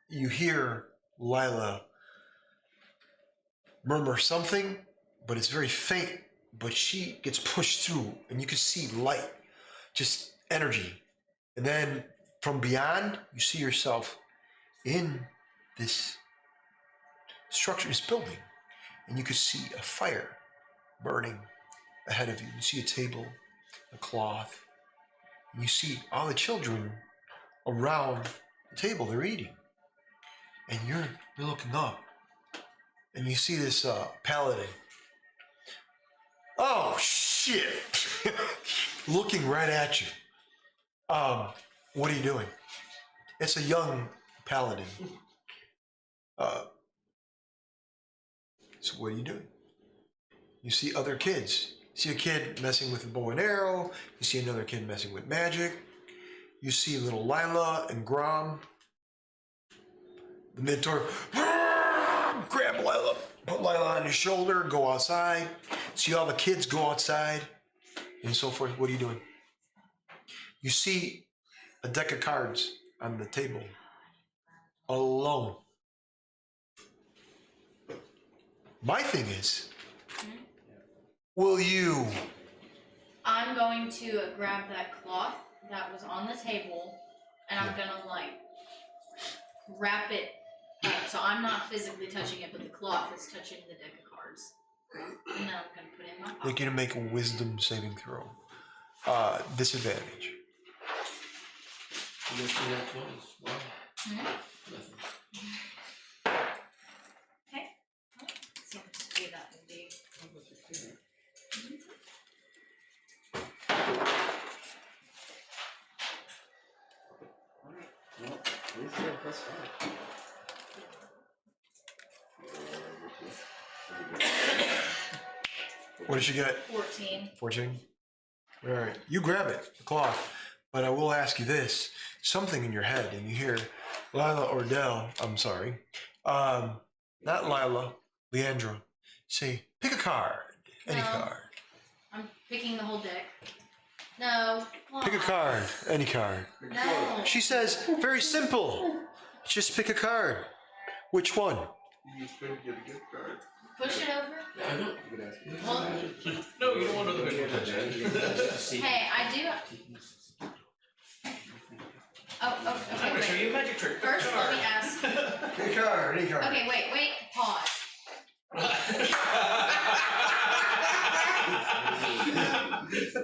you hear Lila murmur something, but it's very faint. But she gets pushed through, and you can see light, just energy. And then from beyond, you see yourself in this structure, this building, and you can see a fire burning ahead of you. You see a table, a cloth, and you see all the children around the table. They're eating, and you're looking up, and you see this paladin. Oh shit! Looking right at you. What are you doing? It's a young paladin. So what are you doing? You see other kids. You see a kid messing with a bow and arrow. You see another kid messing with magic. You see little Lila and Grom. The mentor grab Lila, put Lila on his shoulder, go outside. See all the kids go outside and so forth. What are you doing? You see a deck of cards on the table alone. My thing is, will you? I'm going to grab that cloth that was on the table, and I'm gonna like wrap it up. So I'm not physically touching it, but the cloth is touching the deck of cards. And then I'm gonna put it in my I'd pocket. like you to make a wisdom saving throw. Disadvantage. You guys see that twice? Wow. Mhm. Nothing. Okay. Seems to be that indeed. Well, at least you have +5. What did you get? 14. 14? All right. You grab it, the cloth. But I will ask you this. Something in your head, and you hear Lila Ordell, I'm sorry. Not Lila, Leandra. Say, pick a card. Any No. card. I'm picking the whole deck. No. Pick a card. Any card. No. She says, very simple. Just pick a card. Which one? You could get a gift card. Push it over. Yeah, I know. You could ask me. Well, No, you don't want to do it. hey, I do. Oh, I'm okay, gonna show wait. you a magic trick. First, let me ask. Pick a card. Any card. Okay, wait. Pause.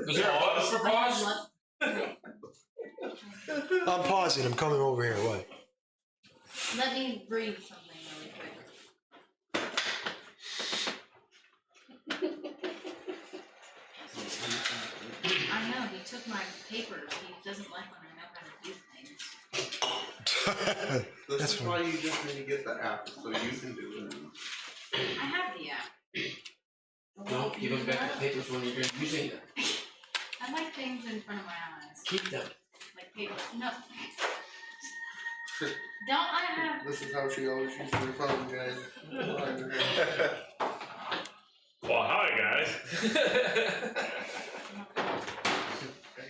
Was there a button for pause? I'm pausing. I'm coming over here. What? Let me read something really quick. I know, he took my papers. He doesn't like when I know how to do things. This That's is why you just need to get the app so you can do it. I have the app. No, give them back the papers when you're using them. I like things in front of my eyes. Keep them. Like paper. No. Don't I have... This is how she always uses her phone, guys. Well, hi guys.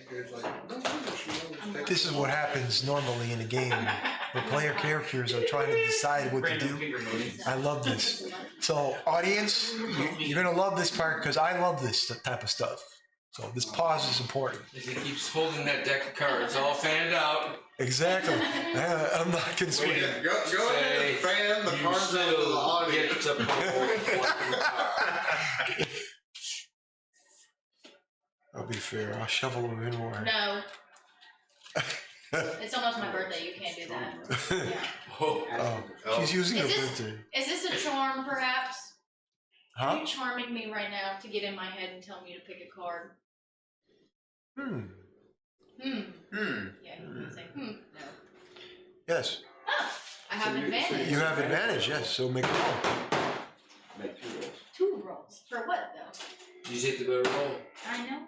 Guys like, no wonder she always takes This is what happens normally in a game where player characters are trying to decide what to do. I love this. So, audience, you're gonna love this part because I love this type of stuff. So this pause is important. As he keeps holding that deck of cards all fanned out. Exactly. I'm not concerned. Go ahead and fan the cards out to the audience. Get to pull one card. I'll be fair. I'll shovel them in more. No. It's almost my birthday. You can't do that. Yeah. Oh. Oh, she's using her Is this- birthday. Is this a charm, perhaps? Are Huh? you charming me right now to get in my head and tell me to pick a card? Hmm. Hmm. Hmm. Yeah, you can say no. Yes. Oh, I have advantage. You have advantage. Yes. So make a roll. Make 2 rolls. 2 rolls. For what, though? You take the better roll. I know.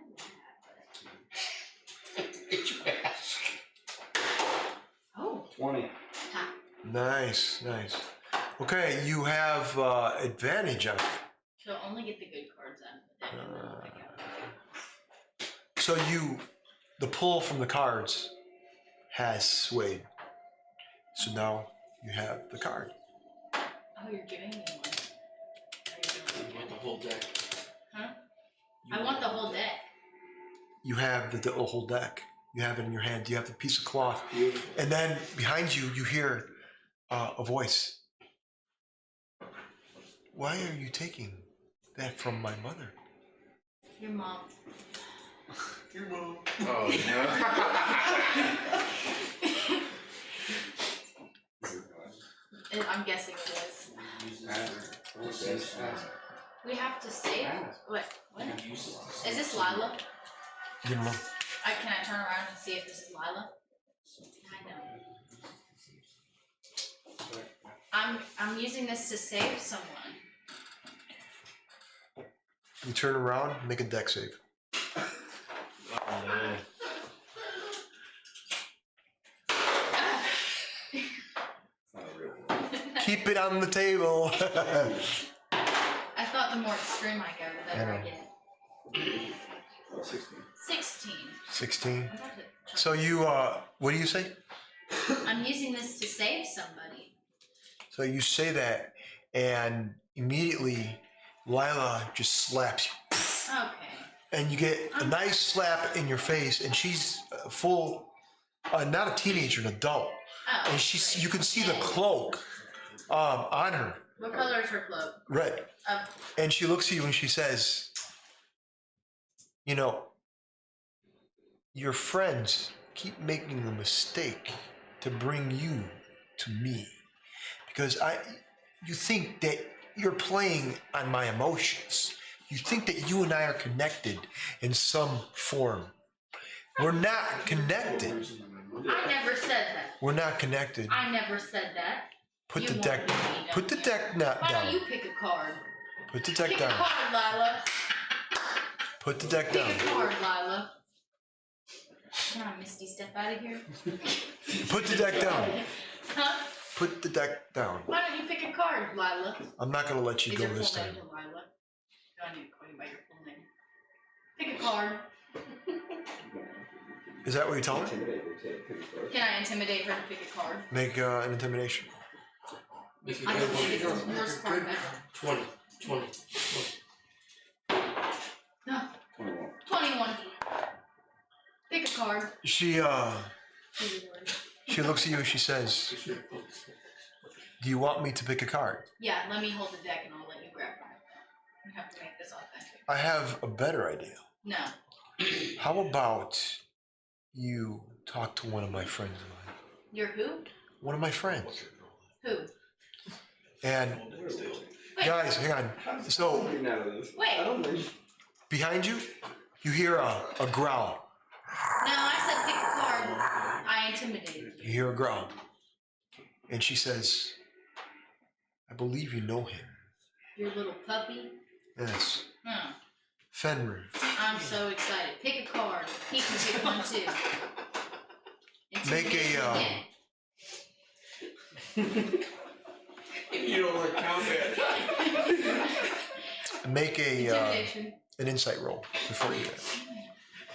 Oh. 20. Nice. Nice. Okay. You have advantage on it. So only get the good cards out of the deck and then I'll pick out. So the pull from the cards has swayed. So now you have the card. Oh, you're giving me one. You want the whole deck. Huh? I want the whole deck. You have the whole deck. You have it in your hand. You have the piece of cloth. Beautiful. And then behind you, you hear a voice. Why are you taking that from my mother? Your mom. Your mom. Oh I'm guessing it is. We have to save. What? What? Is this Lila? You know, Can I turn around and see if this is Lila? I know. I'm using this to save someone. you turn around, make a deck save. Oh man. Not a real roll. Keep it on the table. I thought the more extreme I go, the better I get. Oh, 16. 16. 16. I'm about to try- So you, what do you say? I'm using this to save somebody. So you say that, and immediately Lila just slaps you. Okay. And you get a nice slap in your face, and she's full, not a teenager, an adult. Oh. And you can see the cloak on her, What color is her cloak? red. Oh. And she looks at you and she says, you know, your friends keep making the mistake to bring you to me because you think that you're playing on my emotions. You think that you and I are connected in some form. We're not connected. I never said that. We're not connected. I never said that. Put You the deck. wanted me, don't Put the you? deck not Why don't down. you pick a card? Put the deck Pick a down. card, Lila. Put the deck Pick down. a card, Lila. Can I Misty step out of here? Put the deck down. Huh? Put the deck down. Why don't you pick a card, Lila? I'm not gonna let you Is go your this full time. name Delilah? No, I need to call you by your full name. Pick a card. Is that what you're telling her? Intimidate, they take pick a card. Can I intimidate her to pick a card? Make an intimidation. Make a I good don't think one. it's the worst part ever. 20. 20. No, 21. 21. Pick a card. She looks at you and she says, "Do you want me to pick a card?" Yeah, let me hold the deck and I'll let you grab it. We have to make this authentic. I have a better idea. No. How about you talk to one of my friends of mine? You're who? One of my friends. Who? And Wait. guys, hang on. So Getting out of this. Wait. I don't think. behind you, you hear a growl. No, I said pick a card. I intimidated you. You hear a growl. And she says, "I believe you know him." Your little puppy. Yes. Hmm. Fenrir. I'm so excited. Pick a card. He can pick one too. Make a, Intimidation You don't like combat. Make again. a Intimidation. an insight roll before you do that.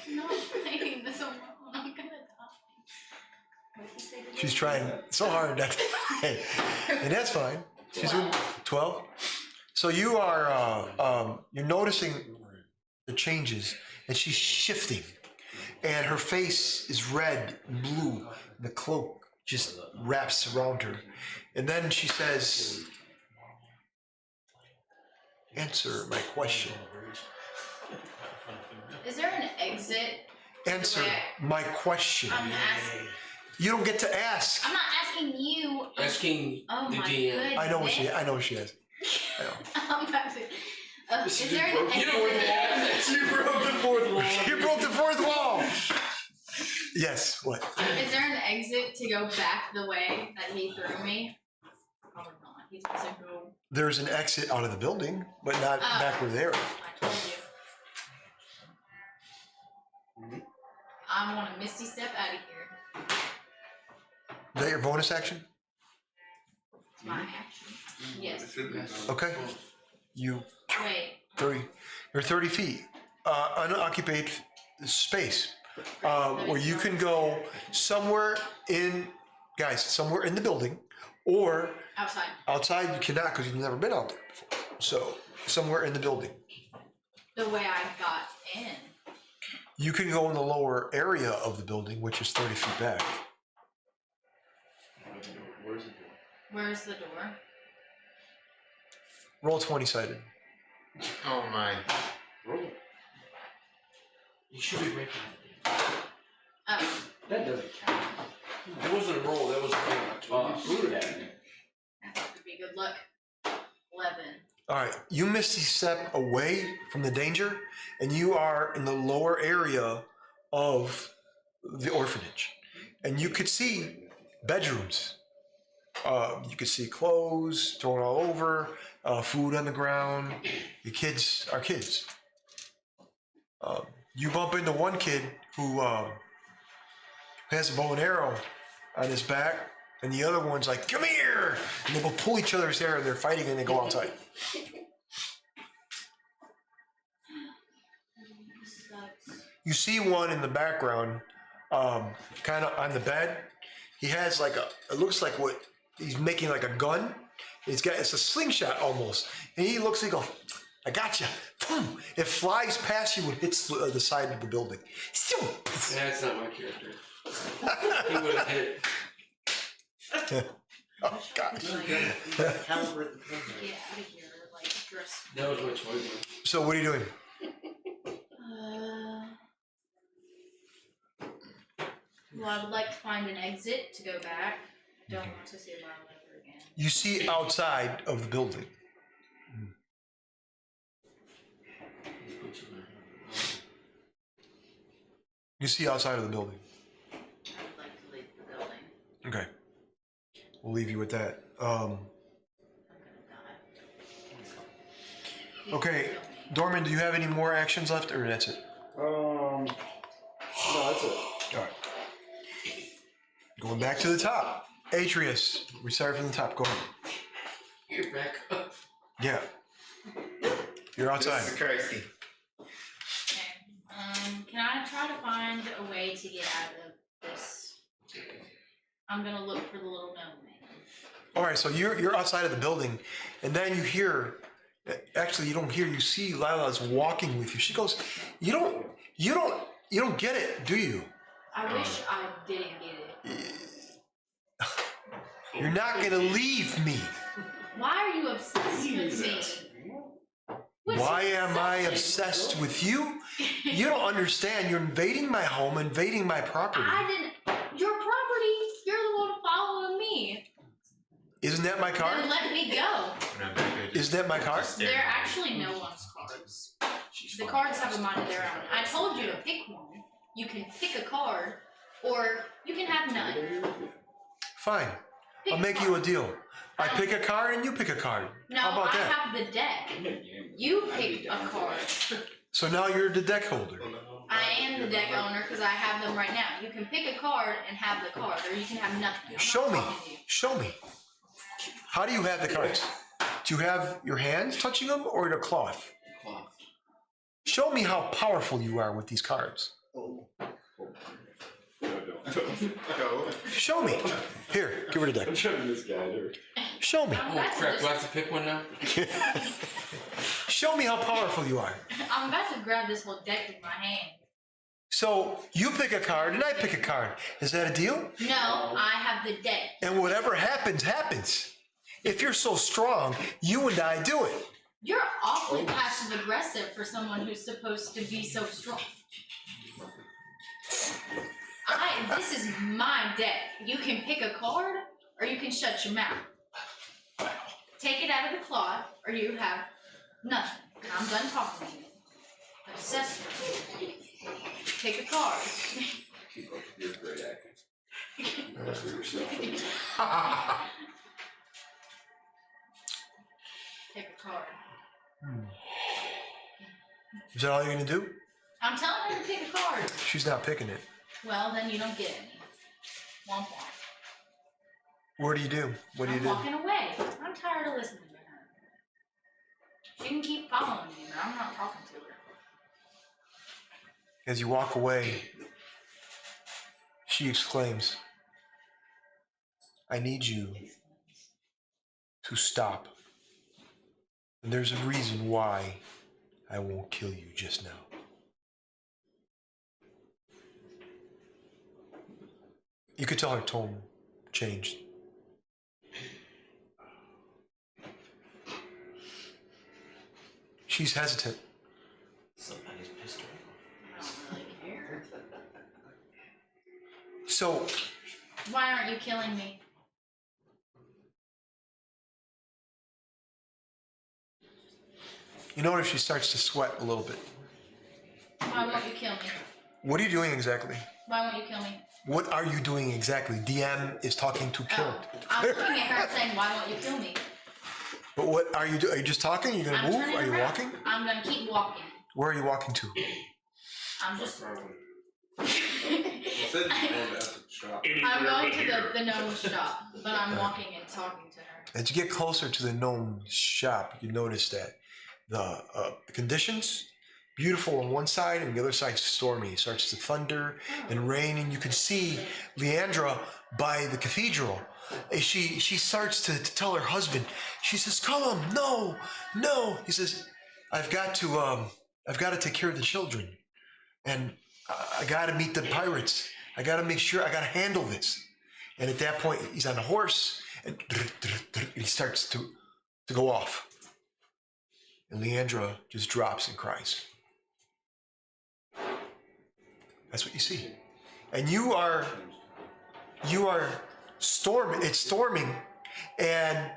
I'm not playing this alone. I'm gonna die. She's trying so hard not to. And that's fine. She's doing 12. So you are you're noticing the changes, and she's shifting, and her face is red and blue, and the cloak just wraps around her, and then she says, "Answer my question. Is there an exit? Answer my question." I'm asking. You don't get to ask. I'm not asking you. Asking Oh the my DM. goodness. I know what she is. I know. I'm about to. Is there an exit? You broke the fourth wall. You broke the fourth wall. Yes. What? Is there an exit to go back the way that he threw me? Probably not. He's gonna go. There's an exit out of the building, but not back where they are. I told you. I want to misty step out of here. Is that your bonus action? It's my action. Yes. It should be. Okay. You Wait. 30. You're 30 feet. Unoccupied space. Where you can go somewhere in, guys, somewhere in the building, or Outside. outside you cannot because you've never been out there before. So somewhere in the building. The way I got in. You can go in the lower area of the building, which is 30 feet back. Where's the door? Where's the door? Roll 20-sided. Oh my. Roll it. You should be right behind Oh. That doesn't count. it. That wasn't a roll, that was a Threw it at me. That would be good luck. 11. All right, you misty step away from the danger, and you are in the lower area of the orphanage, and you could see bedrooms. You could see clothes thrown all over, food on the ground. The kids are kids. You bump into one kid who has a bow and arrow on his back, and the other one's like, "Come here!" And they will pull each other's hair, and they're fighting, and they go outside. Sucks. You see one in the background, kind of on the bed. He has like it looks like what he's making like a gun. It's a slingshot almost. And he looks, he goes, "I got you." Boom. It flies past you and hits the side of the building. That's not my character. He would have hit it. Oh, gosh. Get out of here, like, dress. That was my choice. So what are you doing? Well, I would like to find an exit to go back. Don't want to see my ever again. You see outside of the building. You see outside of the building. I would like to leave the building. Okay. We'll leave you with that. I'm gonna die. Okay, Dorman, do you have any more actions left, or that's it? No, that's it. All right. Going back to the top. Atreus, we start from the top. Go ahead. You're back up. Yeah. You're outside. This is crazy. Okay. Can I try to find a way to get out of this? I'm gonna look for the little gnome man. All right, so you're outside of the building, and then you hear. Actually, you don't hear. You see Lila's walking with you. She goes, "You don't get it, do you? I wish I didn't get it. You're not gonna leave me. Why are you obsessed with me? What's Why your am I obsession? obsessed with you? You don't understand. You're invading my home, invading my property. I didn't. Your property. You're the one following me. Isn't that my Then card? let me go. Isn't that my card? They're actually no one's cards. The cards have a mind of their own. I told you to pick one. You can pick a card, or you can have none. Fine. Pick I'll make a you a card. deal. I pick a card and you pick a card. No, How about I that? have the deck. You pick a card. So now you're the deck holder. I am the deck owner because I have them right now. You can pick a card and have the card, or you can have nothing. I'm not Show me. talking to you. Show me. How do you have the cards? Do you have your hands touching them or the cloth? Cloth. Show me how powerful you are with these cards. No. Show me. Here, give her the I'm deck. showing this guy. Show me. I'm Oh about to crap! just- Do I have to pick one now? Show me how powerful you are. I'm about to grab this whole deck with my hand. So you pick a card and I pick a card. Is that a deal? No, I have the deck. And whatever happens, happens. If you're so strong, you and I do it. You're awfully passive aggressive for someone who's supposed to be so strong. This is my deck. You can pick a card or you can shut your mouth. Take it out of the cloth or you have nothing. And I'm done talking to you. Obsessed with you. Pick a card. Keep up with your great acting. That's for yourself. Pick a card. Is that all you're going to do? I'm telling her to pick a card. She's not picking it. Well, then you don't get any. Womp womp. What do you do? What do you I'm do? walking away. I'm tired of listening to her. She can keep following me, but I'm not talking to her. As you walk away, she exclaims, I need you to stop. And there's a reason why I won't kill you just now. You could tell her tone changed. She's hesitant. Somebody's pissed her I don't really care. So Why aren't you killing me? you notice she starts to sweat a little bit. Why won't you kill me? What are you doing exactly? Why won't you kill me? What are you doing exactly? DM is talking to Oh, character. I'm looking at her and saying, why won't you kill me? But what are you doing? Are you just talking? Are you gonna I'm move? turning Are you around. walking? I'm gonna keep walking. Where are you walking to? I'm just. You said you wanted to ask the shop. I'm going to the gnome shop, but I'm walking and talking to her. As you get closer to the gnome shop, you notice that the conditions beautiful on one side and the other side stormy. It starts to thunder and rain, and you can see Leandra by the cathedral. She starts to tell her husband. She says, "Come, no." He says, "I've got to take care of the children, and I got to meet the pirates. I got to make sure I got to handle this." And at that point, he's on a horse, and he starts to go off. And Leandra just drops and cries. That's what you see. And you are it's storming, and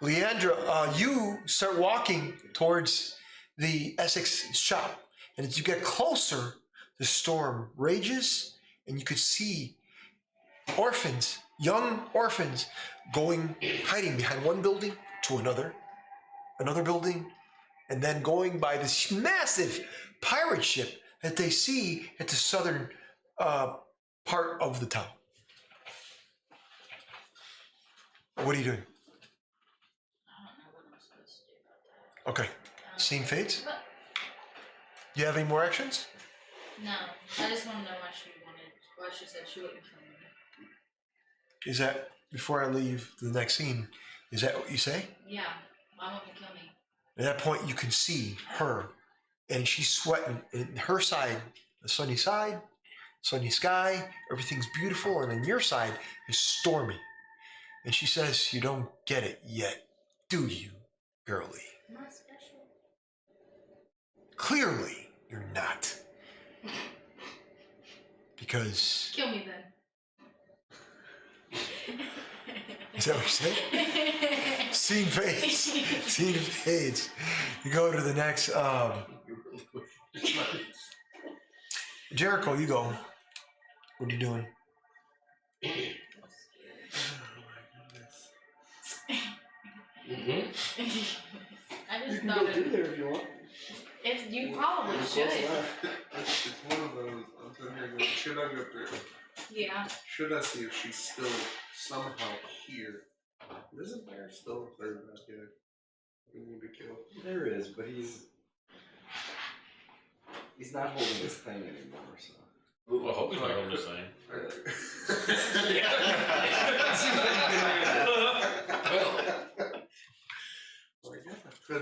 Leandra, you start walking towards the Essex shop. And as you get closer, the storm rages, and you could see orphans, young orphans, hiding behind one building to another building, and then going by this massive pirate ship that they see at the southern part of the town. What are you doing? I don't know what I'm supposed to do about that. Okay, scene fades. But, Do you have any more actions? no, I just want to know why she said she wouldn't kill me. Is that, before I leave the next scene, is that what you say? Yeah, why won't you kill me? At that point, you can see her, and she's sweating. And her side, the sunny sky, everything's beautiful, and on your side is stormy. And she says, "You don't get it yet, do you, girlie? Am I special? Clearly, you're not. Because..." Kill me then. Is that what you said? Scene fades. Scene fades. You go to the next. Jericho, you go. What are you doing? I just You thought can go through there if you want. you probably should. It's one of those. I'm sitting here going, should I go through? Yeah. Should I see if she's still somehow here? Isn't there still a third back here we need to kill? There is, but he's not holding this thing anymore, so. Well, I hope he's not holding this thing.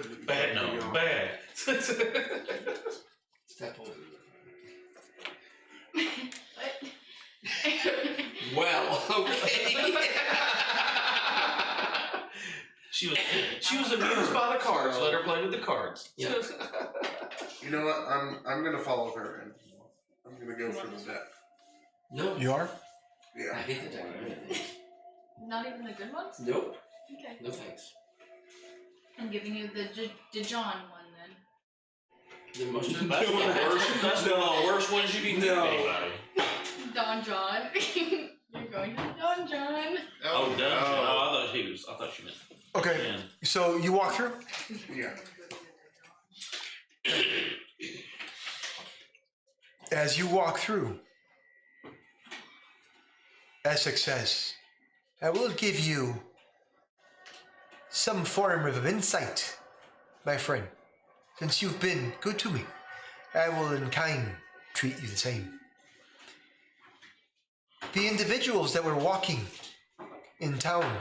could. Bad, no, bad. Step over. What? Well, okay. She was amused by the cards. Let her play with the cards. Yeah. You know what? I'm gonna follow her in. I'm gonna go for the deck. No, You are? I Yeah. hate the deck. Not even the good ones? Nope. Okay. No thanks. I'm giving you the Dijon one then. The mustard. That's the worst. That's one of the worst ones you can give anybody. Don John. You're going to Don John. Oh, dungeon. Oh, I thought she meant. Okay, Man. so you walk through? Yeah. As you walk through, Essex says, I will give you some form of insight, my friend. Since you've been good to me, I will in kind treat you the same. The individuals that were walking in town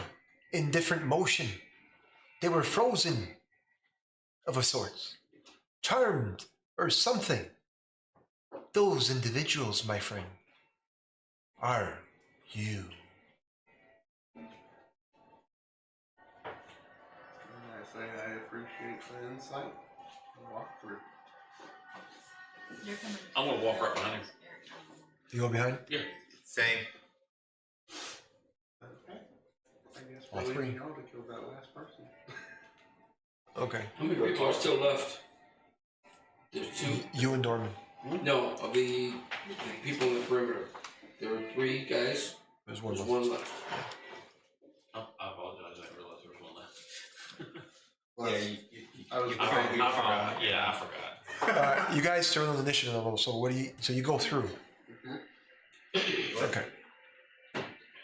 in different motion, they were frozen of a sort, charmed or something. Those individuals, my friend, are you. And I say I appreciate the insight and walk through. You're coming. I'm gonna walk right behind him. You go behind? Yeah. Same. Okay. I guess All we're three. leaving y'all to kill that last person. Okay. How many people are still left? There's two. You and Dorman. No, of the people in the perimeter. There were 3 guys. There's one There's left. 1 left. Oh, I apologize. I didn't realize there was one left. Well, Yeah, I was I afraid you forgot. Yeah, I forgot. You guys turn on the initiative level, so what do you? So you go through. Okay.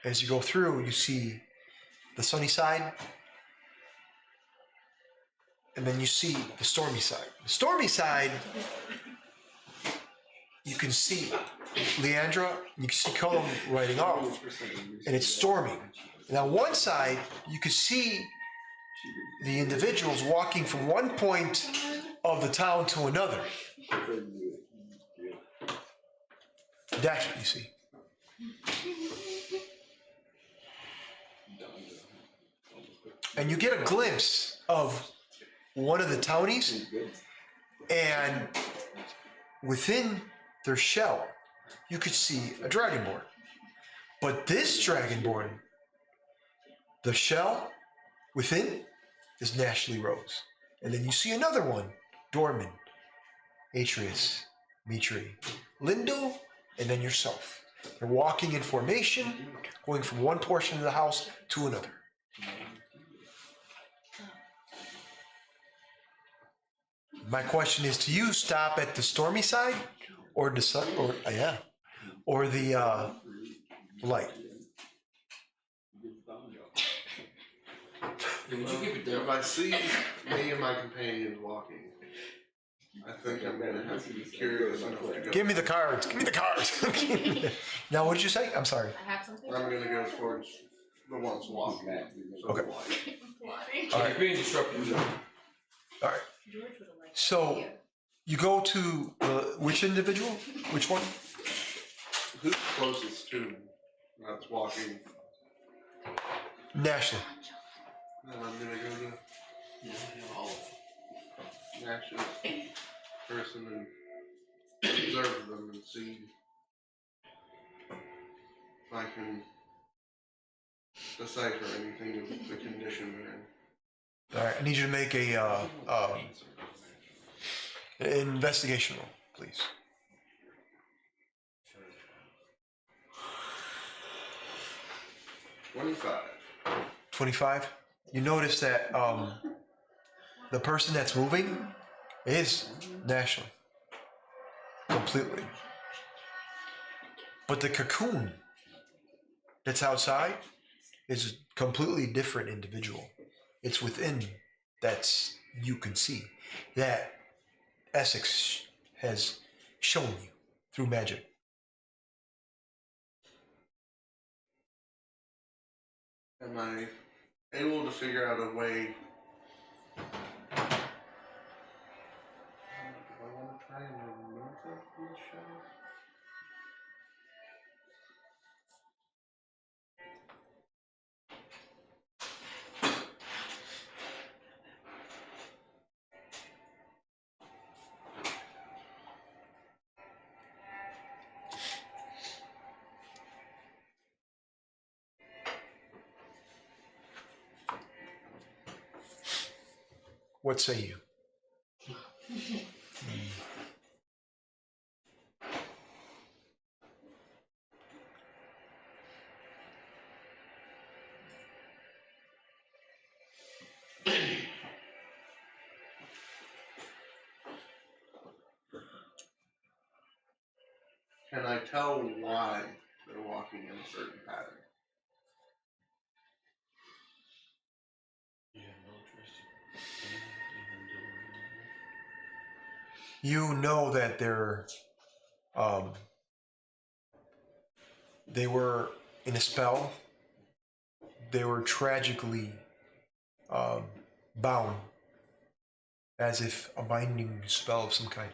As you go through, you see the sunny side, and then you see the stormy side. The stormy side, you can see Leandra, you can see Colum riding off, and it's storming. And on one side, you can see the individuals walking from one point of the town to another. That's what you see. And you get a glimpse of one of the townies, and within their shell, you could see a dragonborn. But this dragonborn, the shell within is naturally rose. And then you see another one, Dorman, Atreus, Mitri, Lindo, and then yourself. You're walking in formation, going from one portion of the house to another. My question is to you: stop at the stormy side, or the sun, or the light. Would you keep it there? If I see me and my companion walking, I think I'm gonna have to be curious enough to go. Give me the cards. Give me the cards. Now, what did you say? I'm sorry. I have something. I'm gonna go towards the ones walking. So Okay. Plotting. All right. You're being disruptive. All right. George would have liked So you go to which individual? Which one? Who's closest to that's walking? Nashly. Then I'm gonna go to Yeah, all of Nash's person and observe them and see if I can decipher anything of the condition they're in. All right. I need you to make a an investigation roll, please. 25. 25. You notice that the person that's moving is Nashly. Completely. But the cocoon that's outside is a completely different individual. It's within that's you can see that Essex has shown you through magic. Am I able to figure out a way I remove it from the show? What say you? Can I tell why they're walking in a certain pattern? You have no interest in anything doing. You know that they were in a spell. They were tragically bound, as if a binding spell of some kind.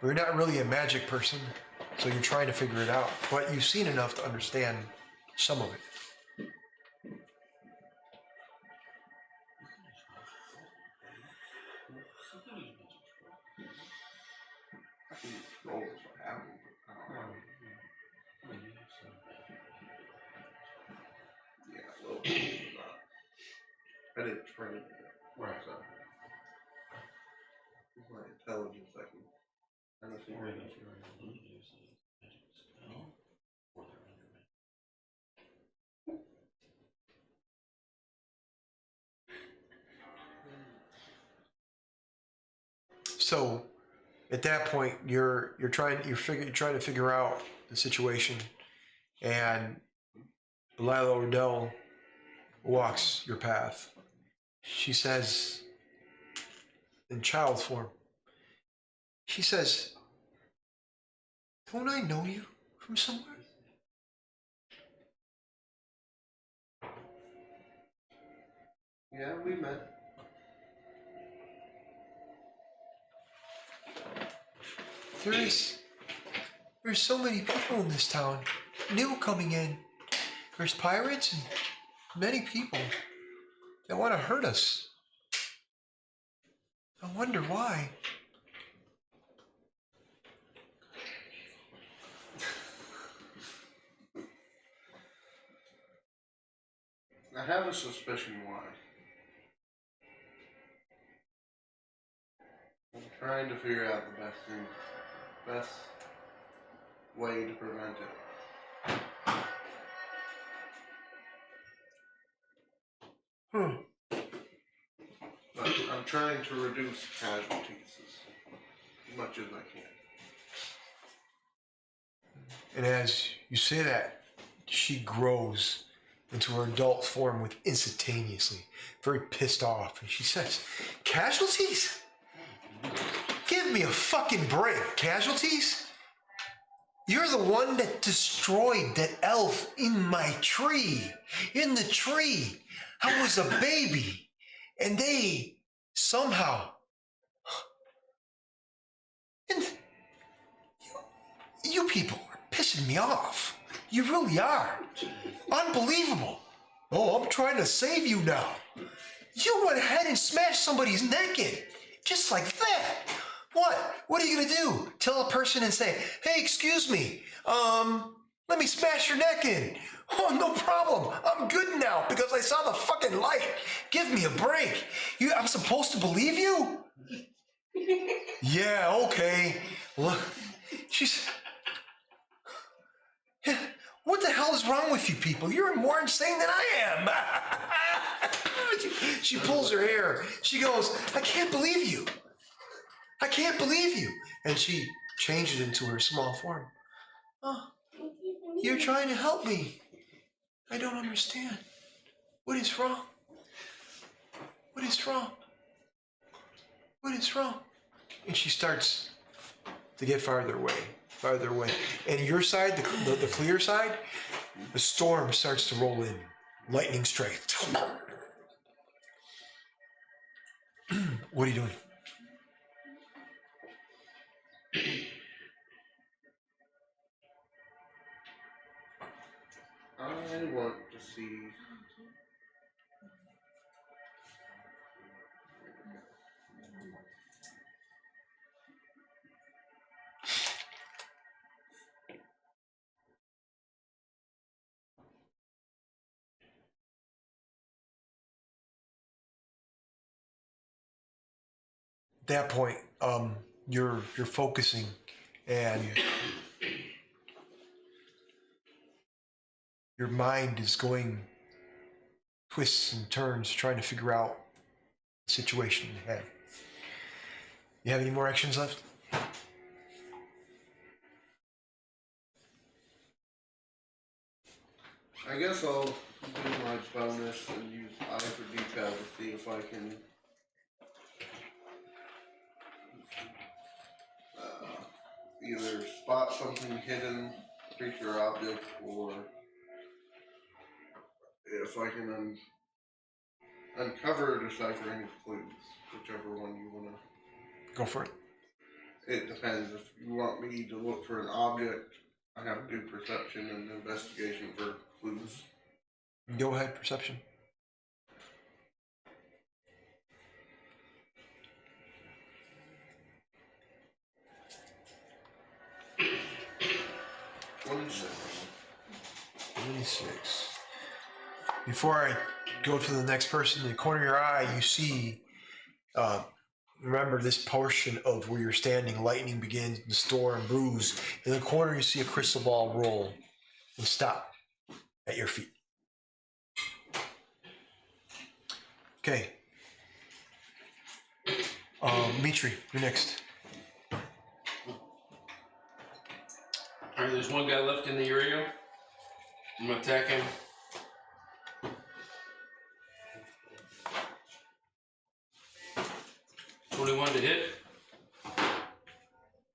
But you're not really a magic person, so you're trying to figure it out. But you've seen enough to understand some of it. I can roll this what happened, but I don't know. Yeah, a little bit, but not. I didn't train it. Right. So. With my intelligence, I can kind of figure it out. So at that point, you're trying to figure out the situation, and Leandra Ordell walks your path. She says, in child form, she says, "Don't I know you from somewhere?" Yeah, we met. There's so many people in this town, new coming in. There's pirates and many people that want to hurt us. I wonder why. I have a suspicion why. I'm trying to figure out the best way to prevent it. But I'm trying to reduce casualties as much as I can. And as you say that, she grows into her adult form with instantaneously, very pissed off. And she says, "Casualties? Give me a fucking break. Casualties? You're the one that destroyed that elf in my tree. In the tree. I was a baby. And they somehow... And you people are pissing me off. You really are. Unbelievable. Oh, I'm trying to save you now. You went ahead and smashed somebody's neck in. Just like that. What? What are you gonna do? Tell a person and say, "Hey, excuse me, let me smash your neck in." "Oh, no problem. I'm good now because I saw the fucking light. Give me a break. I'm supposed to believe you?" "Yeah, okay." Look, she's... What the hell is wrong with you people? You're more insane than I am. She pulls her hair. She goes, "I can't believe you. I can't believe you." And she changes into her small form. "Oh, you're trying to help me. I don't understand. What is wrong? What is wrong? What is wrong?" And she starts to get farther away. And your side, the clear side, the storm starts to roll in, lightning strikes. What are you doing? I want to see. At that point, you're focusing, and your mind is going twists and turns, trying to figure out the situation you have. You have any more actions left? I guess I'll do my bonus and use eye for detail to see if I can either spot something hidden, creature or object, or if I can uncover or decipher any clues, whichever one you want to. Go for it. It depends. If you want me to look for an object, I have to do perception and investigation for clues. Go ahead, perception. Twenty-six. Before I go to the next person, in the corner of your eye, you see, remember this portion of where you're standing, lightning begins, the storm brews. In the corner, you see a crystal ball roll and stop at your feet. Okay. Mitri, you're next. Alright, there's one guy left in the area. I'm gonna attack him. $21 to hit.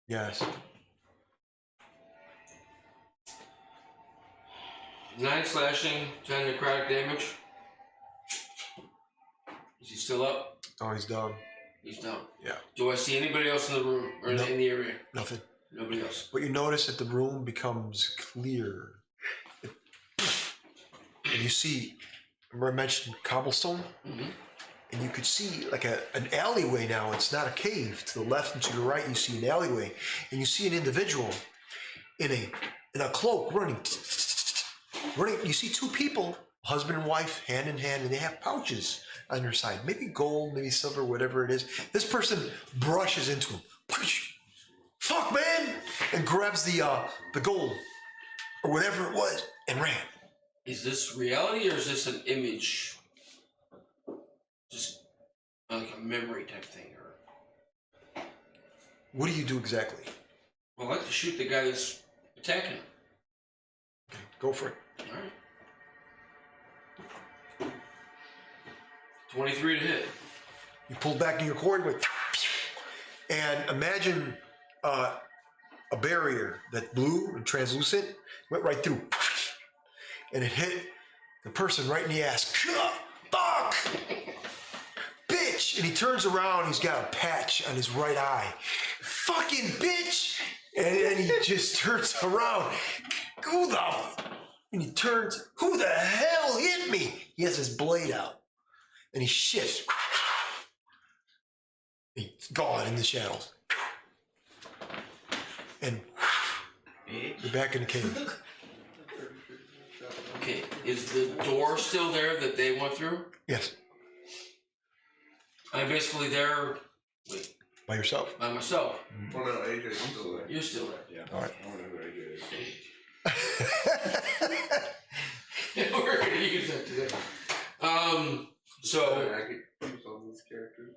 Yes. 9 slashing, 10 necrotic damage. Is he still up? Oh, he's down. He's down. Yeah. Do I see anybody else in the room or No. in the area? Nothing. Nobody else. But you notice that the room becomes clear. And you see, remember I mentioned cobblestone? Mm-hmm. And you could see like an alleyway now. It's not a cave. To the left and to the right, you see an alleyway. And you see an individual in a cloak running. You see two people, husband and wife, hand in hand, and they have pouches on their side. Maybe gold, maybe silver, whatever it is. This person brushes into him. Fuck, man! And grabs the gold or whatever it was and ran. Is this reality or is this an image? Just like a memory type thing, or What do you do exactly? I'd like to shoot the guy that's attacking him. Okay, go for it. Alright. 23 to hit. You pulled back in your cord, went, and imagine a barrier that blue and translucent went right through, and it hit the person right in the ass. Fuck! Bitch! And he turns around, he's got a patch on his right eye. Fucking bitch! And he just turns around. And he turns, who the hell hit me? He has his blade out. And he shifts. He's gone in the shadows. And you're back in the cave. Okay, is the door still there that they went through? Yes. I'm basically there By yourself. by myself. Oh no, AJ's still there. You're still there. Yeah. All right. I don't know who AJ is. We're gonna use that today. So I could use all these characters.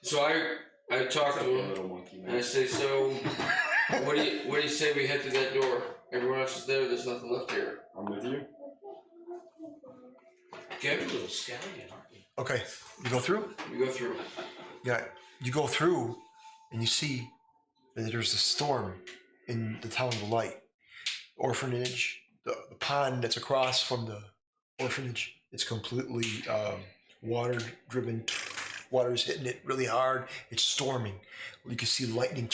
so I talked to him Little monkey and I man. say, so what do you say we head to that door? Everyone else is there, there's nothing left here. I'm with you. Okay? You're a little scallion, aren't you? Okay. You go through? We go through. Yeah. You go through and you see that there's a storm in the Town of the Light. Orphanage, the pond that's across from the orphanage, it's completely water driven. Water's hitting it really hard. It's storming. You can see lightning.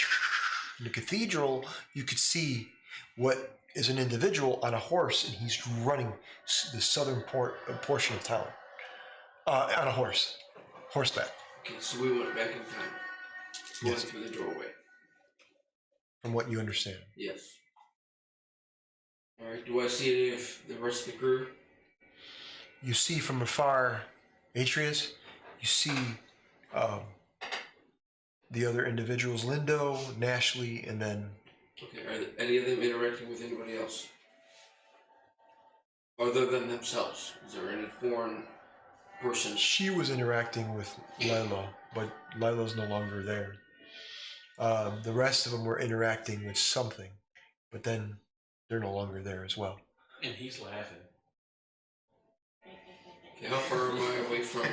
In the cathedral, you could see what is an individual on a horse, and he's running the southern portion of town on a horseback. Okay, so we went back in time. Going Yes. through the doorway. From what you understand. Yes. Alright, do I see any of the rest of the crew? You see from afar, Atreus. You see the other individuals, Lindo, Nashley, and then Okay, are any of them interacting with anybody else? Other than themselves? Is there any foreign person? she was interacting with Lila, but Lila's no longer there. The rest of them were interacting with something, but then they're no longer there as well. And he's laughing. Okay, how far am I away from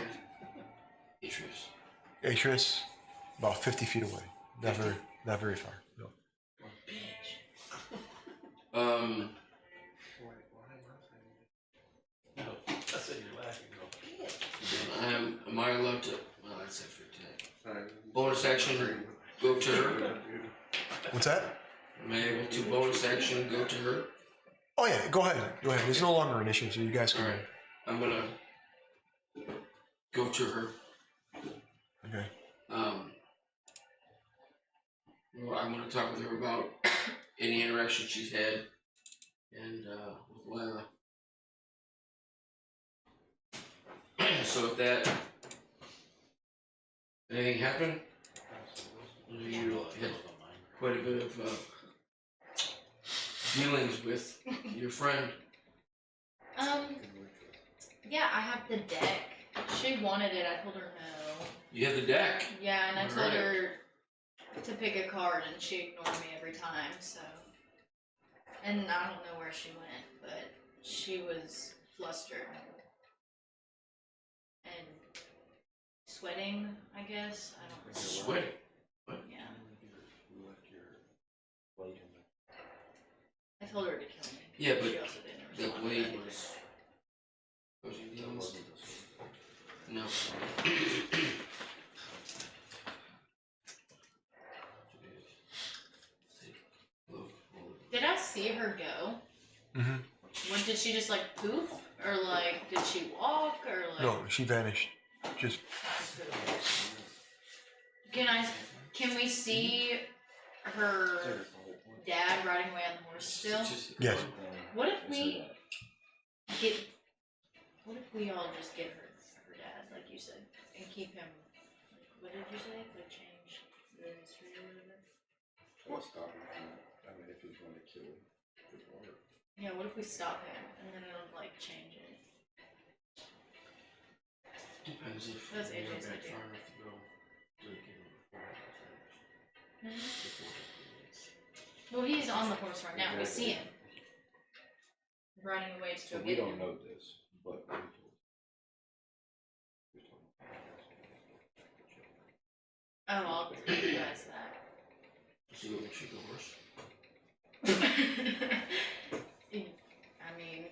Atreus? Atreus, about 50 feet away. Not very far. No. Um, No, I said you're laughing. No. am I allowed to? Well, that's after attack. Bonus action, go to her. What's that? Am I able to bonus action go to her? Oh yeah, go ahead. There's no longer an issue, so you guys can. Alright, I'm gonna go to her. Okay. Well, I'm gonna talk with her about any interaction she's had, and with Lila. So if that anything happened, you had quite a bit of dealings with your friend. Yeah, I have the deck. She wanted it. I told her no. You had the deck. Yeah, and I told Alright. her to pick a card, and she ignored me every time. So, and I don't know where she went, but she was flustered and sweating. I guess I don't know. Sweating. Yeah. I told her to kill me. Yeah, She but also didn't the respond to blade that was. Was he dealing with? No. Did I see her go? Mm-hmm. When did she just like poof, or like did she walk, or like? No, she vanished. Just Can we see her dad riding away on the horse still? yes. What if we all just get her dad, like you said, and keep him? What did you say? Like change the history or whatever. What's stopping him? I mean, if he's going to kill his daughter. Yeah. What if we stop him and then it'll like change it? Depends if That's you're AJ's back idea. far enough to go to the kid before. Well, he's on the horse right now. We see him riding away to So go we get don't him. know this, but we told. Oh, I'll tell you guys that. So you want to shoot the horse? I mean,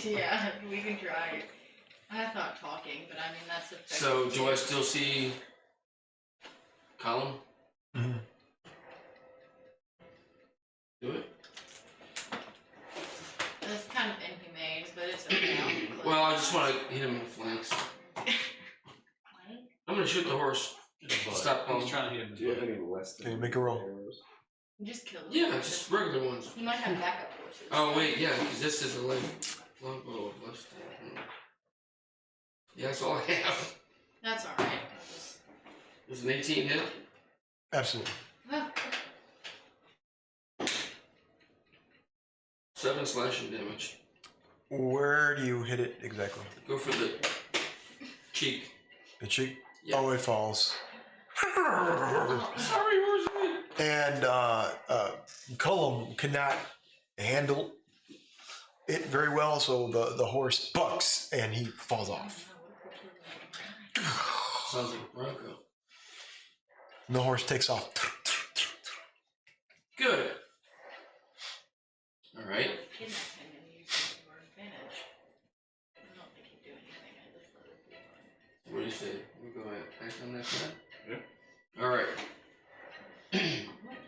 yeah, we can try. I thought talking, but I mean that's effective. So do I still see Colin? Mm-hmm. Do it? That's kind of inhumane, but it's okay. Well, I just want to hit him in the flanks. I'm gonna shoot the horse. Stop He's Colin. trying to hit him. Do you have any less than? Can you make a roll? arrows? Just kill him. Yeah, just regular ones. He might have backup horses. Oh wait, yeah, because this is a longbow of left. Yeah, that's all I have. That's alright. I'll just... It was an 18 hit. Absolutely. Well, 7 slashing damage. Where do you hit it exactly? Go for the cheek. The cheek? Yeah. Oh, it falls. Sorry, horseman. And Cullum cannot handle it very well, so the horse bucks and he falls off. Sounds like a Bronco. And the horse takes off. Good. All right. kidnap him and use him to our advantage. I don't think he'd do anything. I just let it be fine. What do you say? We go ahead. Act on that plan? Yeah. All right.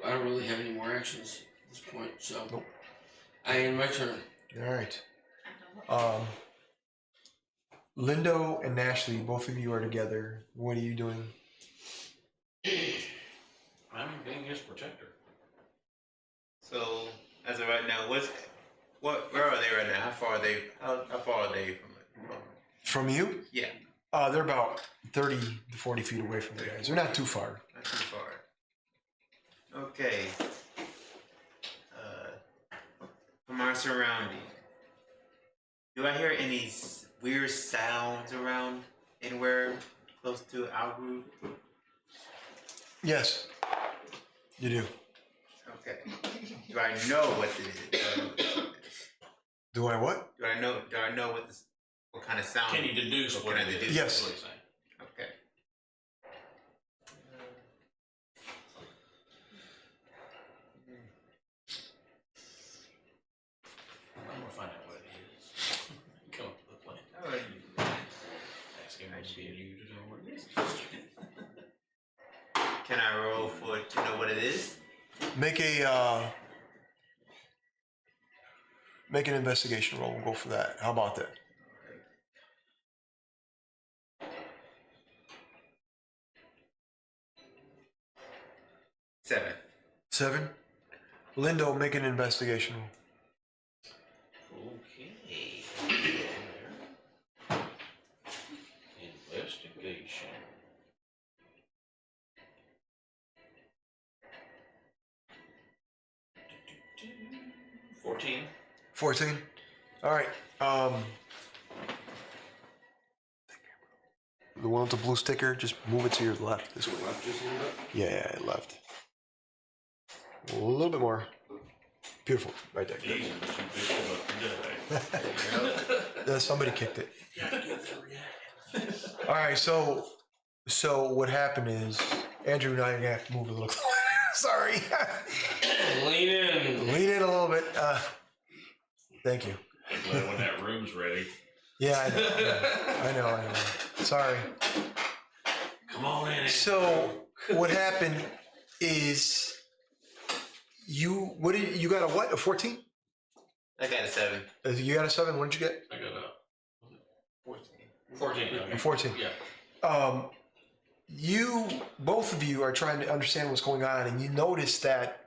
I don't really have any more actions at this point, so. Nope. I end my turn. All right. I don't know. Lindo and Ashley, both of you are together. What are you doing? I'm being his protector. So as of right now, where are they right now? How far are they? How far are they from? From you? Yeah, They're about 30 to 40 feet away from you guys. They're not too far. not too far. Okay. From our surrounding, do I hear any weird sounds around anywhere close to our group? Yes, you do. Okay. Do I know what it is? Do I what? Do I know what kind of sound? Can you deduce what can I it is? deduce? Yes. That's what he's saying. Okay. I'm gonna find out what it is. Come up with a plan. How are you? Ask him to be you to know what it is. Can I roll for it to know what it is? Make an investigation roll. We'll go for that. How about that? Seven. 7. Lindo, make an investigation roll. Okay. Investigation. Do-do-do. 14. 14. All right. The one with the blue sticker, just move it to your left this way. Left just a little bit. Yeah, left. A little bit more. Beautiful. Right there. Jesus, you bitched about today. Somebody kicked it. All right. So what happened is Andrew and I are gonna have to move a little. Sorry. Lean in. Lean in a little bit. Thank you. I'm glad when that room's ready. Yeah, I know. Sorry. Come on in. So what happened is you got a what? A 14? I got a 7. You got a 7. What did you get? I got a 14. 14. Okay. A 14. Yeah. Both of you are trying to understand what's going on, and you notice that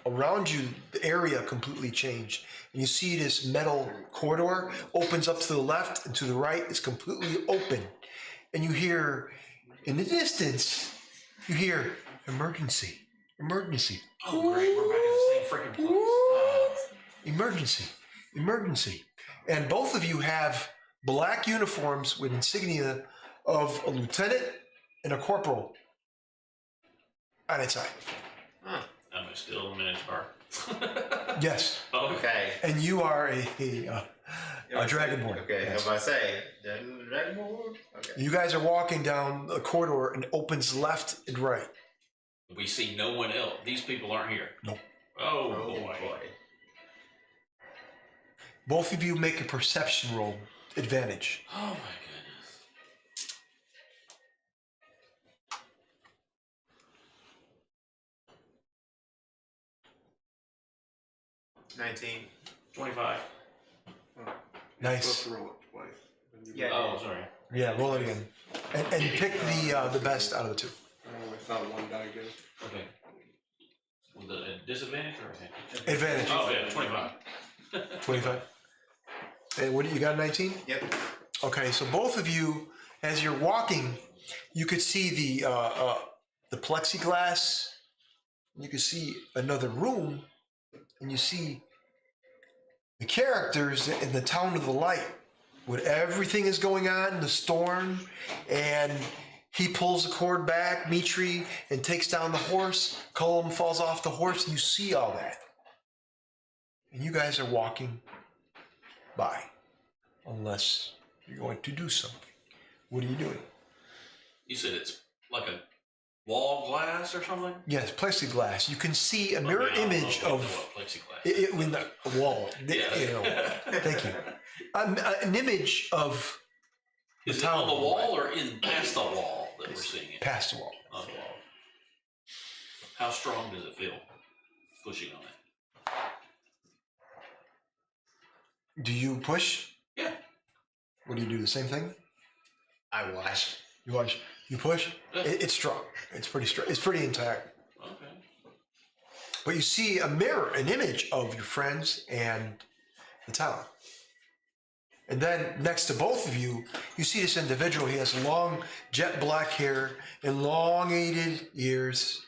around you, the area completely changed. And you see this metal corridor opens up to the left and to the right. It's completely open. And you hear, in the distance, you hear, emergency, emergency. Oh, great. We're back in the same freaking place. Emergency, emergency. And both of you have black uniforms with insignia of a lieutenant and a corporal on its side. Huh. Am I still a minotaur? Yes. Oh, Okay. And you are a dragonborn. Okay, Yes. how about I say? Dragonborn? Okay. You guys are walking down a corridor and it opens left and right. we see no one else. These people aren't here. Nope. Oh, Oh boy. boy. Both of you make a perception roll, advantage. Oh, my goodness. 19. 25. Nice. Supposed to roll it twice. Then you Yeah. Oh, sorry. Yeah, roll it again. And pick the best out of the two. It's not one die again. Okay. With a disadvantage or okay? Advantage. Oh, yeah, 25. 25. And what you got, 19? Yep. Okay, so both of you, as you're walking, you could see the plexiglass. You could see another room, and you see the characters in the Town of the Light, with everything is going on, the storm, and he pulls the cord back, Mitri, and takes down the horse. Cullum falls off the horse, and you see all that. And you guys are walking by, unless you're going to do something. What are you doing? You said it's like a wall glass or something? Yes, plexiglass. You can see a mirror Okay, I don't know image what of plexiglass. it in the wall. Yeah. You know, thank you. An image of Is it town on the of the wall Light. or in past the wall that we're seeing it? Past the wall. On the wall. How strong does it feel pushing on it? Do you push? Yeah. What do you do? The same thing? I watch. You watch. You push. Yeah. It's strong. It's pretty strong. It's pretty intact. Okay. But you see a mirror, an image of your friends and the town. And then next to both of you, you see this individual. He has long jet black hair, elongated ears.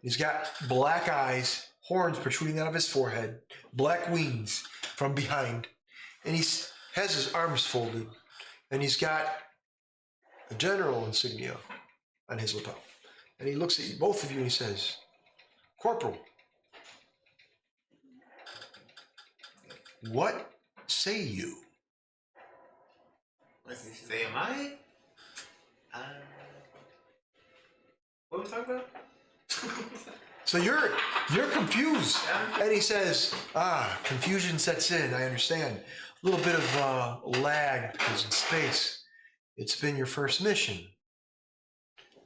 He's got black eyes, horns protruding out of his forehead, black wings from behind. And he has his arms folded. And he's got a general insignia on his lapel. And he looks at you, both of you, and he says, Corporal, what say you? Let's say, am I? What are we talking about? So you're confused. And he says, confusion sets in, I understand. A little bit of lag because in space, it's been your first mission.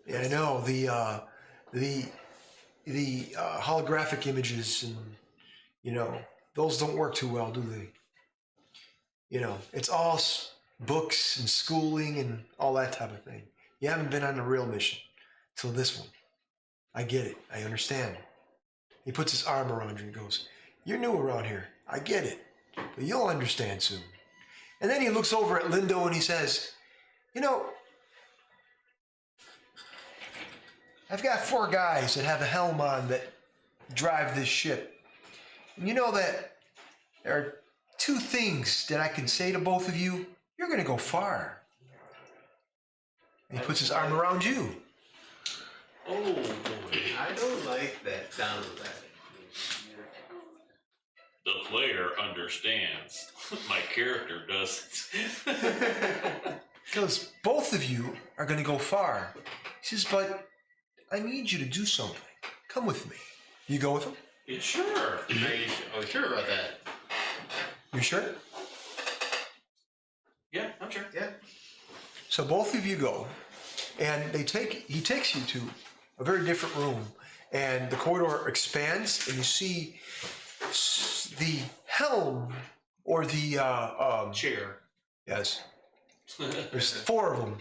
Yeah, I know, the holographic images and, you know, those don't work too well, do they? You know, it's all books and schooling and all that type of thing. You haven't been on a real mission till this one. I get it. I understand. He puts his arm around you and goes, you're new around here. I get it. But you'll understand soon. And then he looks over at Lindo and he says, you know, I've got 4 guys that have a helm on that drive this ship. And you know that there are 2 things that I can say to both of you. You're going to go far. And he puts his arm around you. Oh boy. I don't like that sound of that. The player understands. My character doesn't. Because both of you are going to go far. He says, but I need you to do something. Come with me. You go with him? Yeah, sure. Are you sure about that? You sure? Yeah, I'm sure. Yeah. So both of you go, and he takes you to a very different room, and the corridor expands, and you see the helm or the Chair. yes. There's 4 of them,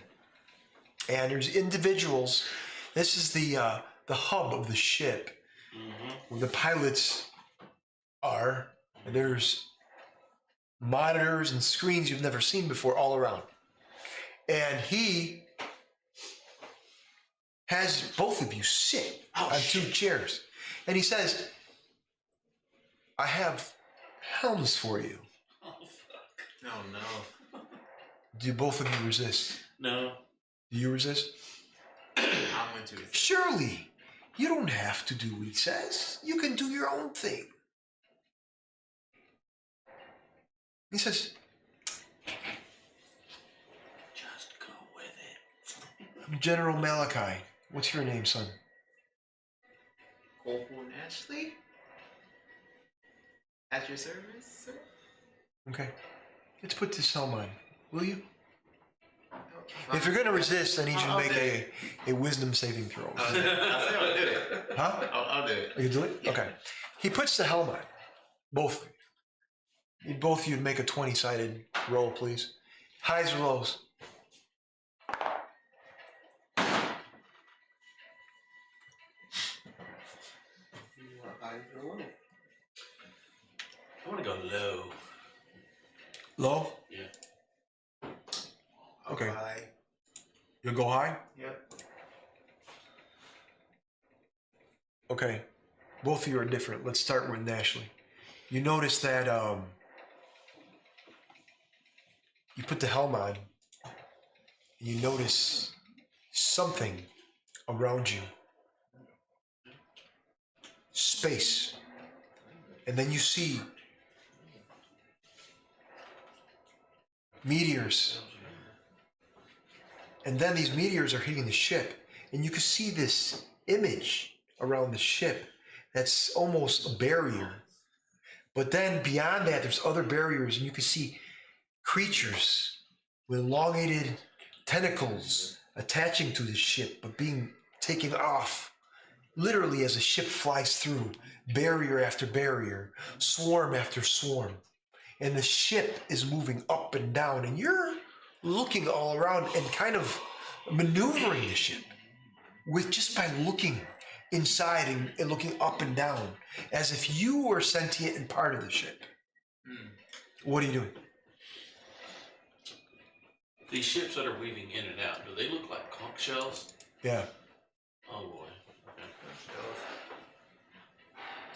and there's individuals. This is the hub of the ship, where the pilots are. And there's monitors and screens you've never seen before all around. And he has both of you sit on 2 chairs, and he says, "I have helms for you." No, no. Do both of you resist? No. Do you resist? I'm into it. Surely, you don't have to do what he says. You can do your own thing. He says, Just go with it. I'm General Malachi. What's your name, son? Corporal Ashley? At your service, sir? Okay. Let's put this helm on, will you? Okay. If you're going to resist, I need you to I'll make do it. a wisdom saving throw. I'll say I'll do it. Huh? I'll do it. You do it? Yeah. Okay. He puts the helm on. Both. Need both of you to make a 20-sided roll, please. Highs or lows? You want high or low? I want to go low. Low? Yeah. Okay. Bye. You'll go high? Yep. Okay. Both of you are different. Let's start with Ashley. You notice that you put the helm on, and you notice something around you. Space. And then you see meteors. And then these meteors are hitting the ship. And you can see this image around the ship that's almost a barrier. But then beyond that, there's other barriers, and you can see creatures with elongated tentacles attaching to the ship, but being taken off. Literally, as the ship flies through, barrier after barrier, swarm after swarm. and the ship is moving up and down, and you're looking all around and kind of maneuvering the ship with just by looking inside and looking up and down as if you were sentient and part of the ship. What are you doing? These ships that are weaving in and out, do they look like conch shells? Yeah. Oh boy. Okay.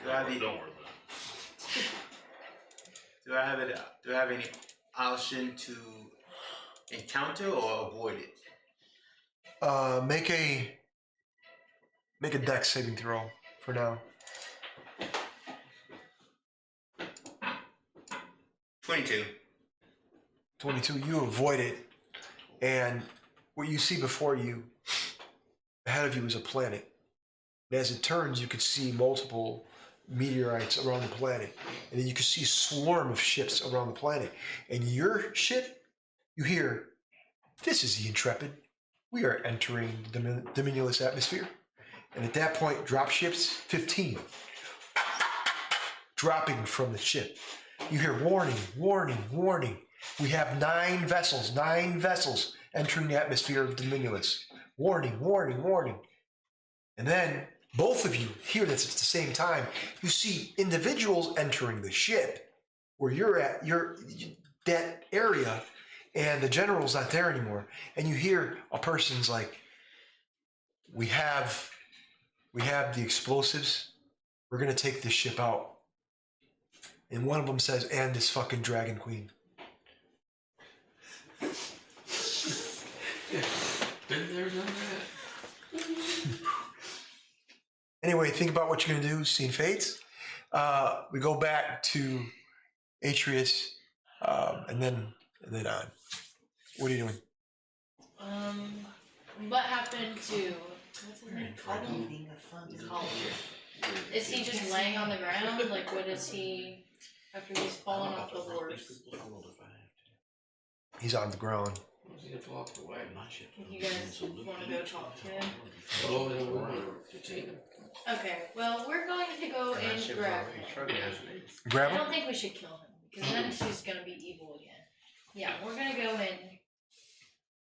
Do I have any, Don't worry about it. do I have any option to encounter or avoid it? Make a dex saving throw for now. 22. 22. You avoid it, and what you see before you, ahead of you, is a planet. And as it turns, you could see multiple meteorites around the planet, and then you could see a swarm of ships around the planet. And your ship, you hear, "This is the Intrepid. We are entering the Dominulus atmosphere." And at that point, drop ships 15 dropping from the ship. You hear, "Warning, warning, warning. We have 9 vessels entering the atmosphere of Dominulus. Warning, warning, warning." And then both of you hear this at the same time. You see individuals entering the ship where you're at, that area, and the general's not there anymore. And you hear a person's like, we have the explosives. We're going to take this ship out. And one of them says, "And this fucking Dragon Queen." Been there, done that. Anyway, think about what you're going to do. Scene fades. We go back to Atreus, and then on. What are you doing? What happened to what's his name? Callum? Is he just laying on the ground? Like, what is he after he's fallen off the horse? He's on the ground. He's gonna fall off the wagon. You guys want to go talk to him? Oh, no, we're gonna detain him. Okay. Well, we're going to go and grab him. Grab I him? don't think we should kill him because then she's gonna be evil again. Yeah, we're gonna go in.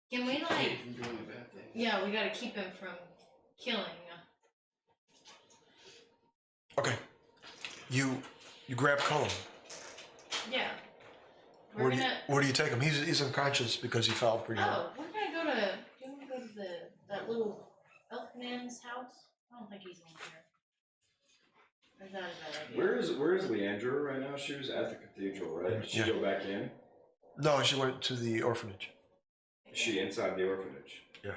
Can we like? Keep him doing a bad thing. Yeah, we gotta keep him from killing. Okay. You grab Colin. Yeah. Where do you take him? He's unconscious because he fell pretty hard. Oh, we're gonna go to. Do you want to go to that little elf man's house? I don't think he's in there. Or is that a bad idea? Where is Leandra right now? She was at the cathedral, right? Did she go back in? No, she went to the orphanage. Is she inside the orphanage? Yeah.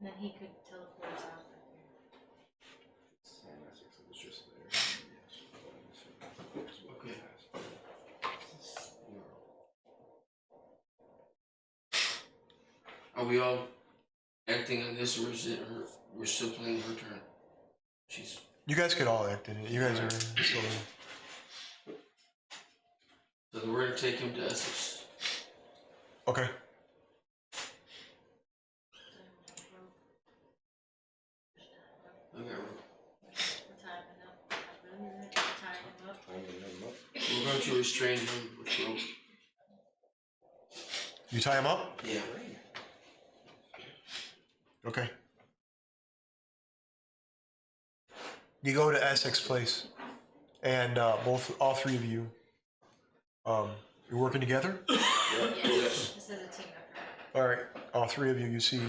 And then he could teleport us out right Okay. Are we all acting on this, or is it her? We're still playing her turn. She's. You guys could all act in it. You guys are still. So we're gonna take him to Essex. Okay. Okay. We're tying him up. Tying him up. We're going to restrain him with rope. You tie him up? Yeah. Okay. You go to Essex Place, and all three of you, you're working together? Yes. This is a team effort. All right, all three of you, you see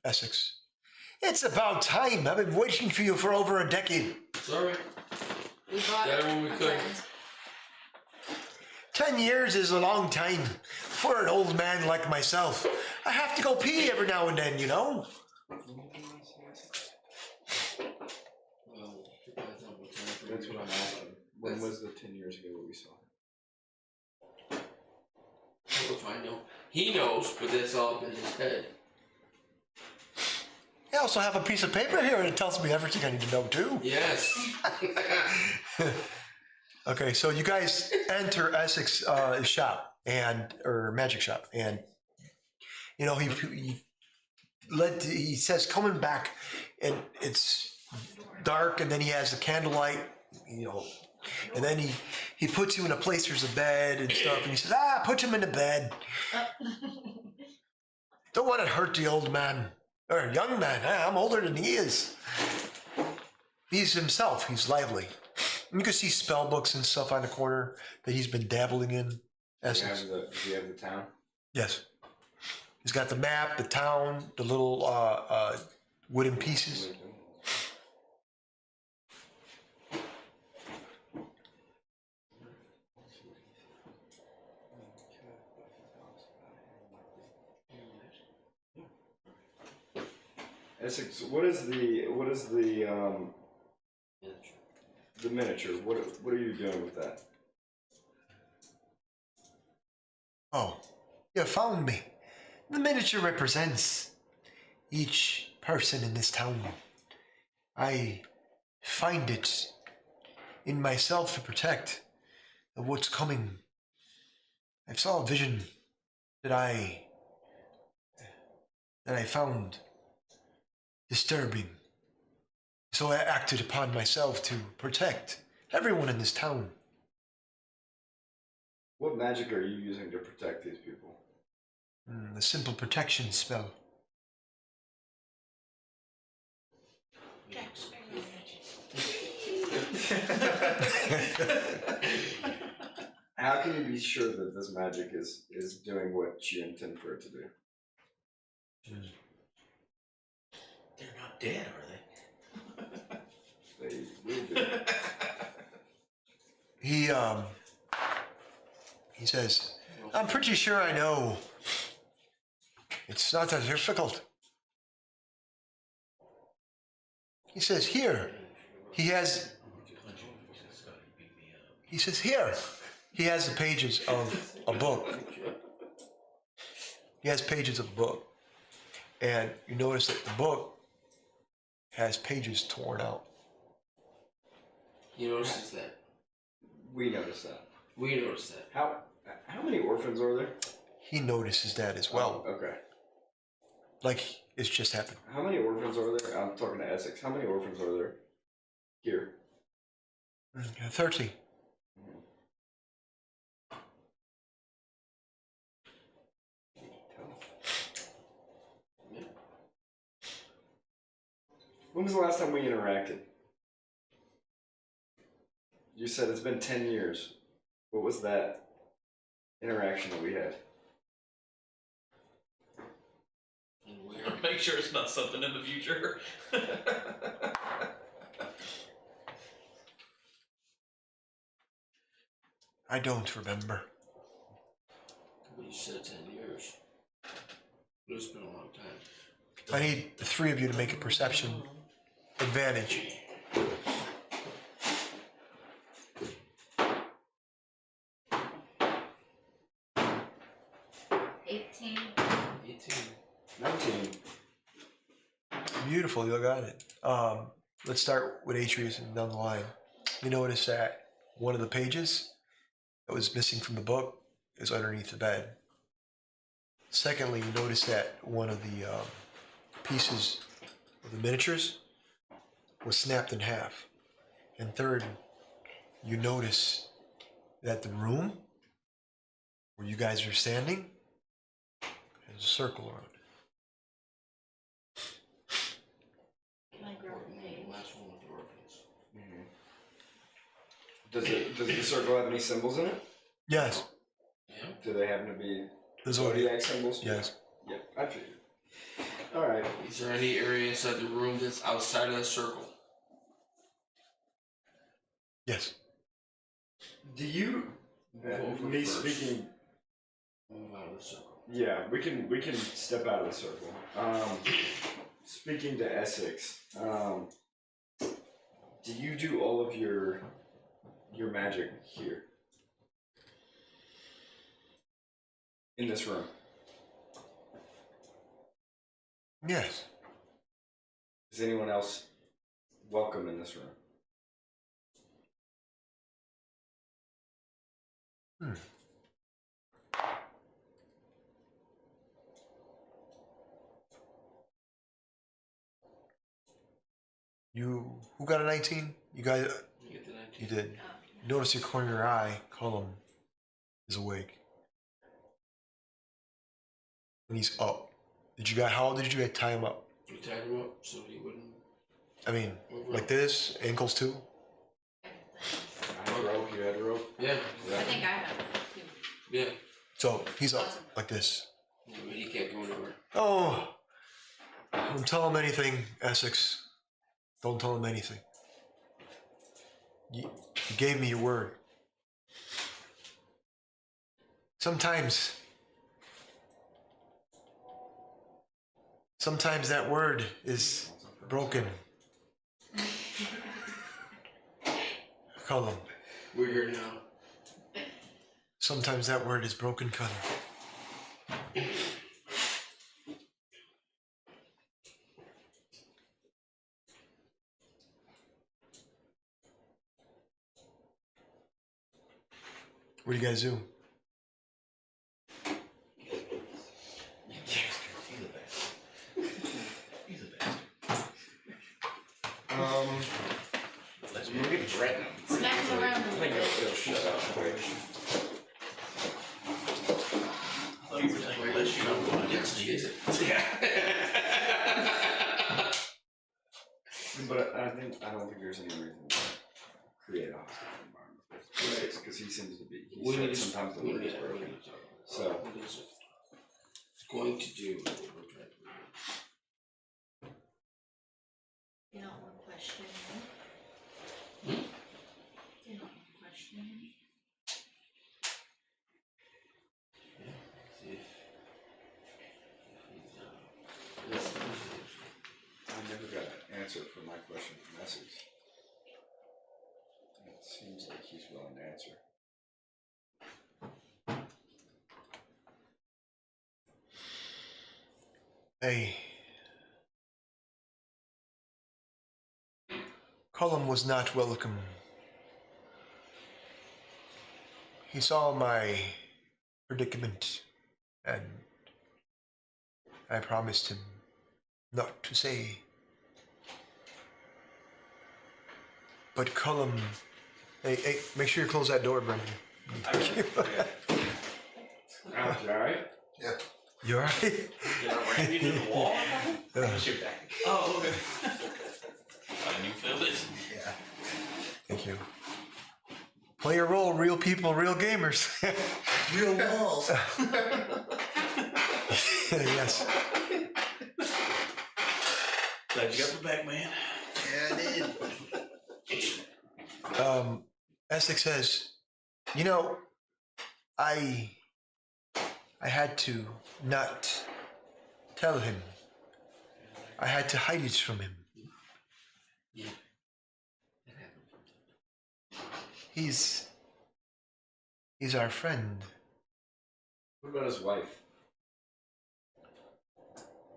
Essex. It's about time. I've been waiting for you for over a decade. It's all right. We bought Got it when we a could. friend. 10 years is a long time for an old man like myself. I have to go pee every now and then, you know? That's what I'm asking. When was the 10 years ago that we saw it? What if I know? He knows, but that's all up in his head. I also have a piece of paper here that tells me everything I need to know too. Yes. Okay, so you guys enter Essex shop or magic shop, and you know he says coming back, and it's dark, and then he has the candlelight, you know, and then he puts you in a place there's a bed and stuff, and he says, put him in the bed. Don't want to hurt the old man or young man. I'm older than he is. He's himself. He's lively. You can see spell books and stuff on the corner that he's been dabbling in. Does he have the town? Yes. He's got the map, the town, the little wooden pieces. Essex, what is the miniature? What are you doing with that? Oh, you found me. The miniature represents each person in this town. I find it in myself to protect of what's coming. I saw a vision that I found disturbing. So I acted upon myself to protect everyone in this town. What magic are you using to protect these people? The simple protection spell. How can you be sure that this magic is doing what you intend for it to do? They're not dead, are they? They will be. He says, I'm pretty sure I know. It's not that difficult. He says, here. He says, here. He has the pages of a book. He has pages of a book. And you notice that the book has pages torn out. He notices that. We noticed that. We noticed that. How many orphans are there? He notices that as well. Oh, okay. Like it's just happened. How many orphans are there? I'm talking to Essex. How many orphans are there here? 30. When was the last time we interacted? You said it's been 10 years. What was that interaction that we had? Make sure it's not something in the future. I don't remember. But you said 10 years. But it's been a long time. I need the three of you to make a perception advantage. 18. 19. Beautiful, you got it. Let's start with Atreus and down the line. You notice that one of the pages that was missing from the book is underneath the bed. Secondly, you notice that one of the pieces of the miniatures was snapped in half. And third, you notice that the room where you guys are standing has a circle around it. Can I grab a page? Last one with the orphans. Does the circle have any symbols in it? Yes. Yeah. Do they happen to be There's zodiac symbols? Yes. Yeah, I figured. All right. Is there any area inside the room that's outside of that circle? Do you? Move over Me first. speaking. Move out of the circle. Yeah, we can step out of the circle. Speaking to Essex, Do you do all of your magic here? In this room? Yes. Is anyone else welcome in this room? Who got a 19? You guys, You get the 19. you did. Notice your corner of your eye, Cullum, is awake. And he's up. How did you guys tie him up? We tied him up so he wouldn't. I mean, Over. like this, ankles too? I had rope, you had rope. Yeah. I think I have it too. Yeah. So he's up like this. Yeah, but he can't go anywhere. Oh, don't tell him anything, Essex. Don't tell him anything. You gave me your word. Sometimes that word is broken. Cullum. We're here now. Sometimes that word is broken, Cullum. What do you guys do? We're getting threatened. Smack him around. I think it'll shut up quick. I thought you were saying unless you don't want to sneeze it. Yeah. But I don't think there's any reason to create a hostile environment. Because he seems to be. He said sometimes the word is broken. So What is it going to do? What we're trying to do. You don't want to question me. You don't want to question me. See if he's I never got an answer for my question from Essex. It seems like he's willing to answer. Hey. Cullum was not welcome. He saw my predicament, and I promised him not to say. But Cullum, hey, make sure you close that door, Brendan. You alright? You alright? Did I ram you to the wall? Your back. Oh, okay. I didn't even feel it. Yeah. Thank you. Play your role, real people, real gamers. Real walls. Yes. Glad you got the back, man. Yeah, I did. Essex says, I had to not tell him. I had to hide it from him. Yeah. That happened. He's our friend. What about his wife?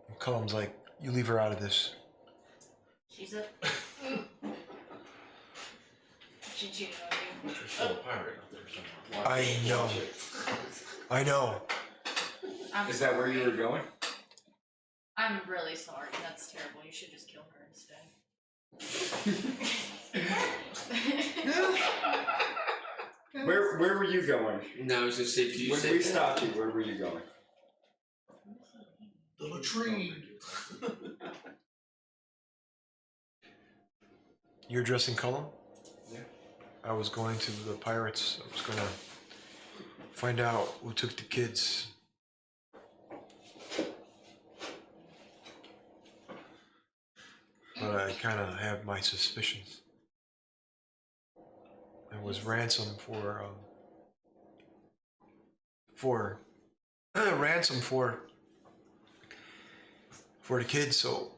And Cullum's like, you leave her out of this. She's up. She cheated on you. There's still a pirate out there somewhere. I know. Is that where you were going? I'm really sorry. That's terrible. You should just kill her instead. Where were you going? No, I was gonna say, do you When say we stopped you, where were you going? The latrine. You're addressing Cullum? Yeah. I was going to the pirates. I was going to find out who took the kids. But I kind of have my suspicions. It was ransom for ransom for the kids. So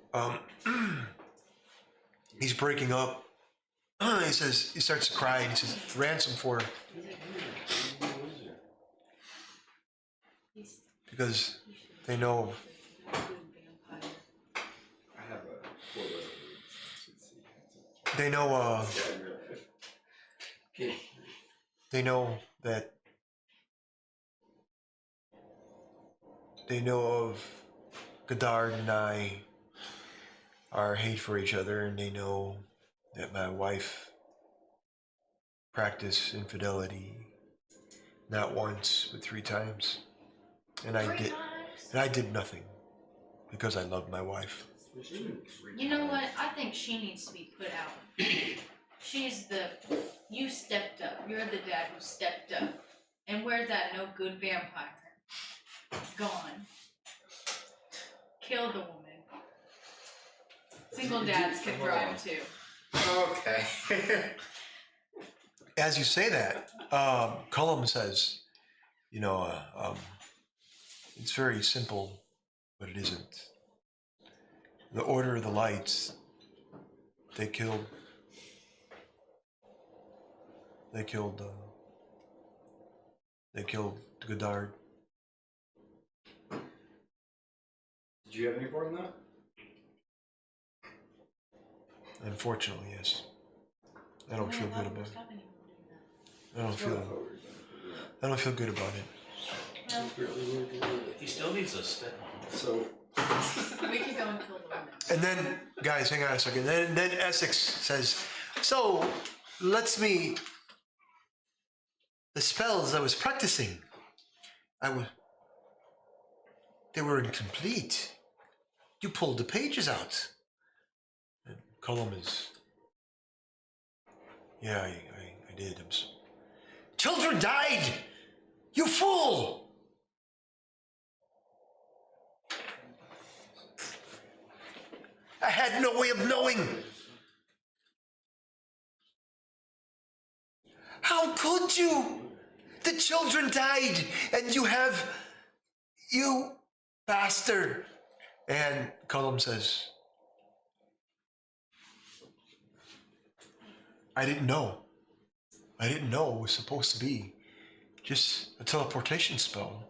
he's breaking up he says, he starts to cry and he says, ransom for her. Because they know, I have a quote. they know, Okay. they know that, they know of Godard and I are hate for each other, and they know that my wife practiced infidelity not once but 3 times, and I did nothing because I love my wife. You know what? I think she needs to be put out. You stepped up. You're the dad who stepped up. And where's that no good vampire? Gone. Killed the woman. Single dads can thrive too. Okay. As you say that, Cullum says, you know, it's very simple, but it isn't. The Order of the Lights, they killed Godard. Did you have any part in that? Unfortunately, yes. I don't feel good about it. I don't feel good about it. Well, He still needs a stepmom. So we could go and kill the woman. And then, guys, hang on a second. Then Essex says, so, the spells I was practicing, they were incomplete. You pulled the pages out. And Cullum is, yeah, I did. Children died! You fool! I had no way of knowing. How could you? The children died, and you bastard. And Cullum says, I didn't know. I didn't know it was supposed to be just a teleportation spell.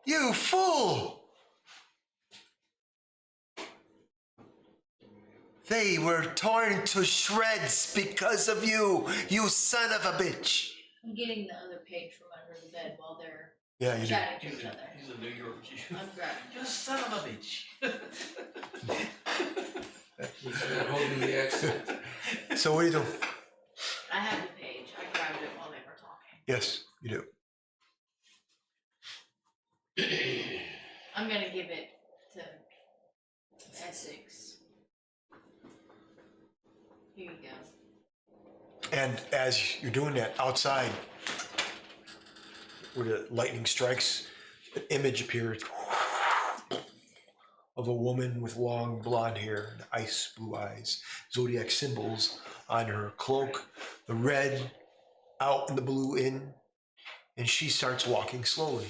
You fool! They were torn to shreds because of you, you son of a bitch. I'm getting the other page from under the bed while they're Yeah, you do. chatting to each other. He's a New York Jew. I'm grabbing You son of a bitch. He's not holding the accent. So what do you do? I have the page. I grabbed it while they were talking. Yes, you do. I'm gonna give it to Essex. Here you go. And as you're doing that outside, where the lightning strikes, an image appears of a woman with long blonde hair and ice blue eyes, zodiac symbols on her cloak, the red out and the blue in, and she starts walking slowly.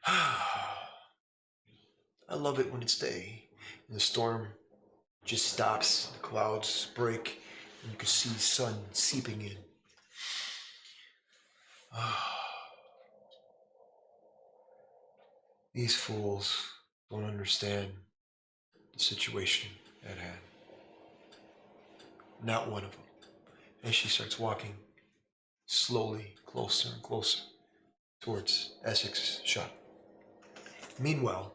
I love it when it's day and the storm just stops, the clouds break, and you can see the sun seeping in. These fools don't understand the situation at hand. Not one of them. And she starts walking slowly closer and closer towards Essex's shop. Meanwhile,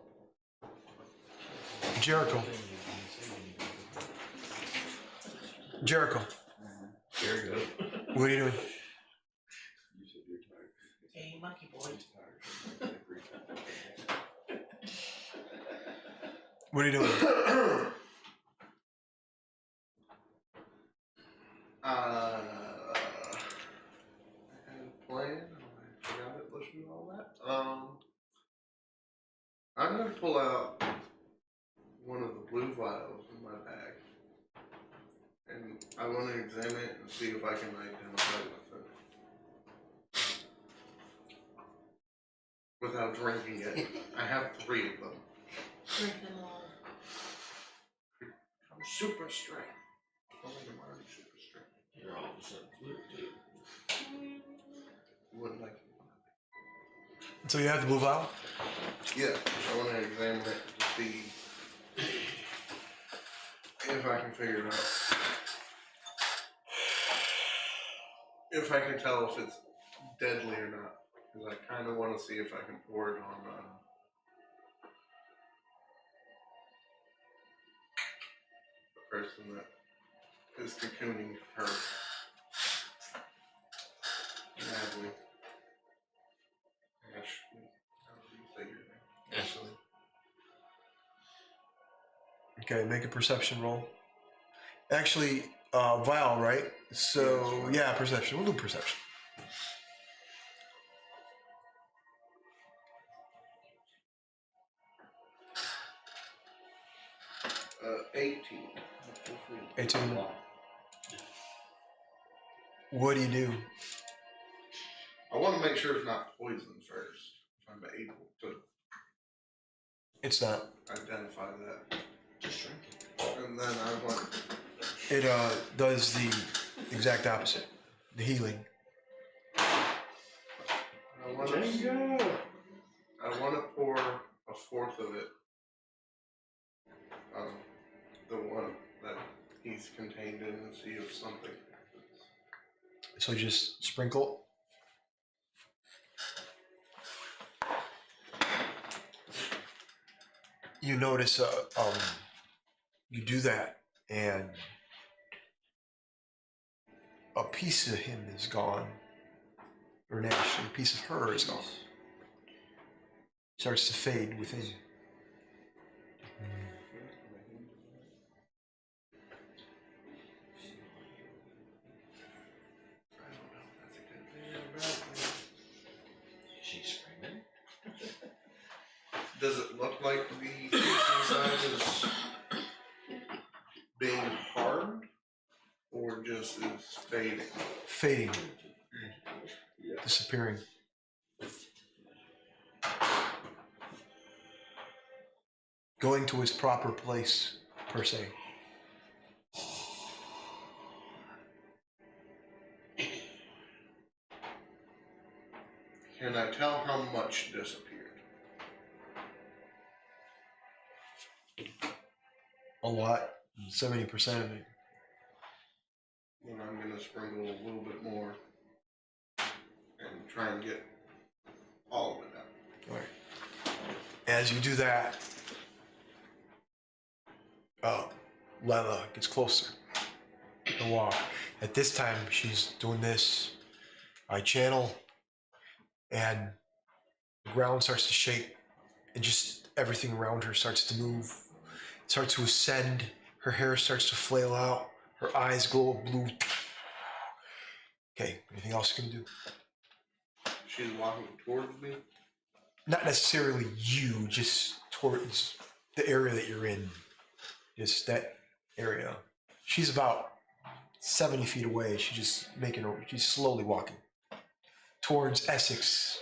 Jericho. What are you doing? Hey, monkey boy. What are you doing? I had a plan. I forgot it, listened to all that. I'm gonna pull out one of the blue vials in my bag, and I want to examine it and see if I can identify what's in it. Without drinking it. I have 3 of them. Drink them all. I'm super strength. don't think I'm already super strict. You're all of a sudden flipped, dude. Wouldn't like. So you have the blue vial? Yeah, I want to examine it to see if I can figure it out. If I can tell if it's deadly or not. Because I kind of want to see if I can pour it on the person that is cocooning her. Natalie. Ashley. How do you say your name? Ashley. Okay, make a perception roll. Actually, vial, right? So yeah, perception. We'll do perception. 18. 18. What do? I want to make sure it's not poison first. If I'm able to It's not. identify that. Just drink it. And then I want It does the exact opposite. The healing. I want to pour a fourth of it. The one that he's contained in and see if something happens. So just sprinkle. You notice, you do that, and a piece of him is gone, or naturally, a piece of her is gone. Starts to fade within. She's screaming. Does it look like the inside is being harmed, or just is fading? Fading. Disappearing. Going to its proper place, per se. Can I tell how much disappeared? A lot. 70% of it. Then I'm going to sprinkle a little bit more and try and get all of it out. All right. As you do that, Lila gets closer to walk. At this time, she's doing this. I channel, and the ground starts to shake, and just everything around her starts to move, starts to ascend. Her hair starts to flail out. Her eyes glow blue. Okay, anything else you can do? She's walking towards me. Not necessarily you, just towards the area that you're in. Just that area. She's about 70 feet away. She's slowly walking towards Essex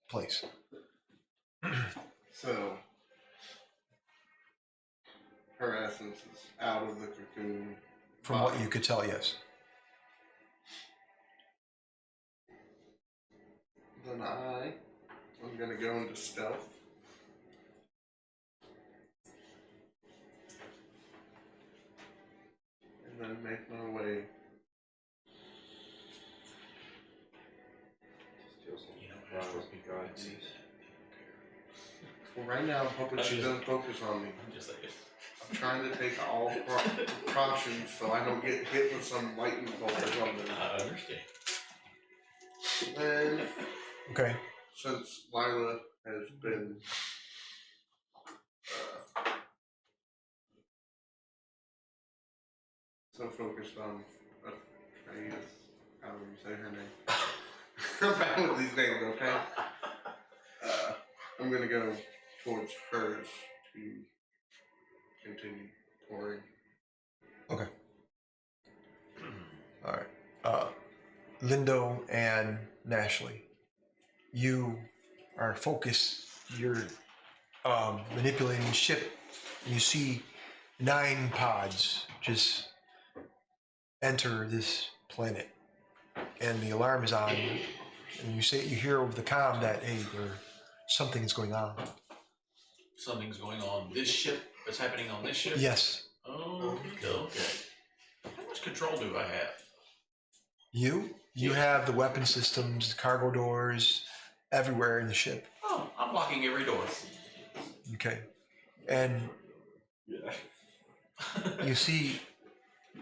Place. So her essence is out of the cocoon. From what you could tell, yes. Then I'm going to go into stealth. And then make my way. Well, right now I'm hoping she doesn't focus on me. I'm just like, I'm trying to take all precautions so I don't get hit with some lightning bolt or something. I understand. And Okay. since Lila has been so focused on Atreus, however you say her name. I'm bad with these names, okay? I'm gonna go towards hers to continue pouring. Okay. All right. Lindo and Nashley, you are focused. You're manipulating the ship, and you see 9 pods just enter this planet, and the alarm is on, and you hear over the comm that hey, something is going on. Something's going on this ship. That's happening on this ship. Yes. Oh, okay. How much control do I have? You have the weapon systems, cargo doors, everywhere in the ship. Oh, I'm locking every door. Okay, and Yeah. you see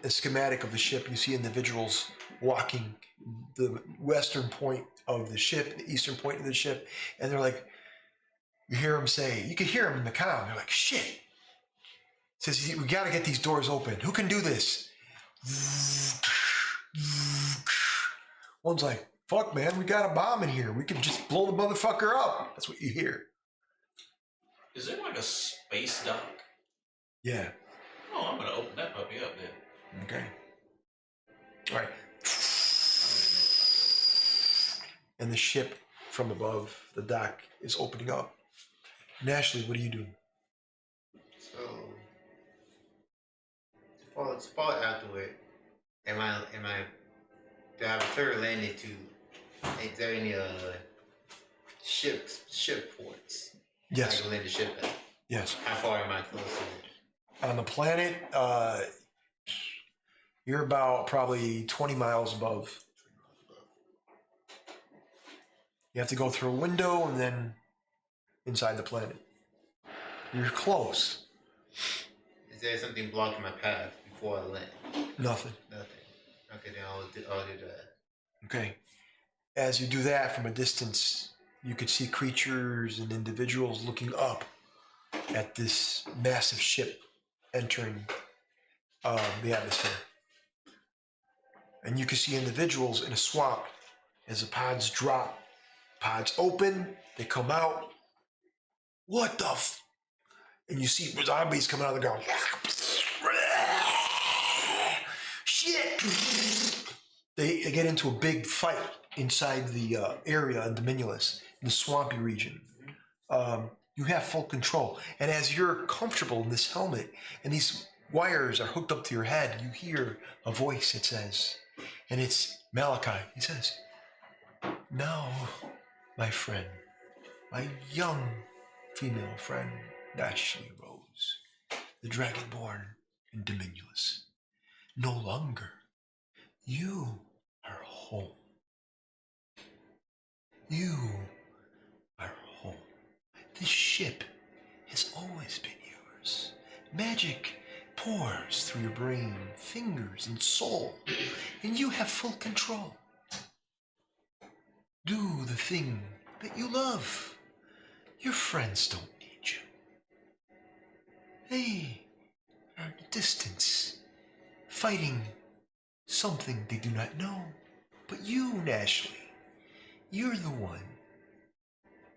a schematic of the ship. You see individuals walking the western point of the ship, the eastern point of the ship, and they're like, you hear them say, you can hear them in the comm. They're like, shit. Says, we got to get these doors open. Who can do this? One's like, fuck, man, we got a bomb in here. We can just blow the motherfucker up. That's what you hear. Is there like a space dock? Yeah. Oh, I'm gonna open that puppy up then. Okay. All right. And the ship from above the dock is opening up. And Ashley, what are you doing? So, to fall afterward, do I have a clear landing to, is there any ship ports I Yes. can land the ship at? Yes. How far am I close to it? On the planet, you're about probably 20 miles above. You have to go through a window and then inside the planet. You're close. Is there something blocking my path before I land? Nothing. Nothing. Okay, then I'll do that. Okay. As you do that from a distance, you could see creatures and individuals looking up at this massive ship entering the atmosphere. And you can see individuals in a swamp as the pods drop. Pods open, they come out. What the f? And you see zombies coming out of the ground. Shit! They get into a big fight inside the area in Dominulus, in the swampy region. You have full control. And as you're comfortable in this helmet and these wires are hooked up to your head, you hear a voice that says, and it's Malachi. He says, now, my friend, my young female friend, Ashley Rose, the Dragonborn in Dominulus, no longer. You are home. You are home. This ship has always been yours. Magic pours through your brain, fingers, and soul, and you have full control. Do the thing that you love. Your friends don't need you. They are at a distance, fighting something they do not know. But you, Ashley, you're the one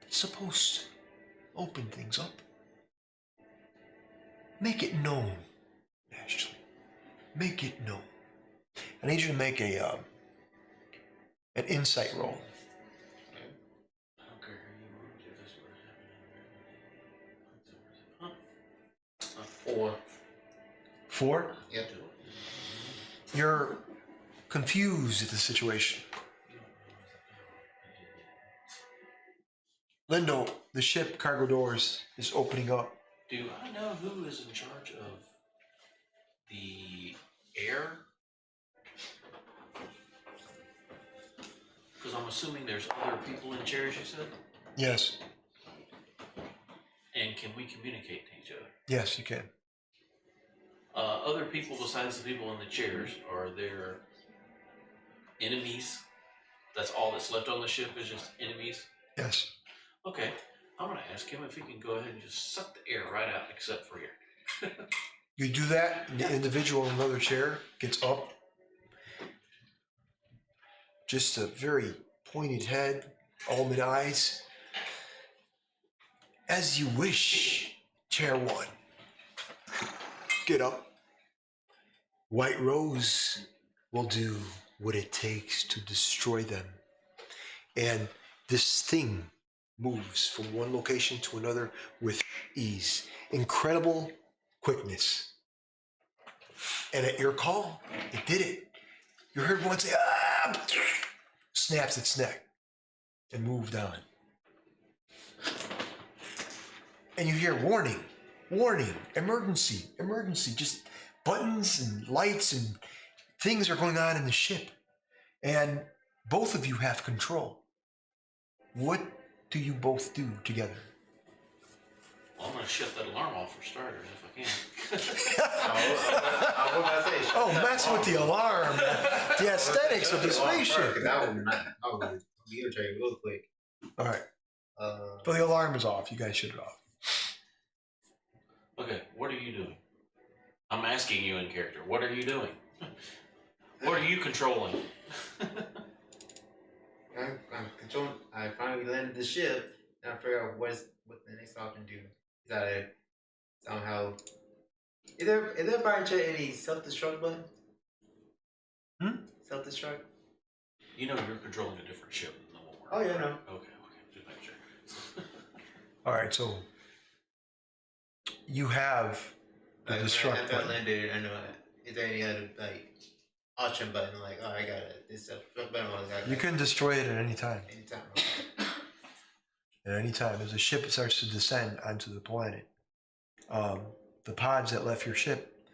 that's supposed to open things up. Make it known, Ashley. Make it known. I need you to make an insight roll. Four. 4? Yep. You're confused at the situation. Lindo, the ship cargo doors is opening up. Do I know who is in charge of the air? Because I'm assuming there's other people in chairs, you said? Yes. And can we communicate to each other? Yes, you can. Other people besides the people in the chairs, are there enemies? That's all that's left on the ship is just enemies? Yes. Okay, I'm gonna ask him if he can go ahead and just suck the air right out except for here. You do that, and the individual in another chair gets up. Just a very pointed head, almond eyes. As you wish, Chair 1. Get up. White Rose will do what it takes to destroy them. And this thing moves from one location to another with ease. Incredible quickness. And at your call, it did it. You heard one say, ah! Snaps its neck and moved on. And you hear warning, warning, emergency, emergency. Just buttons and lights and things are going on in the ship. And both of you have control. What do you both do together? Well, I'm gonna shut that alarm off for starters if I can. I was about to say, Oh, mess with the alarm. The aesthetics of the spaceship. Because I would be irritated real quick. All right. Uh, So the alarm is off. You guys shut it off. Okay, what are you doing? I'm asking you in character. What are you doing? What are you controlling? I'm controlling. I finally landed the ship, and I figure out what the next option do. Is that somehow? Is there by chance any self-destruct button? Self-destruct? You know you're controlling a different ship than the one we're Oh, yeah, on, no. right? Okay, just make sure. All right. So you have the Like, destruct after I button. landed, I know. Is there any other like option button? Like, oh, I got this self-destruct button. Or I got You can destroy it at any time. anytime. At any time, as a ship starts to descend onto the planet, the pods that left your ship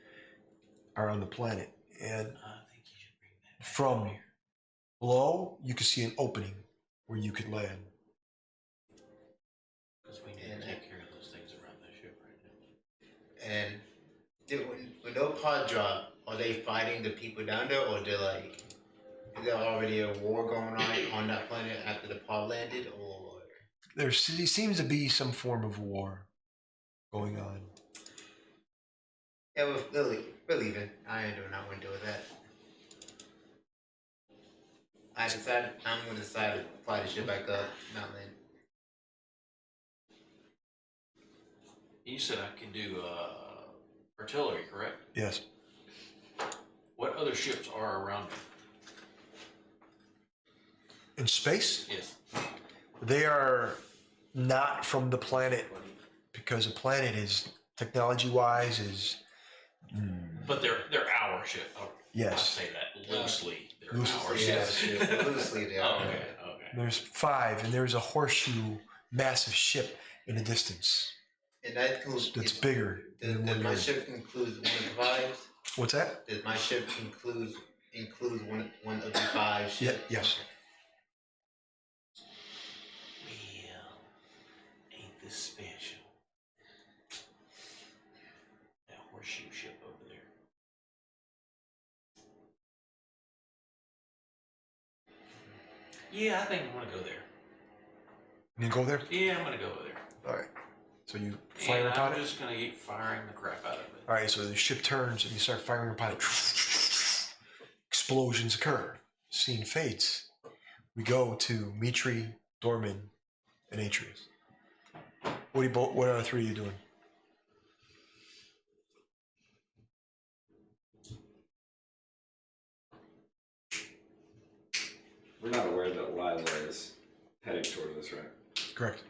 are on the planet, and I think you should bring that from below you can see an opening where you could land. because we need to take care of those things around that ship right now. And when those pod drop, are they fighting the people down there, or they're like, is there already a war going on that planet after the pod landed, or? There seems to be some form of war going on. Yeah, we're leaving. I ain't doing not going to deal with that. I'm going to decide to fly the ship back up, not land. You said I can do artillery, correct? Yes. What other ships are around me? In space, Yes. they are not from the planet because the planet is technology-wise is. But they're our ship. Oh, Yes. I say that loosely. They're Loosely, our Yes, ship. loosely they are. Okay. There's 5, and there's a horseshoe massive ship in the distance And that includes. that's bigger than Does one my you're in. ship include one of the 5s? What's that? Does my ship include one of the 5 ships? Yes. Well, ain't this special? That horseshoe ship over there. Yeah, I think I'm gonna go there. You go there. Yeah, I'm gonna go there. All right. So you fire And upon I'm it. just gonna keep firing the crap out of it. All right. So the ship turns, and you start firing upon it. Explosions occur. Scene fades. We go to Mitri, Dorman, and Atreus. What are the 3 of you doing? We're not aware that Lila is heading towards us, right? Correct.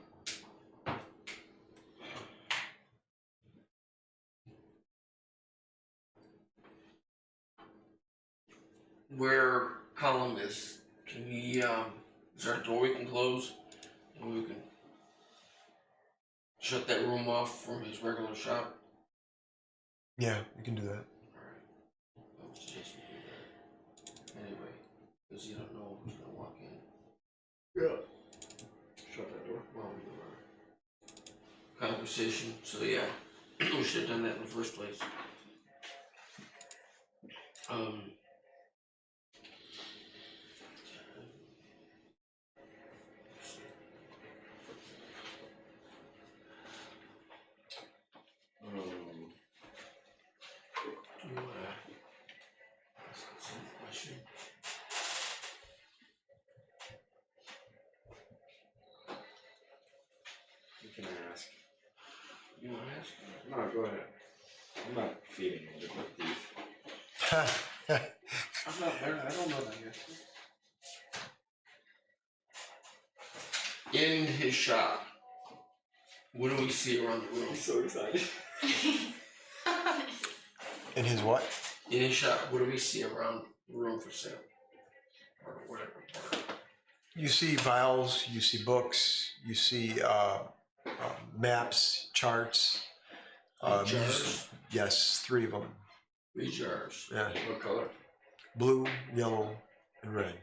Where Column is, can we, is there a door we can close? And we can shut that room off from his regular shop? Yeah, you can do that. Alright. I would suggest we do that. Anyway, because you don't know who's gonna walk in Yeah. Shut that door. while we do our conversation. So yeah, we should have done that in the first place. Do ask some question. You can ask. You wanna ask? No, go ahead. I'm not feeding you the good thief. I'm not there. I don't know that yet. In his shop, what do we see around the room? I'm so excited. In his what? Any shot, what do we see around the room for sale? Or whatever. You see vials, you see books, you see maps, charts. Jars? Yes, 3 of them. 3 jars. Yeah, What color? blue, yellow, and red.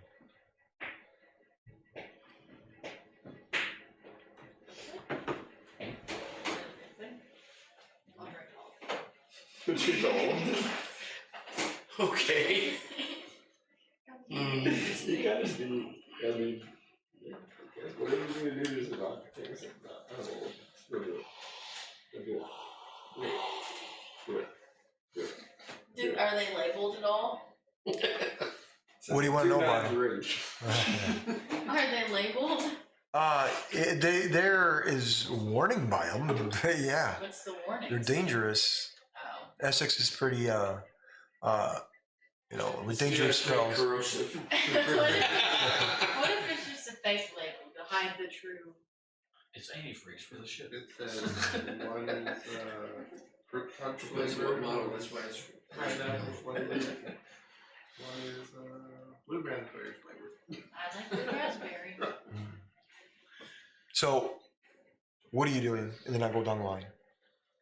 She's old. Okay. You guys do. I mean, I guess whatever you're gonna do is about things like that. I'm old. Go do it. Go do it. Do it. Do it. Dude, are they labeled at all? What do you want to know about them? Are they labeled? There is warning by them. Yeah, What's the warning? they're dangerous. Oh. Essex is pretty, with dangerous spells. Corrosive. What if it's just a fake label to hide the true? It's antifreeze for the ship. It says one is fruit punch That's flavor. what model, that's why it's. Pineapple flavor. One is blue raspberry flavor. I like the raspberry. So, what are you doing? And then I go down the line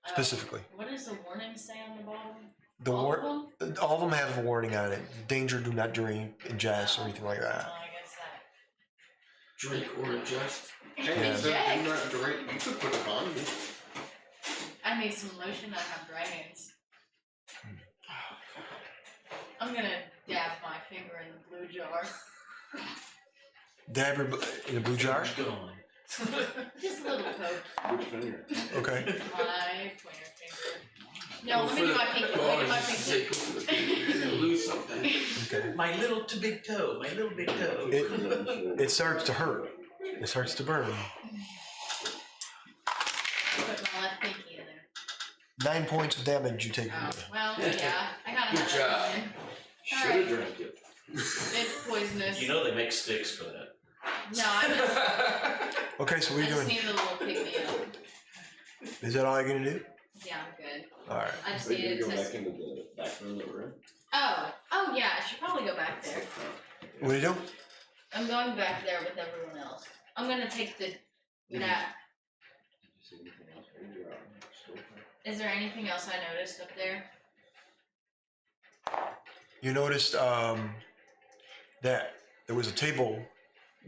specifically. What does the warning say on the bottom? The All of war, them? all of them have a warning on it. Danger, do not drink, ingest, or anything like Well, that. I guess that. Drink or ingest. Hey, so Inject. do not drink. You could put it on me. I need some lotion. I have dry hands. I'm gonna dab my finger in the blue jar. Dab in a blue jar. Gone. Just a little poke. Which finger? Okay. My pointer finger. No, let me do my pinky. Let me do my pinky. You're gonna lose something. Okay. My little to big toe. My little big toe. It starts to hurt. It starts to burn. Put my left pinky in there. 9 points of damage you take. Oh, well, yeah. I gotta Good have job. that in. Should Alright. have drank it. It's poisonous. You know they make sticks for that. No, I Okay, so what I are you just doing? need a little pick me up. Is that all you're gonna do? Yeah, I'm good. All right. I just So you needed go to. back into the back room that we're in? Oh yeah, I should probably go back there. What are you doing? I'm going back there with everyone else. I'm gonna take the nap. Did you see anything else? Or you're out in the store? Is there anything else I noticed up there? You noticed that there was a table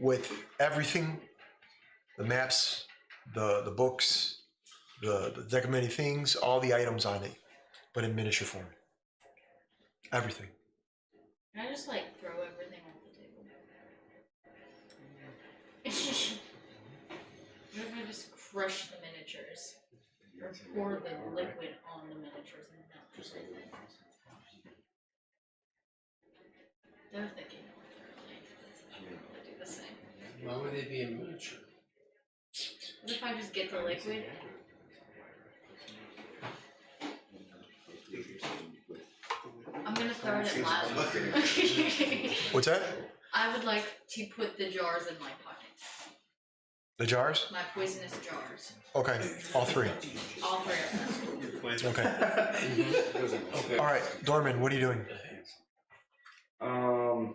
with everything, the maps, the books, the deck of many things, all the items on it, but in miniature form. Everything. Can I just like throw everything off the table? What if I just crush the miniatures? Or pour the liquid on the miniatures and not just like that? They're thinking more thoroughly. I'm gonna do the same. Why would they be in miniature? What if I just get the liquid? I'm gonna throw it at Loud. What's that? I would like to put the jars in my pocket. The jars? My poisonous jars. Okay, all 3. All 3 of them. Okay. Okay. All right, Dorman, what are you doing? I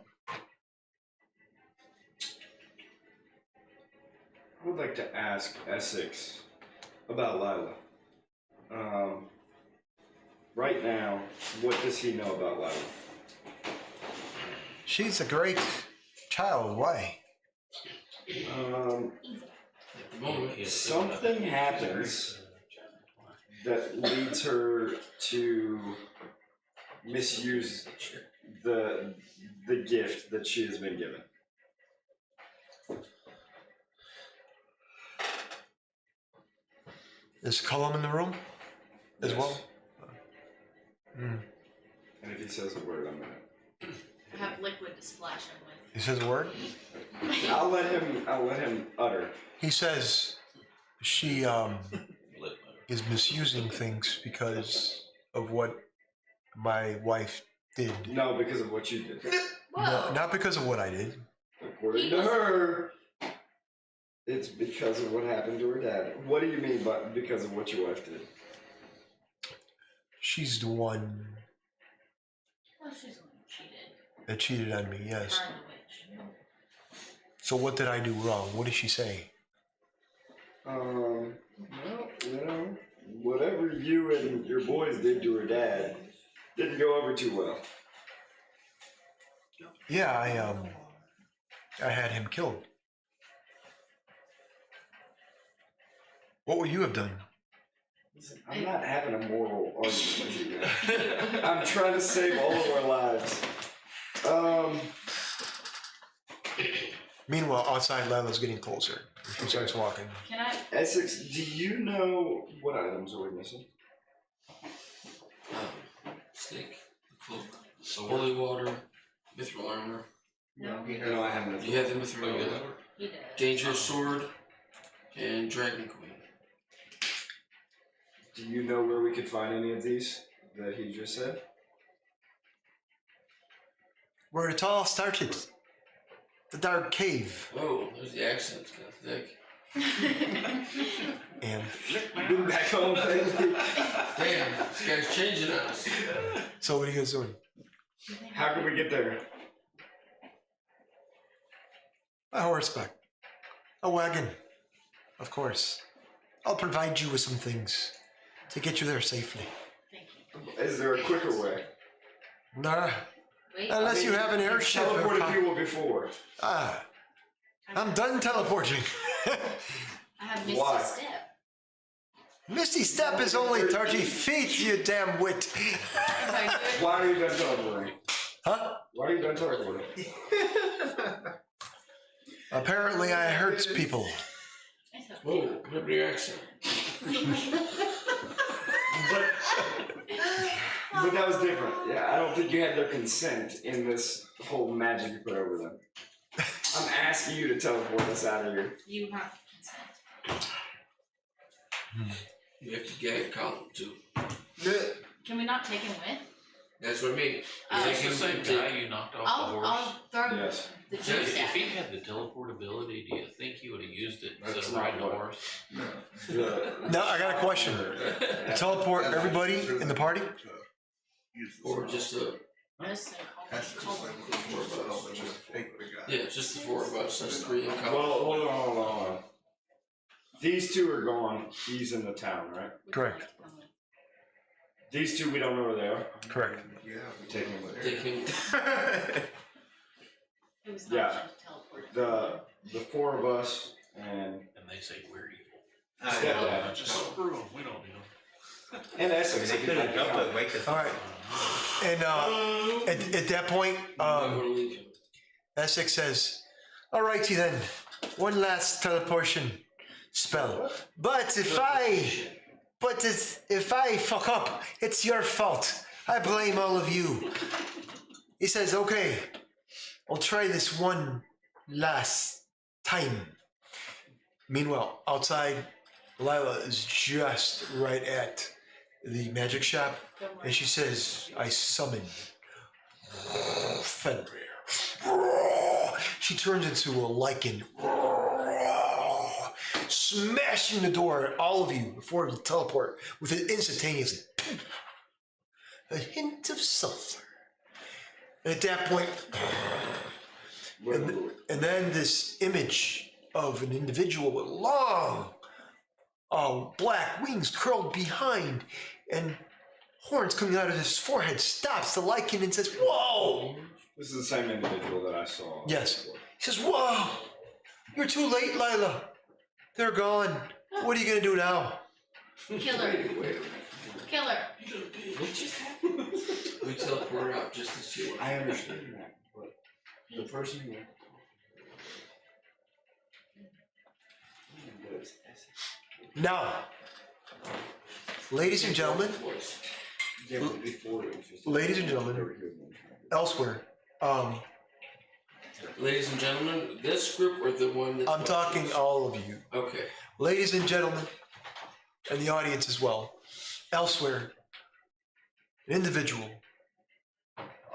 would like to ask Essex about Lila. Right now, what does he know about Lila? She's a great child. Why? At the moment, Something happens that leads her to misuse the gift that she has been given. Is Cullum in the room as Yes. well? Mm. And if he says a word, I'm gonna. I have liquid to splash him with. He says a word. I'll let him utter. He says she is misusing things because of what my wife did. No, because of what you did. Whoa! No, not because of what I did. According to her, it's because of what happened to her dad. What do you mean by because of what your wife did? She's the one she's the one who cheated. That cheated on me, yes. Her and the witch. So what did I do wrong? What did she say? Well, you know, whatever you and your boys did to her dad didn't go over too well. Yeah, I had him killed. What would you have done? Listen, I'm not having a moral argument with you guys. I'm trying to save all of our lives. Meanwhile, outside, Lila's getting closer. She starts walking. Can I? Essex, do you know what items are we missing? Stick, cloak, holy water, mithril armor. No. No, I haven't. You have the mithril armor, He does. dangerous sword, and dragon queen. Do you know where we could find any of these that he just said? Where it all started. The dark cave. Oh, there's the accent's kind of thick. And Been back home lately. Damn, this guy's changing us. so what are you guys doing? How can we get there? A horseback. A wagon. Of course. I'll provide you with some things to get you there safely. Thank you. Is there a quicker way? Nah. Wait. Unless you have an You've airship. or teleported co- people before. Ah, I'm done teleporting. I have Misty Why? Step. Misty Step is only 30 feet, you damn wit. If I do it, Why are you done teleporting? Huh? Why are you done teleporting? Apparently I hurt people. it's okay. Whoa, remember your accent. But that was different. Yeah, I don't think you had their consent in this whole magic you put over them. I'm asking you to teleport us out of here. You have consent. You have to gag column too. Can we not take him with? That's what I mean. Uh, Is this the same guy you knocked off the I'll horse? throw Yes. the If juice at he him. had the teleport ability, do you think he would have used it instead That's of not riding a what- horse? Now I got a question. Teleport everybody in the party? Or just a, Medicine That's just called- like the four of us, just take the guy. yeah, just the four of us. That's three in Well, column. hold on. These two are gone. He's in the town, right? Correct. These two, we don't know where they are. Correct. Yeah. we Take him with us. Take him. It was an Yeah. option to teleport. The four of us and And they say we're evil. Stepdad Just screw them. We don't need them. and Essex. They could have jumped up, wake us All up. right. And at that point, I want to leave him. Essex says, "Alrighty then, one last teleportation spell. But if I fuck up, it's your fault. I blame all of you." He says, "Okay, I'll try this one last time." Meanwhile, outside, Lila is just right at the magic shop, Don't and worry. she says, "I summon Fenrir." She turns into a lichen, smashing the door at all of you before you teleport with an instantaneous a hint of sulfur. And at that point, and then this image of an individual with long black wings curled behind and horns coming out of his forehead stops the lichen and says, "Whoa!" This is the same individual that I saw. Yes. before. He says, "Whoa! You're too late, Lila. They're gone. What are you gonna do now?" Killer. Killer. We teleport out just as you were. I understand that, but the person who. Now, ladies and gentlemen, Yeah, but before it was just. Ladies and gentlemen, elsewhere, Ladies and gentlemen, this group or the one that's I'm talking all of you. Okay. Ladies and gentlemen, and the audience as well. Elsewhere, an individual,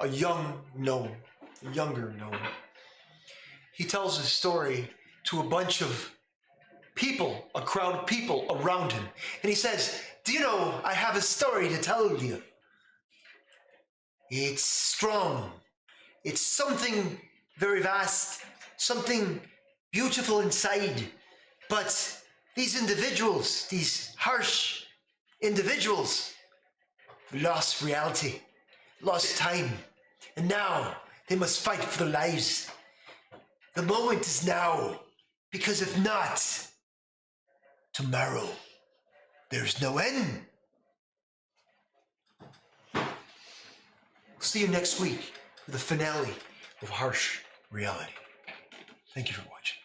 a young gnome, a younger gnome. He tells his story to a bunch of people, a crowd of people around him. And he says, "Do you know, I have a story to tell you." It's strong. It's something very vast, something beautiful inside. But these individuals, these harsh individuals, lost reality, lost time, and now they must fight for their lives. The moment is now, because if not, tomorrow there's no end. We'll see you next week for the finale of Harsh Reality. Thank you for watching.